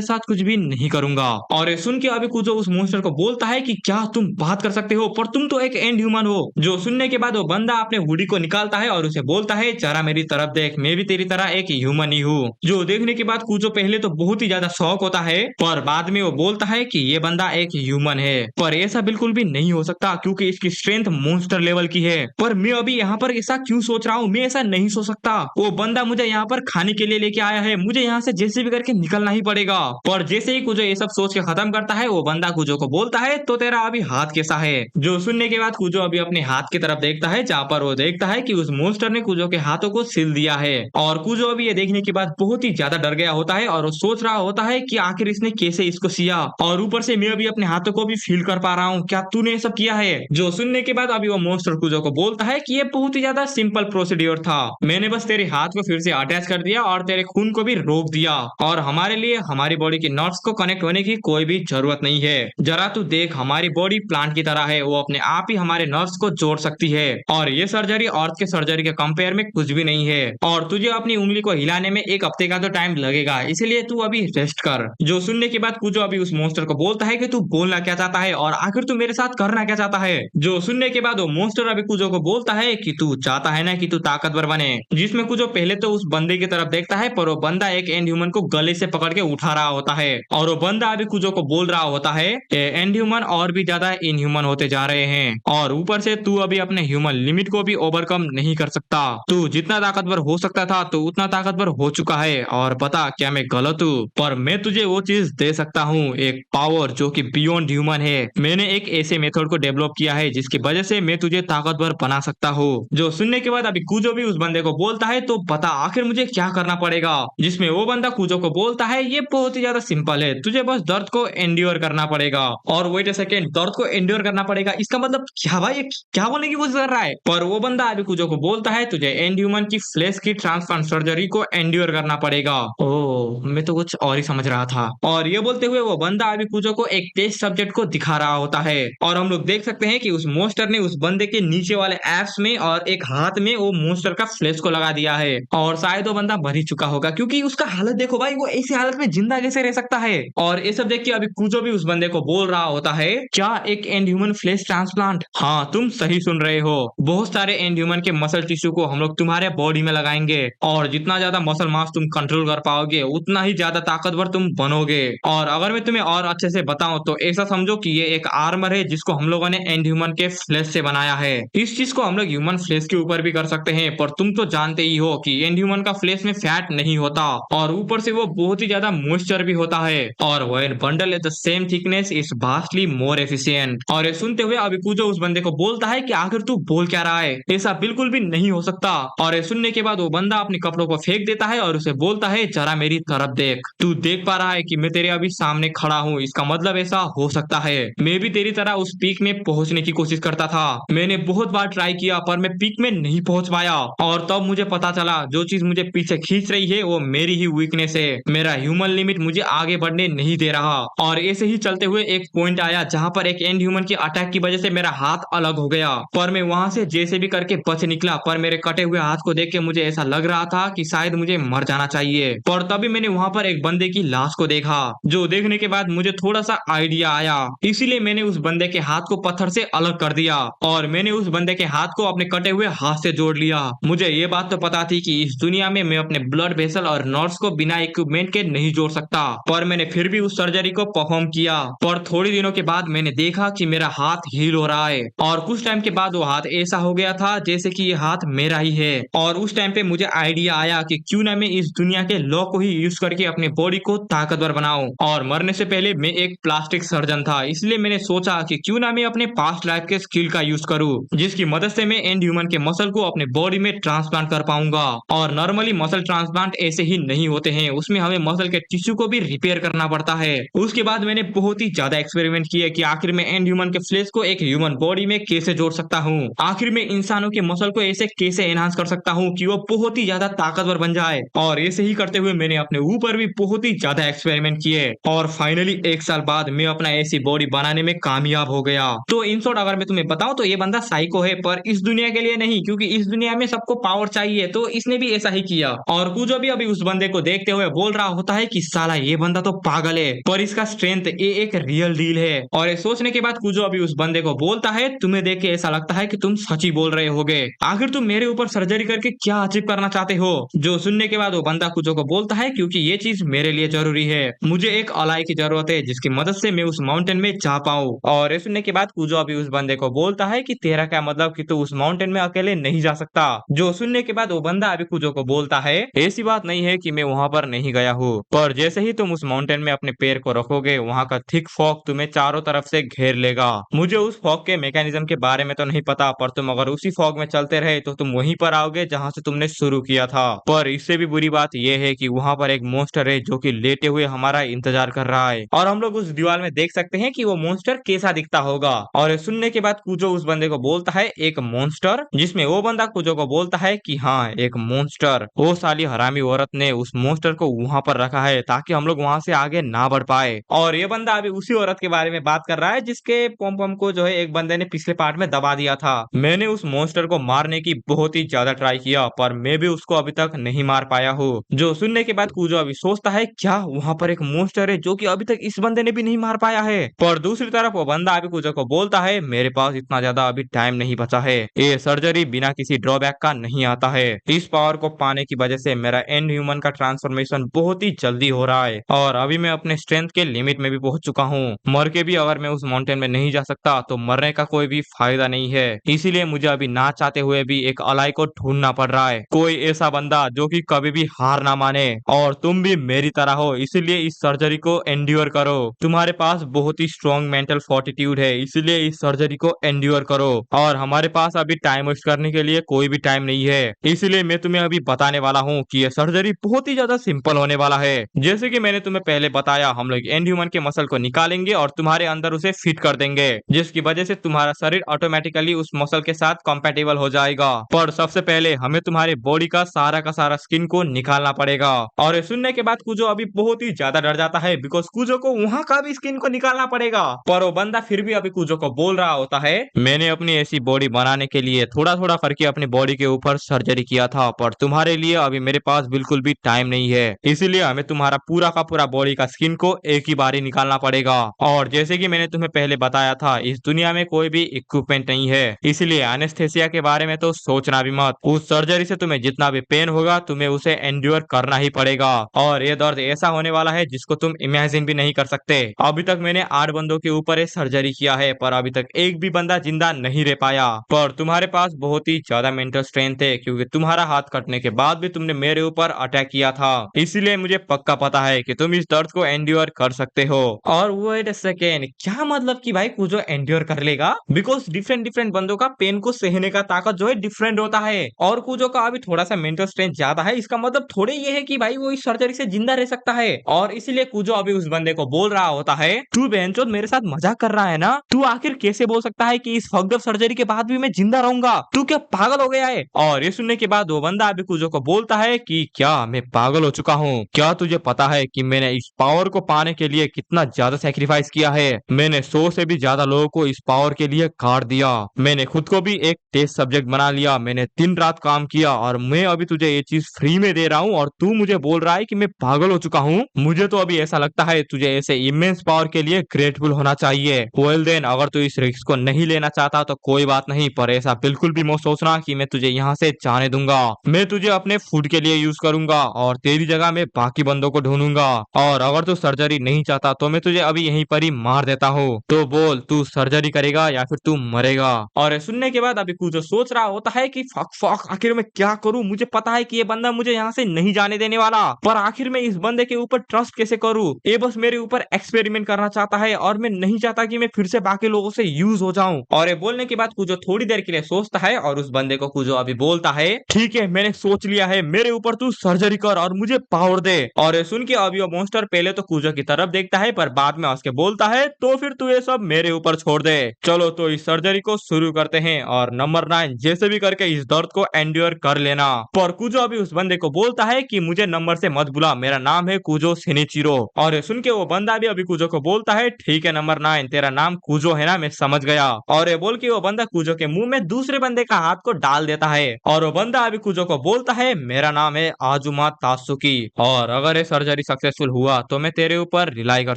साथ कुछ भी नहीं करूंगा। और ये सुन के अभी कूजो उस मॉन्स्टर को बोलता है कि क्या तुम बात कर सकते हो, पर तुम तो एक एंड ह्यूमन हो। जो सुनने के बाद वो बंदा अपने हुडी को निकालता है और उसे बोलता है, जरा मेरी तरफ देख, मैं भी तेरी तरह एक ह्यूमन ही हूँ। जो देखने के बाद कूजो पहले तो बहुत ही ज्यादा शौक होता है, पर बाद में वो बोलता है कि ये बंदा एक ह्यूमन है। पर ऐसा बिल्कुल भी नहीं हो सकता क्योंकि इसकी स्ट्रेंथ मॉन्स्टर लेवल की है। पर मैं अभी यहाँ पर ऐसा क्यों सोच रहा हूँ, मैं ऐसा नहीं सोच सकता। वो बंदा मुझे यहाँ पर खाने के लिए लेके आया है, मुझे यहाँ से जैसे भी करके निकलना ही पड़ेगा। पर जैसे ही कूजो ये सब सोच के खत्म करता है, वो बंदा कूजो को बोलता है, तो तेरा अभी हाथ कैसा है। जो सुनने के बाद कूजो अभी अपने हाथ की तरफ देखता है, जहाँ पर वो देखता है कि उस मॉन्स्टर ने कूजो के हाथों को सिल दिया है। और कूजो अभी ये देखने के बाद बहुत ही ज्यादा डर गया होता है और वो सोच रहा होता है कि आखिर इसने कैसे इसको सिया। और ऊपर से मैं अभी अपने हाथों को भी फील कर पा रहा हूँ, क्या तूने ये सब किया है। जो सुनने के बाद अभी वो मॉन्स्टर कूजो को बोलता है कि ये बहुत ही ज्यादा सिंपल प्रोसीड्योर था, मैंने बस तेरे हाथ को फिर से अटैच कर दिया और तेरे खून को भी रोक दिया, और हमारे लिए हमारी बॉडी के नर्व्स को कनेक्ट होने की कोई भी जरूरत नहीं है। जरा तू देख, हमारी बॉडी प्लांट की तरह है, वो अपने आप ही हमारे नर्व्स को जोड़ सकती है, और ये सर्जरी औरत के सर्जरी के कंपेयर में कुछ भी नहीं है। और तुझे अपनी उंगली को हिलाने में एक हफ्ते का तो टाइम लगेगा, इसलिए तू अभी रेस्ट कर। जो सुनने के बाद कूजो अभी उस मॉन्स्टर को बोलता है कि तू बोलना क्या चाहता है और आखिर तू मेरे साथ करना क्या चाहता है। जो सुनने के बाद वो मॉन्स्टर अभी कूजो को बोलता है कि तू चाहता है ना कि तू ताकतवर बने। जिसमें कूजो पहले तो उस बंदे की तरफ देखता है, पर वो बंदा एक एंड ह्यूमन को गले से पकड़ के उठा रहा होता है और वो बंदा अभी कूजो को बोल रहा होता है, एंड ह्यूमन और भी ज्यादा इनह्यूमन होते जा रहे हैं और ऊपर से तू अभी अपने ह्यूमन लिमिट को भी ओवरकम नहीं कर सकता। तू जितना ताकतवर हो सकता था तो उतना ताकतवर हो चुका है, और पता क्या मैं गलत हूँ, पर मैं तुझे वो चीज दे सकता हूँ, एक पावर जो कि बियॉन्ड ह्यूमन है। मैंने एक ऐसे मेथड को डेवलप किया है जिसकी वजह से मैं तुझे ताकतवर बना सकता हूँ। जो सुनने के बाद अभी कूजो भी उस बंदे को बोलता है, तो बता आखिर मुझे क्या करना पड़ेगा। जिसमें वो बंदा कूजो को बोलता है, ये बहुत ही ज्यादा सिंपल है, तुझे बस दर्द को एंड्योर करना पड़ेगा। और वेट अ सेकेंड, दर्द को एंड्योर करना पड़ेगा, इसका मतलब क्या भाई, ये क्या बोलने की कोशिश कर रहा है। पर वो बंदा अभी कूजो को बोलता है, तुझे एंड ह्यूमन की फ्लेश की ट्रांसप्लांट सर्जरी को एंड्योर करना पड़ेगा। ओह, मैं तो कुछ और ही समझ रहा था। और ये बोलते हुए वो बंदा अभी कूजो को एक टेस्ट सब्जेक्ट को दिखा रहा होता है, और हम लोग देख सकते हैं कि उस मॉन्स्टर ने उस बंदे के नीचे वाले एब्स में और एक हाथ में वो मॉन्स्टर का फ्लेश को लगा दिया है। और शायद वो बंदा मर ही चुका होगा, क्योंकि उसका हालत देखो भाई, वो ऐसी हालत में जिंदा कैसे रह सकता है। और ये सब देख के अभी कूजो भी उस बंदे को बोल रहा होता है, क्या एक एंड ह्यूमन फ्लेश ट्रांसप्लांट? हाँ, तुम सही सुन रहे हो, बहुत सारे एंड ह्यूमन के मसल टिश्यू को हम लोग तुम्हारे बॉडी में लगाएंगे, और जितना ज्यादा मसल मास तुम कंट्रोल कर पाओगे उतना ही ज्यादा ताकतवर तुम बनोगे। और अगर मैं तुम्हें और अच्छे से बताऊं तो ऐसा समझो कि ये एक आर्मर है जिसको हम लोगों ने एंड ह्यूमन के फ्लेश से बनाया है। इस चीज को हम लोग ह्यूमन फ्लेश के ऊपर भी कर सकते हैं, पर तुम तो जानते ही हो कि एंड ह्यूमन का फ्लेश में फैट नहीं होता, और ऊपर से वो बहुत ही ज्यादा मॉइस्चर भी होता है, और when bundle at the same thickness is vastly more efficient. और ये सुनते हुए अभी कूजो उस बंदे को बोलता है कि आखिर तू बोल क्या रहा है, ऐसा बिल्कुल भी नहीं हो सकता। और ये सुनने के बाद वो बंदा अपने कपड़ों को फेंक देता है और उसे बोलता है, जरा मेरी तरफ देख, तू देख पा रहा है कि मैं तेरे अभी सामने खड़ा हूँ, इसका मतलब ऐसा हो सकता है मैं भी तेरी तरह उस पीक में पहुंचने की कोशिश करता था। मैंने बहुत बार ट्राई किया पर मैं पीक में नहीं पहुंच पाया, और तब मुझे पता चला जो चीज मुझे पीछे खींच रही है वो मेरी ही वीकनेस है, मेरा ह्यूमन लिमिट मुझे आगे बढ़ने नहीं दे रहा। और ऐसे ही चलते हुए एक पॉइंट आया जहां पर एक एंड ह्यूमन के अटैक की वजह से मेरा हाथ अलग हो गया, पर मैं वहां से जैसे भी करके बच निकला। पर मेरे कटे हुए हाथ को देख के मुझे ऐसा लग रहा था कि शायद मुझे मर जाना चाहिए। पर तभी मैंने वहां पर एक बंदे की लाश को देखा, जो देखने के बाद मुझे थोड़ा सा आइडिया आया, इसीलिए मैंने उस बंदे के हाथ को पत्थर से अलग कर दिया और मैंने उस बंदे के हाथ को अपने कटे हुए हाथ से जोड़ लिया। मुझे ये बात तो पता थी कि इस दुनिया में मैं अपने ब्लड वेसल और नर्व्स को बिना इक्विपमेंट के नहीं जोड़ सकता, पर मैंने फिर भी उस सर्जरी को परफॉर्म किया। पर थोड़ी दिनों के बाद मैंने देखा कि मेरा हाथ हील हो रहा है, और कुछ टाइम के बाद वो हाथ ऐसा हो गया था जैसे कि ये हाथ मेरा ही है। और उस टाइम पे मुझे आइडिया आया कि क्यों ना मैं इस दुनिया के लॉ को ही यूज करके अपने बॉडी को ताकतवर बनाऊं। और मरने से पहले मैं एक प्लास्टिक सर्जन था, इसलिए मैंने सोचा कि क्यों ना मैं अपने पास्ट लाइफ के स्किल का यूज करूं, जिसकी मदद से मैं एंड ह्यूमन के मसल को अपने बॉडी में ट्रांसप्लांट कर पाऊंगा। और नॉर्मली मसल ट्रांसप्लांट ऐसे ही नहीं होते हैं, उसमें हमें मसल के टिश्यू को भी रिपेयर करना पड़ता है। उसके बाद मैंने बहुत ही ज्यादा एक्सपेरिमेंट किए कि आखिर में एंड ह्यूमन के फ्लेश को एक ह्यूमन बॉडी में कैसे जोड़ सकता हूँ, आखिर में इंसानों के मसल को ऐसे कैसे एनहांस कर सकता हूँ कि वो बहुत ही ज्यादा ताकतवर बन जाए। और ऐसे ही करते हुए मैंने अपने ऊपर भी बहुत ही ज्यादा एक्सपेरिमेंट किए, और फाइनली 1 साल बाद मैं अपना ऐसी बॉडी बनाने में कामयाब हो गया। तो इन शॉर्ट अगर मैं तुम्हें बताऊं तो ये बंदा साइको है, पर इस दुनिया के लिए नहीं, क्योंकि इस दुनिया में सबको पावर चाहिए, तो इसने भी ऐसा ही किया। और कुजो भी अभी उस बंदे को देखते हुए बोल रहा होता है कि साला ये बंदा तो पागल है, पर इसका स्ट्रेंथ ये एक रियल डील है। और ये सोचने के बाद कुजो अभी उस बंदे को बोलता है, तुम्हें देख के ऐसा लगता है कि तुम सच ही बोल रहे होगे, आखिर तुम मेरे ऊपर सर्जरी करके क्या अचीव करना चाहते हो। जो सुनने के बाद वो बंदा कुजो को बोलता है, क्योंकि ये चीज मेरे लिए जरूरी है, मुझे एक अलाई की जरूरत है जिसकी मदद से मैं उस माउंटेन में जा पाऊं। और ये सुनने के बाद कुजो अभी उस बंदे को बोलता है कि तेरा क्या मतलब कि तू उस माउंटेन में अकेले नहीं जा सकता। जो सुनने के बाद वो बंदा अभी कुजो को बोलता है, ऐसी बात नहीं है कि मैं वहां पर नहीं गया हूँ, पर जैसे ही तुम उस माउंटेन में अपने पैर को रखोगे वहां का थिक फॉग तुम्हें चारों तरफ से घेर लेगा। मुझे उस फॉग के मैकेनिज्म के बारे में तो नहीं पता, पर तुम अगर उसी फॉग में चलते रहे तो तुम वहीं पर आओगे जहां से तुमने शुरू किया था। पर इससे भी बुरी बात यह है कि वहां पर एक मॉन्स्टर है जो कि लेटे हुए हमारा इंतजार कर रहा है, और हम लोग उस दीवार में देख सकते हैं कि वो मॉन्स्टर कैसा दिखता होगा। और ये सुनने के बाद कुजो उस बंदे को बोलता है, एक मॉन्स्टर, जिसमें वो बंदा कुजो को बोलता है कि हाँ एक मॉन्स्टर, वो साली हरामी औरत ने उस मॉन्स्टर को वहां पर रखा है ताकि हम लोग वहां से आगे ना बढ़ पाए। और ये बंदा अभी उसी औरत के बारे में बात कर रहा है जिसके पम पम को जो है एक बंदे ने पिछले पार्ट में दबा दिया था। मैंने उस मॉन्स्टर को मारने की बहुत ही ज्यादा ट्राई किया, पर मैं भी उसको अभी तक नहीं मार पाया हूँ। जो सुनने के बाद कुजो अभी सोचता है, क्या वहां पर एक मॉन्स्टर है जो कि अभी तक इस बंदे ने भी नहीं मार पाया है। पर दूसरी तरफ वो बंदा अभी कुजो को बोलता है, मेरे पास इतना ज्यादा अभी टाइम नहीं बचा है, ये सर्जरी बिना किसी ड्रॉबैक का नहीं आता है, इस पावर को पाने की वजह से मेरा एंड ह्यूमन का ट्रांसफॉर्मेशन बहुत ही जल्दी हो रहा है, और अभी मैं अपने स्ट्रेंथ के लिमिट में भी पहुंच चुका हूँ। मर के भी अगर मैं उस माउंटेन में नहीं जा सकता तो मरने का कोई भी फायदा नहीं है, इसीलिए मुझे अभी ना चाहते हुए भी एक अलाई को ढूंढना पड़ रहा है, कोई ऐसा बंदा जो कि कभी भी हार ना माने। और तुम भी मेरी तरह हो, इसीलिए इस सर्जरी को एंड्योर करो, तुम्हारे पास बहुत ही स्ट्रॉन्ग मेंटल फोर्टिट्यूड है, इसलिए इस सर्जरी को एंड्योर करो। और हमारे पास अभी टाइम वेस्ट करने के लिए कोई भी टाइम नहीं है, इसलिए मैं तुम्हें अभी बताने वाला हूँ कि ये सर्जरी बहुत ही ज्यादा सिंपल होने वाला है। जैसे कि मैंने तुम्हें पहले बताया, हम लोग एंड ह्यूमन के मसल को निकालेंगे और तुम्हारे अंदर उसे फिट कर देंगे, जिसकी वजह से तुम्हारा शरीर ऑटोमेटिकली उस मसल के साथ कंपेटेबल हो जाएगा। पर सबसे पहले हमें तुम्हारे बॉडी का सारा स्किन को निकालना पड़ेगा। और ये सुनने के बाद कुजो अभी बहुत ही ज्यादा डर जाता है, बिकॉज कुजो को वहां का भी स्किन को निकालना पड़ेगा। पर वो बंदा फिर भी अभी कुजो को बोल रहा होता है, मैंने अपनी ऐसी बॉडी बनाने के लिए थोड़ा थोड़ा करके अपनी बॉडी के ऊपर सर्जरी किया था, पर तुम्हारे लिए अभी मेरे पास बिल्कुल भी टाइम नहीं है, इसीलिए हमें तुम्हारा पूरा का पूरा बॉडी का स्किन को एक ही बारी निकालना पड़ेगा। और जैसे कि मैंने तुम्हें पहले बताया था, इस दुनिया में कोई भी इक्विपमेंट नहीं है, इसलिए एनेस्थेसिया के बारे में तो सोचना भी मत। उस सर्जरी से तुम्हें जितना भी पेन होगा तुम्हें उसे एंड्योर करना ही पड़ेगा, और ये दर्द ऐसा होने वाला है जिसको तुम इमेजिन भी नहीं कर सकते। अभी तक मैंने 8 बंदों के ऊपर सर्जरी किया है, पर अभी तक एक भी बंदा जिंदा नहीं रह पाया। पर तुम्हारे पास बहुत ही ज्यादा मेंटल स्ट्रेंथ है, क्योंकि तुम्हारा हाथ कटने के बाद भी तुमने मेरे ऊपर अटैक किया था, इसीलिए मुझे पक्का पता है कि तुम इस दर्द को एंड्योर कर सकते हो। और वेट अ सेकेंड, क्या मतलब कि भाई कुछ एंड्योर कर लेगा? बिकॉज डिफरेंट डिफरेंट बंदों का पेन को सहने का ताकत जो है डिफरेंट होता है, और कुजो का अभी थोड़ा सा मेंटल स्ट्रेंथ ज्यादा है, इसका मतलब थोड़े ये है कि भाई वो इस सर्जरी से जिंदा रह सकता है। और इसीलिए कुजो अभी उस बंदे को बोल रहा होता है, तू बहनचोद मेरे साथ मजाक कर रहा है ना, तू आखिर कैसे बोल सकता है कि इस फक्ड अप सर्जरी के बाद भी मैं जिंदा रहूंगा, तू क्या पागल हो गया है? और ये सुनने के बाद वो बंदा अभी कुजो को बोलता है कि क्या मैं पागल हो चुका हूँ? क्या तुझे पता है कि मैंने इस पावर को पाने के लिए कितना ज्यादा सेक्रीफाइस किया है? मैंने 100 से भी ज्यादा लोगों को इस पावर के लिए काट दिया, मैंने खुद को भी एक टेस्ट सब्जेक्ट बना लिया, मैंने दिन रात काम किया, और मैं अभी तुझे ये चीज फ्री में दे रहा हूँ और तू मुझे बोल रहा है कि मैं पागल हो चुका हूँ? मुझे तो अभी ऐसा लगता है तुझे ऐसे इमेंस पावर के लिए ग्रेटफुल होना चाहिए। वेल देन, अगर तू इस रिस्क को नहीं लेना चाहता तो कोई बात नहीं, पर ऐसा बिल्कुल भी मत सोचना कि मैं तुझे यहाँ से जाने दूंगा। मैं तुझे अपने फूड के लिए यूज करूंगा और तेरी जगह मैं बाकी बंदों को ढूंढूंगा। और अगर तू सर्जरी नहीं चाहता तो मैं तुझे अभी यहीं पर ही मार देता हूँ। तो बोल, तू सर्जरी करेगा या फिर तू मरेगा? और ये सुनने के बाद अभी कुजो सोच रहा होता है कि फक फक, आखिर मैं क्या करूं? मुझे पता है कि ये बंदा मुझे यहाँ से नहीं जाने देने वाला, पर आखिर मैं इस बंदे के ऊपर ट्रस्ट कैसे करूं? ये बस मेरे ऊपर एक्सपेरिमेंट करना चाहता है और मैं नहीं चाहता कि मैं फिर से बाकी लोगों से यूज हो जाऊं। और ये बोलने के बाद कुजो थोड़ी देर के लिए सोचता है और उस बंदे को कुजो अभी बोलता है, ठीक है, मैंने सोच लिया है, मेरे ऊपर तू सर्जरी कर और मुझे पावर दे। और ये सुन के अभी वो मॉन्स्टर पहले तो कुजो की तरफ देखता है, पर बाद में उसके बोलता है, तो फिर तू ये सब मेरे ऊपर छोड़ दे। चलो तो इस सर्जरी को शुरू करते हैं और नंबर 9 जैसे भी करके इस दर्द को एंड्योर कर लेना। पर कुजो अभी उस बंदे को बोलता है कि मुझे नंबर से मत बुला, मेरा नाम है कुजो सेनिचिरो। और ये सुन के वो बंदा भी अभी कुजो को बोलता है, ठीक है नंबर 9, तेरा नाम कुजो है ना, मैं समझ गया। और ये बोल के वो बंदा कुजो के मुंह में दूसरे बंदे का हाथ को डाल देता है और वो बंदा अभी कुजो को बोलता है, मेरा नाम है आजुमा तात्सुकी और अगर ये सर्जरी सक्सेसफुल हुआ तो मैं तेरे ऊपर रिलाई कर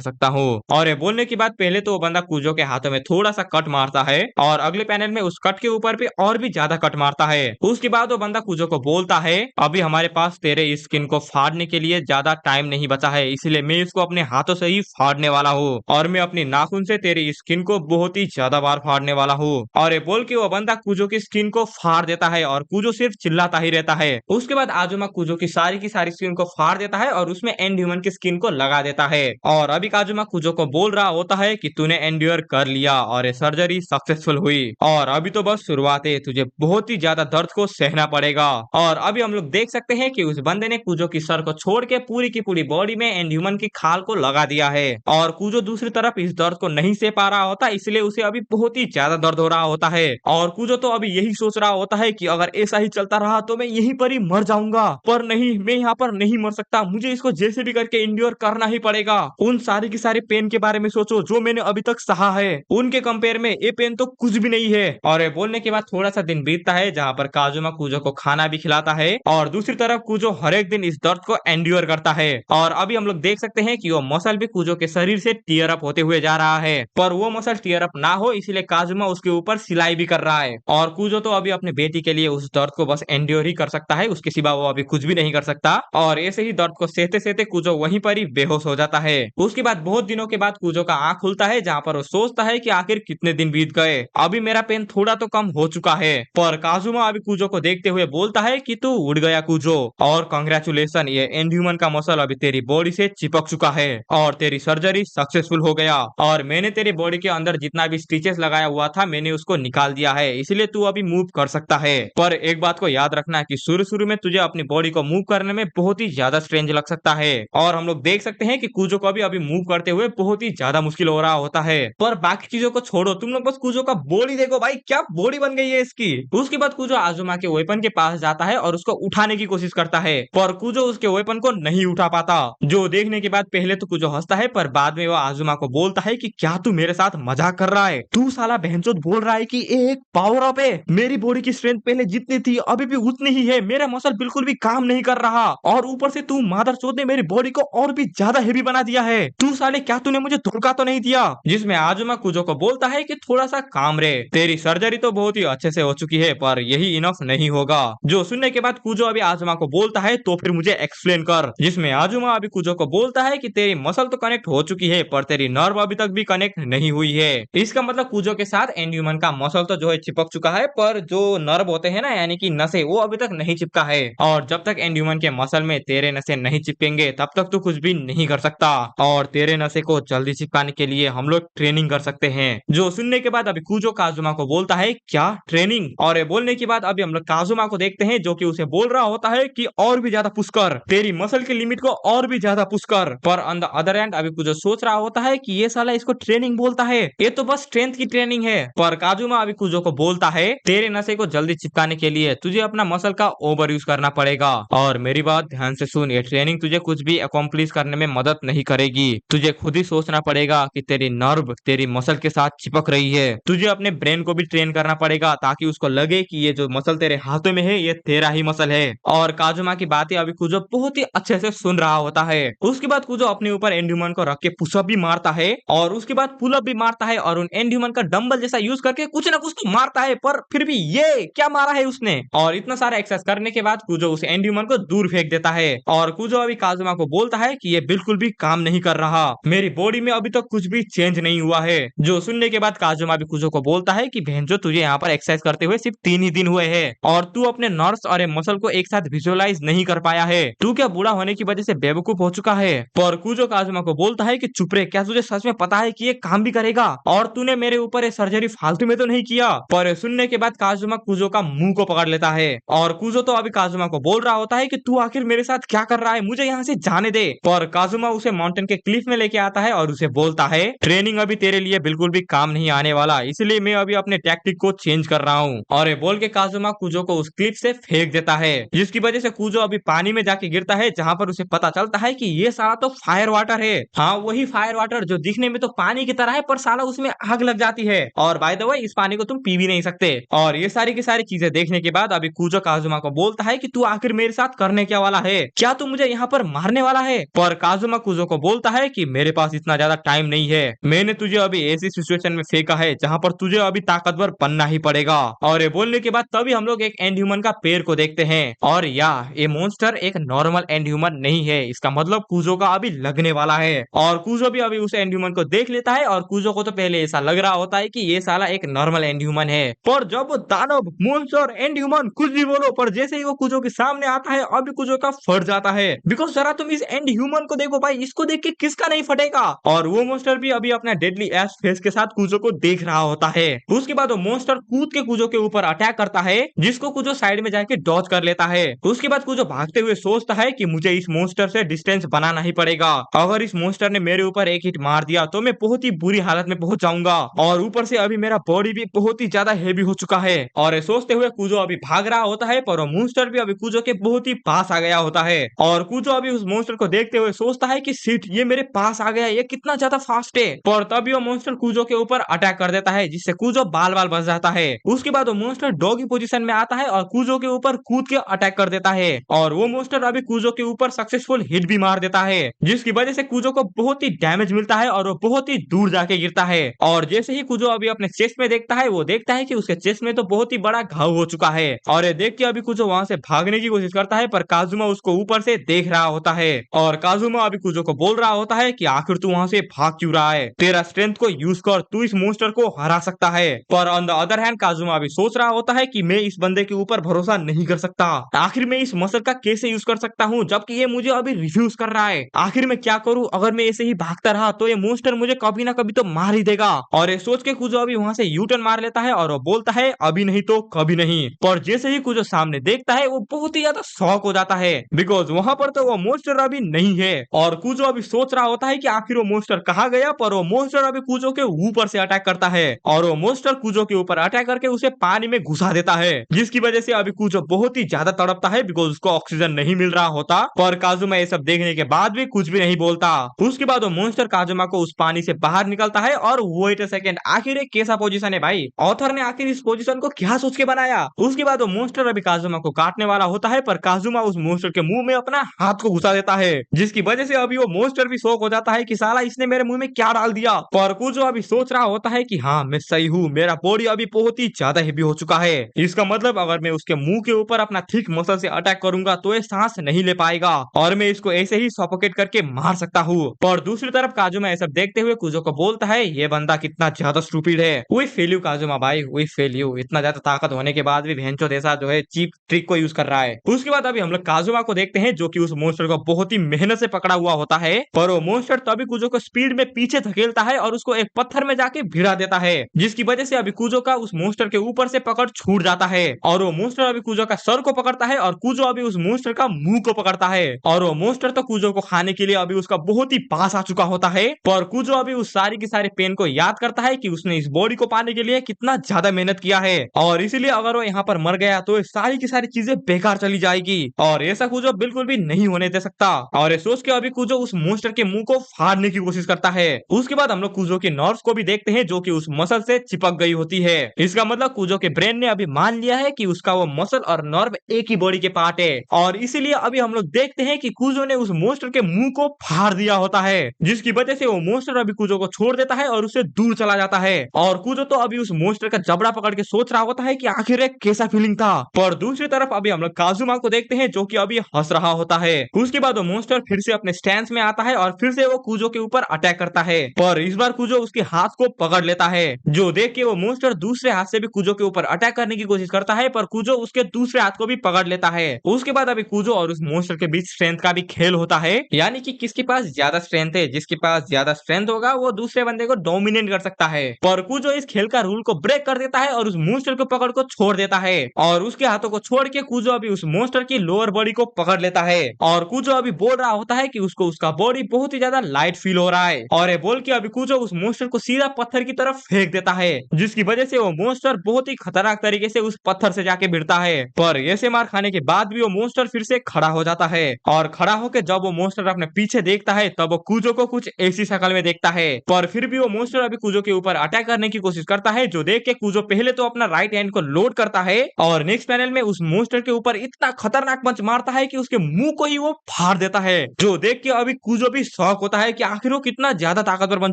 सकता हूँ। और ये बोलने की बात पहले तो वो बंदा कुजो के हाथों में थोड़ा सा कट मारता है और अगले पैनल में उस कट के ऊपर भी और भी ज्यादा कट मारता है। उसके बाद वो बंदा कुजो को बोलता है, अभी हमारे पास तेरे इस स्किन को फाड़ने के लिए ज्यादा टाइम नहीं बचा है, इसलिए मैं इसको अपने हाथों से ही फाड़ने वाला हूँ और मैं अपनी नाखून से तेरी स्किन को बहुत ही ज्यादा बार फाड़ने वाला हूँ। और ये बोल के वो बंदा कुजो की स्किन को फाड़ देता है और कुजो सिर्फ चिल्लाता ही रहता है। उसके बाद आजुमा कुजो की सारी स्किन को फाड़ देता है और उसमें एंड ह्यूमन की स्किन को लगा देता है। और अभी काजुमा कुजो को बोल रहा होता है कि तूने एंड्योर कर लिया और ये सर्जरी सक्सेसफुल हुई और अभी तो बस शुरुआत है, तुझे बहुत ही ज्यादा दर्द को सहना पड़ेगा। और अभी हम लोग देख सकते हैं कि उस बंदे ने कुजो की सर को छोड़ के पूरी की पूरी बॉडी में एंड ह्यूमन की खाल को लगा दिया है और कुजो दूसरी तरफ इस दर्द को नहीं सह पा रहा होता, इसलिए उसे अभी बहुत ही ज्यादा दर्द हो रहा होता है। और कुजो तो अभी यही सोच रहा होता है कि अगर ऐसा ही चलता रहा तो मैं यहीं पर ही मर जाऊंगा, पर नहीं, मैं यहाँ पर नहीं मर सकता, मुझे इसको जैसे भी करके इंड्योर करना ही पड़ेगा। उन सारी की सारी पेन के बारे में सोचो जो मैंने अभी तक सहा है, उनके कंपेयर में ये पेन तो कुछ भी नहीं है। और ये बोलने के बाद थोड़ा सा दिन बीतता है जहाँ पर काजुमा कुजो को खाना भी खिलाता है और दूसरी तरफ कुजो हर एक दिन इस दर्द को एंड्योर करता है। और अभी हम लोग देख सकते हैं कि वो मसल भी कुजो के शरीर से टीयर अप होते हुए जा रहा है, पर वो मसल टीयर अप ना हो इसलिए काजुमा उसके ऊपर सिलाई भी कर रहा है। और कुजो तो अभी अपने बेटी के लिए उस दर्द को बस एंड्योर ही कर सकता है, उसके सिवा वो अभी कुछ भी नहीं कर सकता। और ऐसे ही दर्द को सहते सहते कुजो वहीं पर ही बेहोश हो जाता है। उसके बाद बहुत दिनों के बाद कुजो का आंख खुलता है जहाँ पर वो सोचता है कि आखिर कितने दिन बीत गए, अभी मेरा पेन थोड़ा तो कम हो चुका है। पर काजुमा अभी कुजो को देखते हुए बोलता है कि तू उड़ गया कुजो और कांग्रेचुलेशन, ये एंड ह्यूमन का मसल अभी तेरी बॉडी से चिपक चुका है और तेरी सर्जरी सक्सेसफुल हो गया और मैंने तेरी बॉडी के अंदर जितना भी स्टिचेस लगाया हुआ था मैंने उसको निकाल दिया है, इसलिए तू अभी मूव कर सकता है। पर एक बात को याद रखना कि शुरू शुरू में तुझे अपनी बॉडी को मूव करने में बहुत ही ज्यादा स्ट्रेंज लग सकता है और हम लोग देख सकते हैं कि कुजो को अभी मूव करते हुए बहुत ही ज्यादा मुश्किल हो रहा होता है। पर बाकी चीजों को छोड़ो, तुम लोग बस कुजो का बॉडी देखो भाई, क्या बॉडी बन गई है इसकी। उसके बाद कुजो आजुमा के वेपन के पास जाता है और उसको उठाने की कोशिश करता है, पर कुजो उसके वेपन को नहीं उठा पाता, जो देखने के बाद पहले तो कुजो हंसता है, पर बाद में वो आजुमा को बोलता है कि क्या तू मेरे साथ मजाक कर रहा है, तू साला बहनचोद बोल रहा है कि एक पावर अप है, मेरी बॉडी की स्ट्रेंथ पहले जितनी थी अभी भी उतनी ही है, मेरा मसल बिल्कुल भी काम नहीं कर रहा और ऊपर से तू मादरचोद ने मेरी बॉडी को और भी ज्यादा हेवी बना दिया है, तू साले क्या तूने मुझे धोखा तो नहीं दिया। जिसमें आजुमा कुजो को बोलता है कि थोड़ा सा काम रे, तेरी सर्जरी तो बहुत ही अच्छे से हो चुकी है पर यही इनफ नहीं होगा। जो सुनने के बाद कुजो अभी आजुमा को बोलता है तो फिर मुझे एक्सप्लेन कर। जिसमें आजुमा अभी कुजो को बोलता है कि तेरी मसल तो कनेक्ट हो चुकी है पर तेरी नर्व अभी तक भी कनेक्ट नहीं हुई है। इसका मतलब कुजो के साथ एंड ह्यूमन का मसल तो जो है चिपक चुका है, पर जो नर्व होते हैं ना यानी कि नसें, वो अभी तक नहीं चिपका है और जब तक एंड ह्यूमन के मसल में तेरे नसें नहीं चिपकेंगे तब तक तू कुछ भी नहीं कर सकता और तेरे नसें को जल्दी चिपकाने के लिए हम लोग ट्रेनिंग कर सकते हैं। जो सुनने के बाद अभी कुजो काजुमा को बोलता है क्या ट्रेनिंग, और ये बोलने के बाद अभी हम लोग काजुमा को देखते हैं जो कि उसे बोल रहा होता है कि और भी ज्यादा पुश कर, तेरी मसल की लिमिट को और भी ज्यादा पुश कर। पर ऑन द अदर एंड अभी कुजो सोच रहा होता है कि ये साला इसको ट्रेनिंग बोलता है, ये तो बस स्ट्रेंथ की ट्रेनिंग है। पर काजुमा अभी कुजो को बोलता है तेरे नशे को जल्दी चिपकाने के लिए तुझे अपना मसल का ओवर यूज करना पड़ेगा और मेरी बात ध्यान से सुन, ये ट्रेनिंग तुझे कुछ भी अकॉम्प्लिश करने में मदद नहीं करेगी, तुझे खुद ही सोचना पड़ेगा कि तेरी नर्व तेरी मसल के साथ चिपक रही है, तुझे अपने ब्रेन को भी ट्रेन करना पड़ेगा ताकि उसको लगे कि ये जो मसल तेरे हाथों में है ये तेरा ही मसल है। और काजुमा की बातें अभी कुजो बहुत ही अच्छे से सुन रहा होता है। उसके बाद कुजो अपने ऊपर एंड ह्यूमन को रख के पुशअप भी मारता है और उसके बाद पुलअप भी मारता है और उन एंड ह्यूमन का डंबल जैसा यूज करके कुछ ना कुछ तो मारता है, पर फिर भी ये क्या मारा है उसने। और इतना इतना सारा एक्सरसाइज करने के बाद कुजो उस एंड ह्यूमन को दूर फेंक देता है और कुजो अभी काजुमा को बोलता है कि ये बिल्कुल भी काम नहीं कर रहा, मेरी बॉडी में अभी तक कुछ भी चेंज नहीं हुआ है। जो सुनने के बाद काजुमा भी कुजो को बोलता है कि भेंजो तुझे यहाँ पर एक्सरसाइज करते हुए सिर्फ 3 ही दिन हुए हैं और तू अपने नर्व्स और मसल को एक साथ विजुअलाइज नहीं कर पाया है, तू क्या बूढ़ा होने की वजह से बेवकूफ हो चुका है। पर कुजो काजुमा को बोलता है कि चुप रहे, क्या तुझे सच में पता है कि ये काम भी करेगा और तूने मेरे ऊपर ये सर्जरी फालतू में तो नहीं किया। पर सुनने के बाद काजुमा कुजो का मुंह को पकड़ लेता है और कुजो तो अभी काजुमा को बोल रहा होता है कि तू आखिर मेरे साथ क्या कर रहा है, मुझे यहाँ से जाने दे। पर काजुमा उसे माउंटेन के क्लिफ में लेके आता है और उसे बोलता है ट्रेनिंग अभी तेरे लिए बिल्कुल भी काम नहीं आने वाला, इसलिए मैं अभी अपने टैक्टिक को चेंज कर रहा हूँ। और ये बोल के काजुमा कुजो को उस क्लिफ से फेंक देता है, जिसकी वजह से कुजो अभी पानी में जाके गिरता है, जहाँ पर उसे पता चलता है कि ये साला तो फायर वाटर है। हाँ, वही फायर वाटर जो दिखने में तो पानी की तरह है पर साला उसमें आग लग जाती है और बाय द वे इस पानी को तुम पी भी नहीं सकते। और ये सारी की सारी चीजें देखने के बाद अभी कुजो काजुमा को बोलता है कि तू आखिर मेरे साथ करने क्या वाला है, क्या तू मुझे यहाँ पर मारने वाला है। पर काजुमा कुजो को बोलता है कि मेरे पास इतना ज्यादा टाइम नहीं है, मैंने तुझे अभी ऐसी सिचुएशन में फेंका है जहाँ पर तुझे अभी ताकतवर बनना ही पड़ेगा। और ये बोलने के बाद तभी हम लोग एक एंड ह्यूमन का पैर को देखते हैं और ये मॉन्स्टर एक नॉर्मल एंड ह्यूमन नहीं है, इसका मतलब कुजो का अभी लगने वाला है। और कुजो भी अभी उस एंड ह्यूमन को देख लेता है और कुजो को तो पहले ऐसा लग रहा होता है कि ये साला एक नॉर्मल एंड ह्यूमन है, पर जब वो दानव मॉन्स्टर एंड ह्यूमन कुछ भी बोलो, पर जैसे ही वो कुजो के सामने आता है अभी कुजो का फट जाता है। बिकॉज जरा तुम इस एंड ह्यूमन को देखो भाई, इसको देख के किसका नहीं फटेगा। और वो मॉन्स्टर भी अभी अपना डेडली एस फेस के साथ कुजो को देख रहा होता है। उसके बाद वो मॉन्स्टर कूद के कुजो के ऊपर अटैक करता है, जिसको कुजो साइड में जाके डॉज कर लेता है। उसके बाद कुजो भागते हुए सोचता है कि मुझे इस मॉन्स्टर से डिस्टेंस बनाना ही पड़ेगा, अगर इस मॉन्स्टर ने मेरे ऊपर एक हिट मार दिया तो मैं बहुत ही बुरी हालत में पहुंच जाऊंगा और ऊपर से अभी मेरा बॉडी भी बहुत ही ज्यादा हेवी हो चुका है। और सोचते हुए कुजो अभी भाग रहा होता है, पर वो मॉन्स्टर भी अभी कुजो के बहुत ही पास आ गया होता है और कुजो अभी उस मॉन्स्टर को देखते हुए सोचता है कि शिट, ये मेरे पास आ गया, ये कितना ज्यादा फास्ट है। पर तभी वो मॉन्स्टर कुजो के ऊपर अटैक कर देता है, जिससे कुजो बाल बाल बच जाता है। उसके बाद वो मॉन्स्टर डॉगी पोजीशन में आता है और कुजो के ऊपर कूद के अटैक कर देता है और वो मॉन्स्टर अभी कुजो के ऊपर सक्सेसफुल हिट भी मार देता है, जिसकी वजह से कुजो को बहुत ही डैमेज मिलता है और वो बहुत ही दूर जाके गिरता है। और जैसे ही कुजो अभी अपने चेस्ट में देखता है, वो देखता है कि उसके चेस्ट में तो बहुत ही बड़ा घाव हो चुका है और ये देख के अभी कुजो वहां से भागने की कोशिश करता है, पर काजुमा उसको ऊपर से देख रहा होता है और काजुमा अभी कुजो को बोल रहा होता है कि आखिर तू वहां से भाग क्यों रहा है, तेरा स्ट्रेंथ को यूज कर, तू इस मॉन्स्टर को हरा सकता है। पर ऑन द अदर हैंड काजुमा अभी सोच रहा होता है कि मैं इस बंदे के ऊपर भरोसा नहीं कर सकता, आखिर मैं इस मसल का कैसे यूज कर सकता हूँ जबकि ये मुझे अभी रिफ्यूज कर रहा है, आखिर मैं क्या करूँ, अगर मैं ऐसे ही भागता रहा तो ये मॉन्स्टर मुझे कभी ना कभी तो मार ही देगा। और ये सोच के कुजो अभी वहां से यू टर्न मार लेता है और वो बोलता है अभी नहीं तो कभी नहीं। पर जैसे ही कुजो सामने देखता है वो बहुत ही ज्यादा शॉक हो जाता है, बिकॉज वहां पर तो वो मॉन्स्टर अभी नहीं है और कुजो अभी सोच रहा होता है कि आखिर वो मॉन्स्टर कहाँ गया। पर वो मॉन्स्टर अभी कुजो के ऊपर से अटैक करता है और वो मॉन्स्टर कुजो के ऊपर अटैक करके उसे पानी में घुसा देता है, जिसकी वजह से अभी कुजो बहुत ही ज्यादा तड़पता है, बिकॉज उसको ऑक्सीजन नहीं मिल रहा होता। पर काजुमा ये सब देखने के बाद भी कुछ भी नहीं बोलता। उसके बाद वो मॉन्स्टर काजुमा को उस पानी से बाहर निकलता है और वेट अ सेकंड, आखिर एक कैसा पोजीशन है भाई, ऑथर ने आखिर इस पोजीशन को क्या सोच के बनाया। उसके बाद वो मॉन्स्टर अभी काजुमा को काटने वाला होता है, पर काजुमा उस मॉन्स्टर के मुंह में अपना हाथ को घुसा देता है, जिसकी वजह से अभी वो मॉन्स्टर भी शॉक हो जाता है कि साला इसने मेरे मुंह में क्या डाल दिया। पर कुजो अभी सोच रहा होता है कि हाँ मैं सही हूँ, मेरा बॉडी अभी बहुत ही ज्यादा हेवी हो चुका है, इसका मतलब अगर मैं उसके मुंह के ऊपर अपना थिक मसल से अटैक करूंगा तो ये सांस नहीं ले पाएगा और मैं इसको ऐसे ही सफोकेट करके मार सकता हूँ। पर दूसरी तरफ काजुमा ये सब देखते हुए कुजो को बोलता है ये बंदा कितना ज्यादा स्टूपिड है, वी फेल यू काजुमा भाई, वी फेल यू, इतना ज्यादा ताकत होने के बाद भी भेंचो जैसा जो है चीप ट्रिक को यूज कर रहा है। उसके बाद अभी हम लोग काजुमा को देखते हैं जो कि उस मॉन्स्टर को बहुत ही मेहनत से पकड़ा हुआ होता है, पर वो मॉन्स्टर तभी कुजो को स्पीड में पीछे धकेलता है और उसको एक पत्थर में जाके भिड़ा देता है, जिसकी वजह से अभी कुजो का उस मॉन्स्टर के ऊपर से पकड़ छूट जाता है और वो मॉन्स्टर अभी कुजो का सर को पकड़ता है और कुजो अभी उस मॉन्स्टर का मुंह को पकड़ता है और वो मॉन्स्टर तो कुजो को खाने के लिए अभी उसका बहुत ही पास आ चुका होता है। पर कुजो अभी उस सारी की सारी पेन को याद करता है कि उसने इस बॉडी को पाने के लिए कितना ज्यादा मेहनत किया है और इसीलिए अगर वो यहाँ पर मर गया तो ये सारी की सारी चीजें बेकार चली जाएगी और ऐसा कुजो बिल्कुल भी नहीं होने दे सकता। और ये सोच के अभी कुजो उस मॉन्स्टर के मुंह को फाड़ने की कोशिश करता है। उसके बाद हम लोग कुजो के नर्व्स को भी देखते हैं जो कि उस मसल से चिपक गई होती है, इसका मतलब कुजो के ब्रेन ने अभी मान लिया है कि उसका वो मसल और नर्व एक ही बॉडी के पार्ट है और इसीलिए अभी हम लोग देखते हैं कि कुजो ने उस मॉन्स्टर के मुंह को फाड़ दिया होता है, जिसकी वजह से वो मॉन्स्टर अभी कुजो को छोड़ देता है और उससे दूर चला जाता है और कुजो तो अभी उस मॉन्स्टर का जबड़ा पकड़ के सोच रहा होता है कि आखिर एक कैसा फीलिंग था पर दूसरी तरफ अभी हम लोग काजुमा को देखते हैं जो कि अभी हंस रहा होता है। उसके बाद वो मॉन्स्टर फिर से अपने स्टैंड में आता है और फिर से वो कूजो के ऊपर अटैक करता है, पर इस बार कूजो उसके हाथ को पकड़ लेता है, जो देख के वो मॉन्स्टर दूसरे हाथ से भी कूजो के ऊपर अटैक करने की कोशिश करता है, पर कूजो उसके दूसरे हाथ को भी पकड़ लेता है। उसके बाद अभी कूजो और उस मॉन्स्टर के बीच स्ट्रेंथ का भी खेल होता है, यानी कि किसके पास ज्यादा स्ट्रेंथ है। जिसके पास ज्यादा स्ट्रेंथ होगा वो दूसरे बंदे को डोमिनेट कर सकता है। पर कूजो इस खेल का रूल को ब्रेक कर देता है और उस मॉन्स्टर को पकड़ को छोड़ देता है, और उसके हाथों को छोड़ के कूजो अभी उस मॉन्स्टर की लोअर बॉडी को पकड़ लेता है, और कूजो अभी बोल रहा होता है कि उसको उसका बॉडी बहुत ही ज्यादा लाइट फील हो रहा है, और ये बोल के अभी कूजो उस मॉन्स्टर को सीधा पत्थर की तरफ फेंक देता है, जिसकी वजह से वो मॉन्स्टर बहुत ही खतरनाक तरीके से उस पत्थर से जाके भिड़ता है। पर ऐसे मार खाने के बाद भी वो मॉन्स्टर फिर से खड़ा हो जाता है, और खड़ा होकर जब वो मॉन्स्टर अपने पीछे देखता है तब वो कूजो को कुछ ऐसी शक्ल में देखता है, पर फिर भी वो मॉन्स्टर अभी कूजो के ऊपर अटैक करने की कोशिश करता है, जो देख के कूजो पहले तो अपना राइट हैंड को लोड करता है और नेक्स्ट पैनल में उस मॉन्स्टर के ऊपर इतना खतरनाक पंच मारता है कि उसके मुंह को ही वो फाड़ देता है, जो देख के अभी कूजो भी शॉक होता है कि आखिर वो कितना ज्यादा ताकतवर बन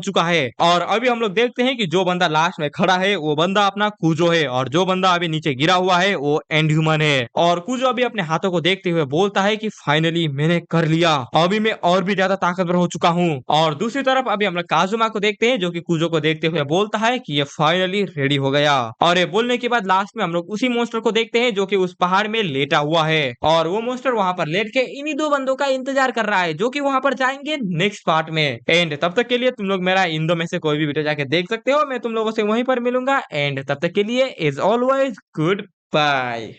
चुका है। और अभी हम लोग देखते हैं कि जो बंदा लास्ट में खड़ा है वो बंदा अपना कूजो है, और जो बंदा अभी नीचे गिरा हुआ है वो एंड ह्यूमन है। और कूजो अभी अपने हाथों को देखते हुए बोलता है कि फाइनली मैंने कर लिया, अभी मैं और भी ज्यादा ताकतवर हो चुका हूँ। और दूसरी तरफ अभी हम लोग काजुमा को देखते हैं जो कि कूजो को देखते हुए बोलता है कि ये फाइनली रेडी हो गया, और ये बोलने के बाद लास्ट में हम लोग उसी मॉन्स्टर को देखते हैं जो कि उस पहाड़ में लेटा हुआ है, और वो मॉन्स्टर वहां पर लेट के इन्हीं दो बंदों का इंतजार कर रहा है जो कि वहां पर जाएंगे नेक्स्ट पार्ट में। एंड तब तक के लिए तुम लोग मेरा इन दो में से कोई भी वीडियो जाके देख सकते हो, मैं तुम लोगों से वहीं पर मिलूंगा। एंड तब तक के लिए इज ऑलवेज गुड बाय।